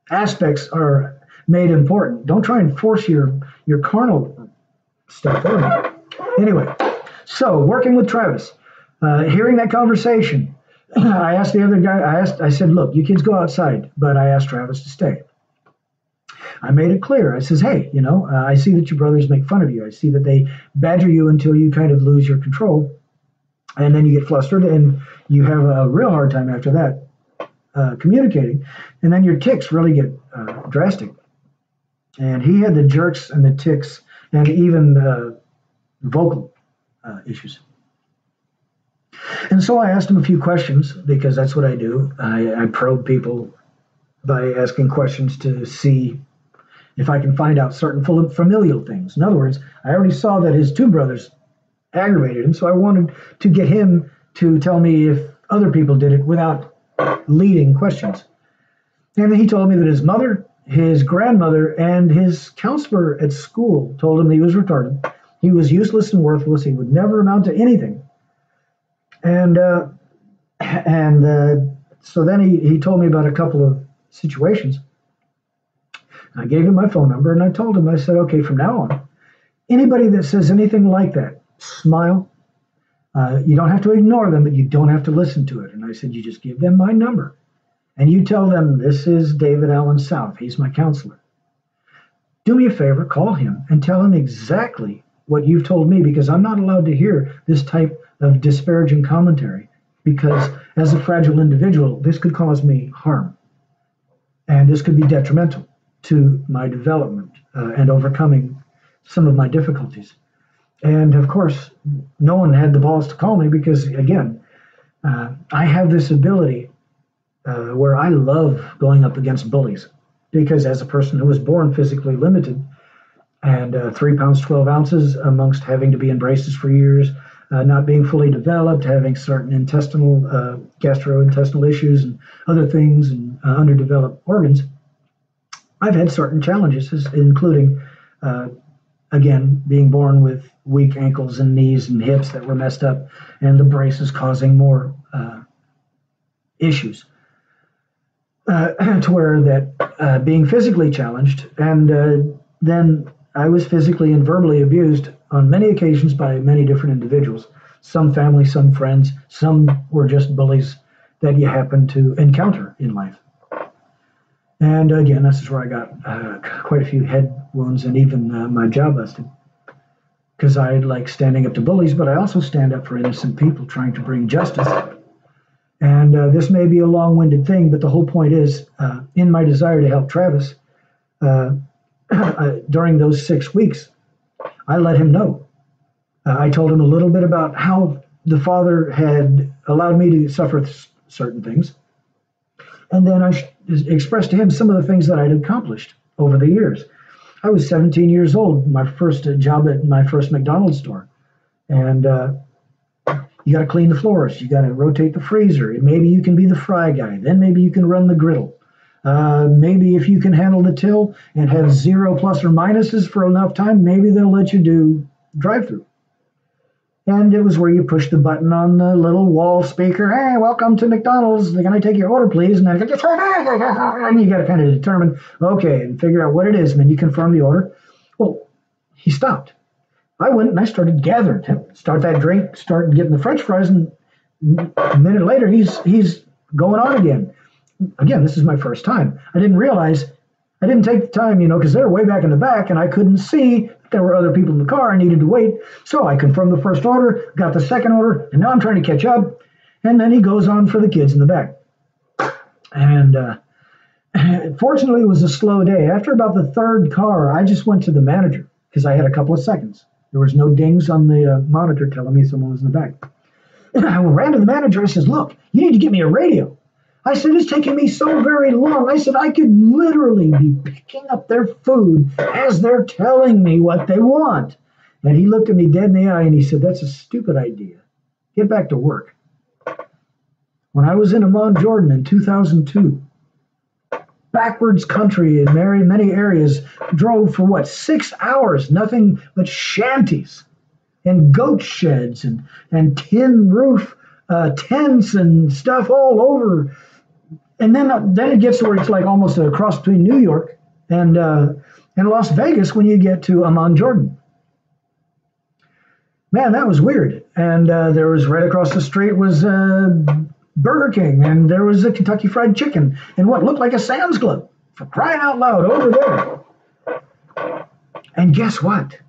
aspects are made important, don't try and force your carnal stuff on me. Anyway, so working with Travis, hearing that conversation, I asked the other guy, I said, look, you kids go outside, but I asked Travis to stay. I made it clear. I says, hey, I see that your brothers make fun of you. I see that they badger you until you kind of lose your control. And then you get flustered and you have a real hard time after that communicating. And then your tics really get drastic. And he had the jerks and the tics and even vocal issues. And so I asked him a few questions because that's what I do. I probe people by asking questions to see if I can find out certain familial things. In other words, I already saw that his two brothers aggravated him, so I wanted to get him to tell me if other people did it without leading questions. And then he told me that his mother, his grandmother, and his counselor at school told him he was retarded. He was useless and worthless. He would never amount to anything. And so then he told me about a couple of situations. I gave him my phone number and I told him, I said, okay, from now on, anybody that says anything like that, smile. You don't have to ignore them, but you don't have to listen to it. And I said, you just give them my number and you tell them, this is DavidAllenSouth. He's my counselor. Do me a favor, call him and tell him exactly what you've told me, because I'm not allowed to hear this type of disparaging commentary, because as a fragile individual, this could cause me harm. And this could be detrimental to my development and overcoming some of my difficulties. And of course, no one had the balls to call me because, again, I have this ability where I love going up against bullies, because as a person who was born physically limited and 3 pounds, 12 ounces amongst having to be in braces for years, not being fully developed, having certain intestinal, gastrointestinal issues and other things and underdeveloped organs, I've had certain challenges, including, again, being born with weak ankles and knees and hips that were messed up, and the braces causing more issues. To where that being physically challenged, and then I was physically and verbally abused on many occasions by many different individuals, some family, some friends, some were just bullies that you happen to encounter in life. And again, this is where I got quite a few head wounds and even my jaw busted. Because I like standing up to bullies, but I also stand up for innocent people trying to bring justice. And this may be a long-winded thing, but the whole point is, in my desire to help Travis, during those 6 weeks, I let him know. I told him a little bit about how the Father had allowed me to suffer certain things. And then I expressed to him some of the things that I'd accomplished over the years. I was 17 years old, my first job at my first McDonald's store. And you got to clean the floors. You got to rotate the freezer. Maybe you can be the fry guy. Then maybe you can run the griddle. Maybe if you can handle the till and have 0 plus or minuses for enough time, maybe they'll let you do drive-through. And it was where you push the button on the little wall speaker. Hey, welcome to McDonald's. Can I take your order, please? And then and you got to kind of determine, okay, and figure out what it is. And then you confirm the order. Well, he stopped. I went and I started gathering him. Start that drink, start getting the French fries, and a minute later, he's going on again. Again, this is my first time. I didn't realize, I didn't take the time, because they were way back in the back, and I couldn't see there were other people in the car. I needed to wait. So I confirmed the first order, got the second order, and now I'm trying to catch up. And then he goes on for the kids in the back. And fortunately, it was a slow day. After about the third car, I just went to the manager because I had a couple of seconds. There was no dings on the monitor telling me someone was in the back. And I ran to the manager. I says, look, you need to get me a radio. I said, it's taking me so very long. I said, I could literally be picking up their food as they're telling me what they want. And he looked at me dead in the eye and he said, that's a stupid idea. Get back to work. When I was in Amman, Jordan in 2002, backwards country in many areas, drove for 6 hours, nothing but shanties and goat sheds and tin roof tents and stuff all over. And then it gets to where it's like almost a cross between New York and Las Vegas when you get to Amman, Jordan. Man, that was weird. And there was right across the street was Burger King, and there was a Kentucky Fried Chicken, and what looked like a Sam's Club, for crying out loud, over there. And guess what?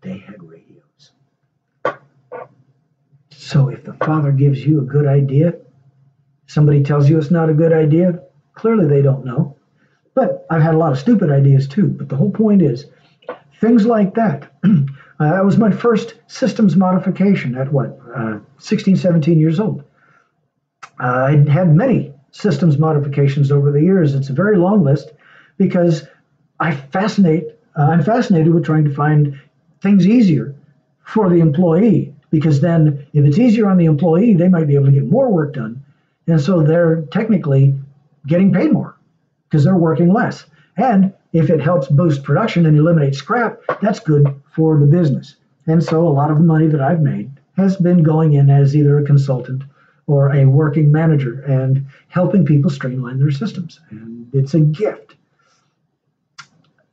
They had radios. So if the Father gives you a good idea, somebody tells you it's not a good idea, clearly they don't know. But I've had a lot of stupid ideas too. But the whole point is, things like that. That was my first systems modification at 16, 17 years old. I had many systems modifications over the years. It's a very long list because I'm fascinated with trying to find things easier for the employee, because then if it's easier on the employee, they might be able to get more work done. And so they're technically getting paid more because they're working less. And if it helps boost production and eliminate scrap, that's good for the business. And so a lot of the money that I've made has been going in as either a consultant or a working manager and helping people streamline their systems. And it's a gift.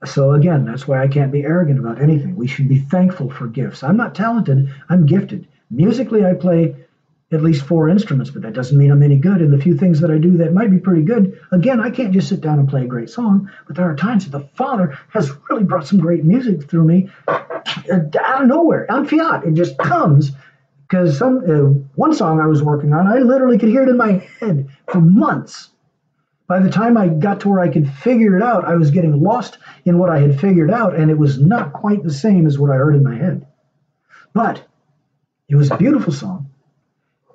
So again, that's why I can't be arrogant about anything. We should be thankful for gifts. I'm not talented, I'm gifted. Musically, I play at least 4 instruments, but that doesn't mean I'm any good. And the few things that I do that might be pretty good, again, I can't just sit down and play a great song, but there are times that the Father has really brought some great music through me out of nowhere, on fiat. It just comes. Because one song I was working on, I literally could hear it in my head for months. By the time I got to where I could figure it out, I was getting lost in what I had figured out, and it was not quite the same as what I heard in my head. But it was a beautiful song.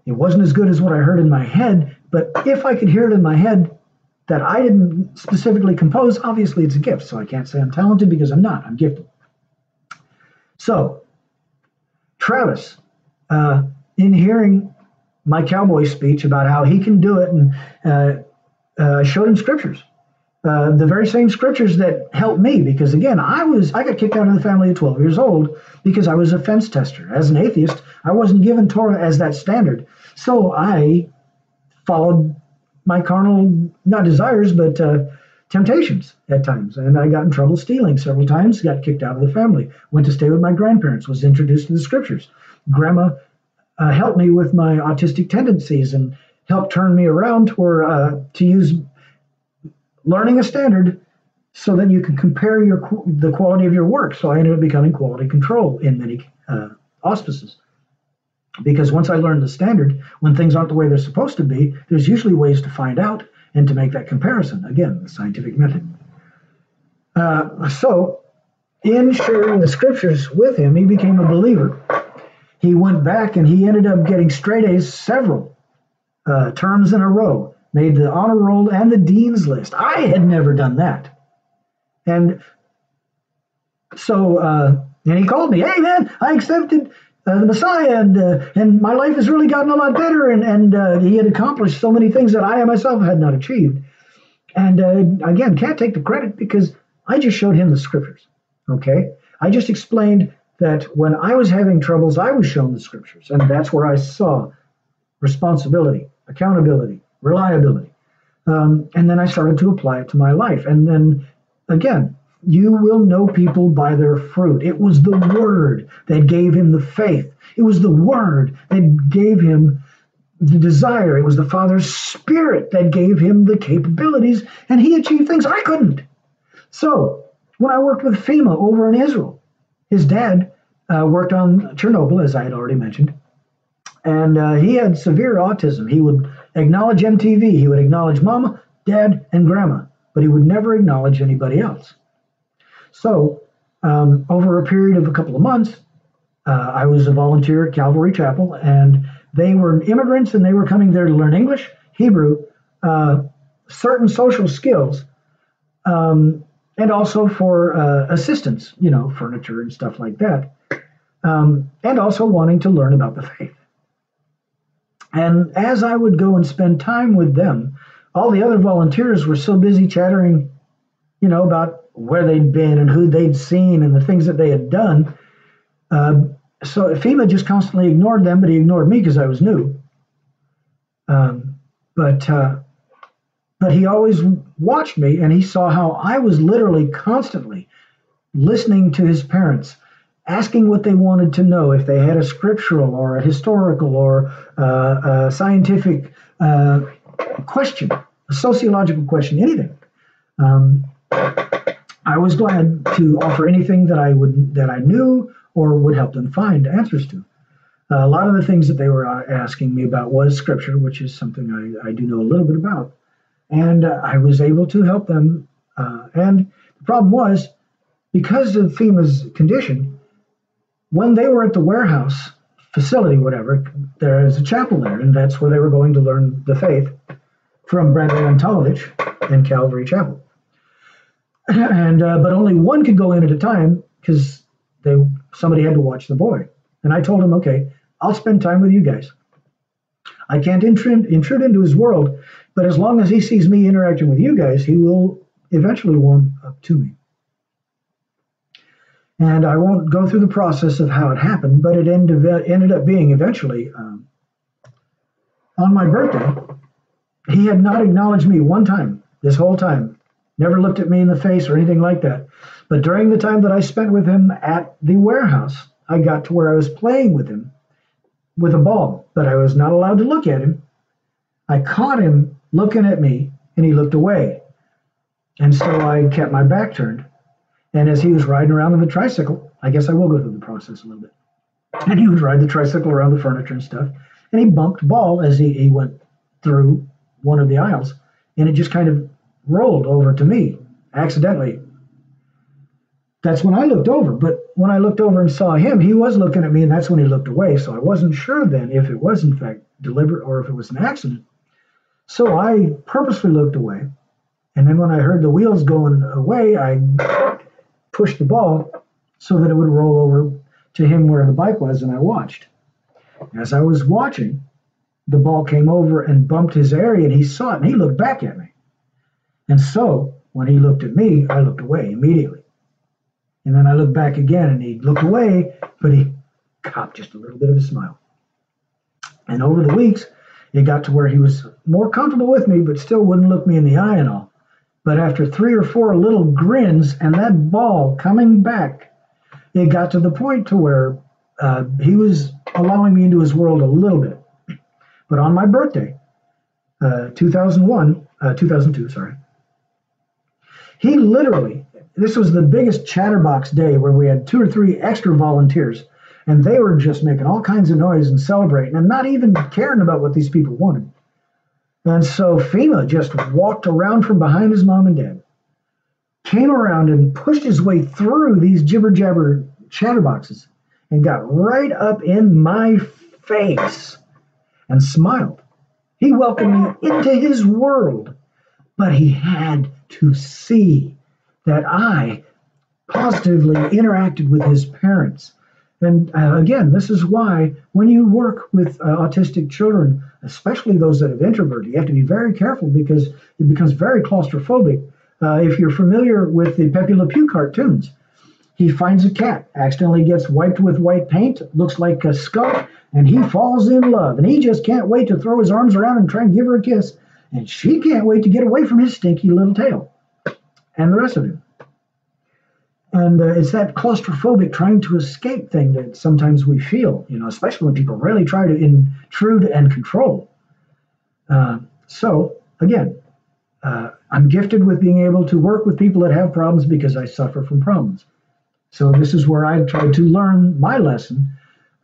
It wasn't as good as what I heard in my head, but if I could hear it in my head that I didn't specifically compose, obviously it's a gift. So I can't say I'm talented because I'm not. I'm gifted. So, Travis, in hearing my cowboy speech about how he can do it, and I showed him scriptures. the very same scriptures that helped me, because again, I got kicked out of the family at 12 years old because I was a fence tester. As an atheist, I wasn't given Torah as that standard. So I followed my carnal, not desires, but temptations at times. And I got in trouble stealing several times, got kicked out of the family, went to stay with my grandparents, was introduced to the scriptures. Grandma helped me with my autistic tendencies and helped turn me around to use learning a standard so that you can compare the quality of your work. So I ended up becoming quality control in many auspices. Because once I learned the standard, when things aren't the way they're supposed to be, there's usually ways to find out and to make that comparison. Again, the scientific method. So in sharing the scriptures with him, he became a believer. He went back and he ended up getting straight A's several terms in a row, made the honor roll and the dean's list. I had never done that. And so, and he called me, hey man, I accepted the Messiah, and my life has really gotten a lot better, and he had accomplished so many things that I myself had not achieved. And again, can't take the credit because I just showed him the scriptures, okay? I just explained that when I was having troubles, I was shown the scriptures, and that's where I saw responsibility, accountability, reliability. And then I started to apply it to my life. And then, again, you will know people by their fruit. It was the word that gave him the faith. It was the word that gave him the desire. It was the Father's Spirit that gave him the capabilities, and he achieved things I couldn't. So when I worked with FEMA over in Israel, his dad worked on Chernobyl, as I had already mentioned, and he had severe autism. He would acknowledge MTV. He would acknowledge Mama, Dad, and Grandma, but he would never acknowledge anybody else. So over a period of a couple of months, I was a volunteer at Calvary Chapel, and they were immigrants, and they were coming there to learn English, Hebrew, certain social skills, and also for assistance, furniture and stuff like that, and also wanting to learn about the faith. And as I would go and spend time with them, all the other volunteers were so busy chattering, about where they'd been and who they'd seen and the things that they had done. So FEMA just constantly ignored them, but he ignored me because I was new. But he always watched me, and he saw how I was literally constantly listening to his parents, asking what they wanted to know, if they had a scriptural or a historical or a scientific question, a sociological question, anything. I was glad to offer anything that I knew or would help them find answers to. A lot of the things that they were asking me about was scripture, which is something I do know a little bit about. And I was able to help them. And the problem was, because of FEMA's condition, when they were at the warehouse facility, whatever, there is a chapel there, and that's where they were going to learn the faith from Bradley Antolovich in Calvary Chapel. And but only one could go in at a time because somebody had to watch the boy. And I told him, okay, I'll spend time with you guys. I can't intrude into his world, but as long as he sees me interacting with you guys, he will eventually warm up to me. And I won't go through the process of how it happened, but it ended up being eventually on my birthday. He had not acknowledged me one time this whole time, never looked at me in the face or anything like that. But during the time that I spent with him at the warehouse, I got to where I was playing with him with a ball, but I was not allowed to look at him. I caught him looking at me, and he looked away. And so I kept my back turned. And as he was riding around on the tricycle, I guess I will go through the process a little bit. And he would ride the tricycle around the furniture and stuff. And he bumped ball as he went through one of the aisles. And it just kind of rolled over to me accidentally. That's when I looked over. But when I looked over and saw him, he was looking at me, and that's when he looked away. So I wasn't sure then if it was, in fact, deliberate or if it was an accident. So I purposely looked away. And then when I heard the wheels going away, I pushed the ball so that it would roll over to him where the bike was, and I watched. As I was watching, the ball came over and bumped his area, and he saw it, and he looked back at me. And so When he looked at me, I looked away immediately. And then I looked back again, and he looked away, but he copped just a little bit of a smile. And over the weeks, it got to where he was more comfortable with me, but still wouldn't look me in the eye and all. But after 3 or 4 little grins and that ball coming back, it got to the point to where he was allowing me into his world a little bit. But on my birthday, 2002, sorry, he literally, this was the biggest chatterbox day where we had 2 or 3 extra volunteers, and they were just making all kinds of noise and celebrating and not even caring about what these people wanted. And so FEMA just walked around from behind his mom and dad, came around and pushed his way through these jibber-jabber chatterboxes and got right up in my face and smiled. He welcomed me into his world, but he had to see that I positively interacted with his parents. And again, this is why when you work with autistic children, especially those that have introverted, you have to be very careful because it becomes very claustrophobic. If you're familiar with the Pepe Le Pew cartoons, he finds a cat, accidentally gets wiped with white paint, looks like a skunk, and he falls in love. And he just can't wait to throw his arms around and try and give her a kiss. And she can't wait to get away from his stinky little tail and the rest of him. And it's that claustrophobic trying to escape thing that sometimes we feel, especially when people really try to intrude and control. So, again, I'm gifted with being able to work with people that have problems because I suffer from problems. So this is where I try to learn my lesson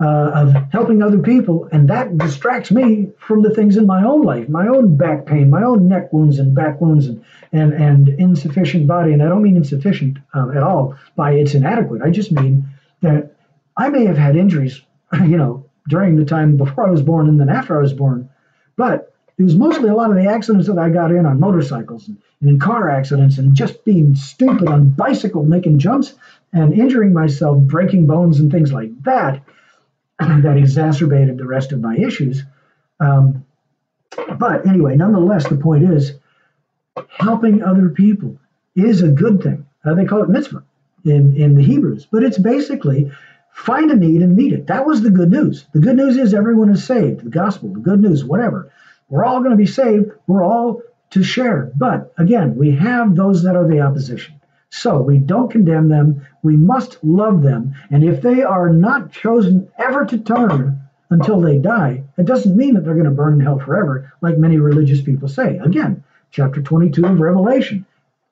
of helping other people, and that distracts me from the things in my own life, my own back pain, my own neck wounds and back wounds and insufficient body. And I don't mean insufficient at all by it's inadequate. I just mean that I may have had injuries, during the time before I was born and then after I was born, but it was mostly a lot of the accidents that I got in on motorcycles and in car accidents and just being stupid on bicycle, making jumps and injuring myself, breaking bones and things like that. That exacerbated the rest of my issues. But anyway, nonetheless, the point is, helping other people is a good thing. They call it mitzvah in the Hebrews, but it's basically find a need and meet it. That was the good news. The good news is everyone is saved. The gospel, the good news, whatever. We're all going to be saved. We're all to share. But again, we have those that are the opposition. So we don't condemn them. We must love them. And if they are not chosen ever to turn until they die, it doesn't mean that they're going to burn in hell forever, like many religious people say. Again, chapter 22 of Revelation.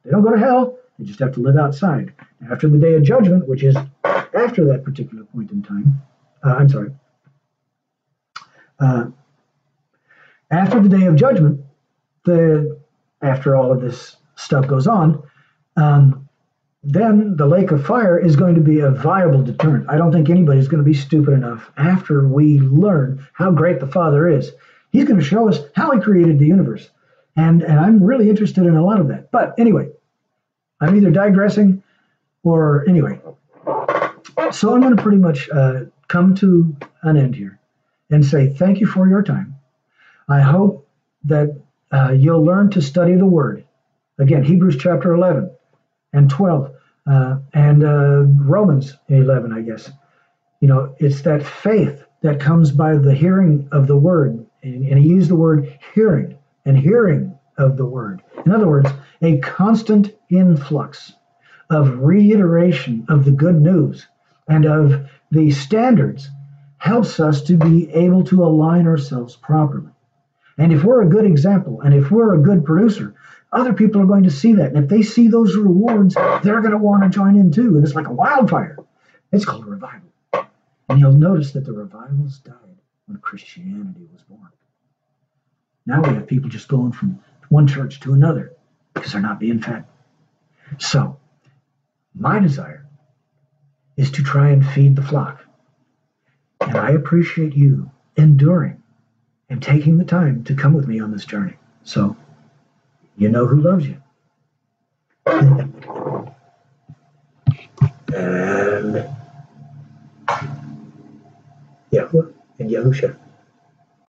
They don't go to hell. They just have to live outside. After the day of judgment, which is after that particular point in time, after the day of judgment, after all of this stuff goes on, then the lake of fire is going to be a viable deterrent. I don't think anybody's going to be stupid enough after we learn how great the Father is. He's going to show us how he created the universe. And I'm really interested in a lot of that. But anyway, I'm either digressing or anyway. So I'm going to pretty much come to an end here and say thank you for your time. I hope that you'll learn to study the Word. Again, Hebrews chapter 11 and 12 and Romans 11, I guess. It's that faith that comes by the hearing of the Word. And he used the word hearing and hearing of the Word. In other words, a constant influx of reiteration of the good news and of the standards helps us to be able to align ourselves properly. And if we're a good example and if we're a good producer, other people are going to see that. And if they see those rewards, they're going to want to join in too. And it's like a wildfire. It's called a revival. And you'll notice that the revivals died when Christianity was born. Now we have people just going from one church to another because they're not being fed. So, my desire is to try and feed the flock. And I appreciate you enduring and taking the time to come with me on this journey. So, you know who loves you. And Yahuwah and Yahusha.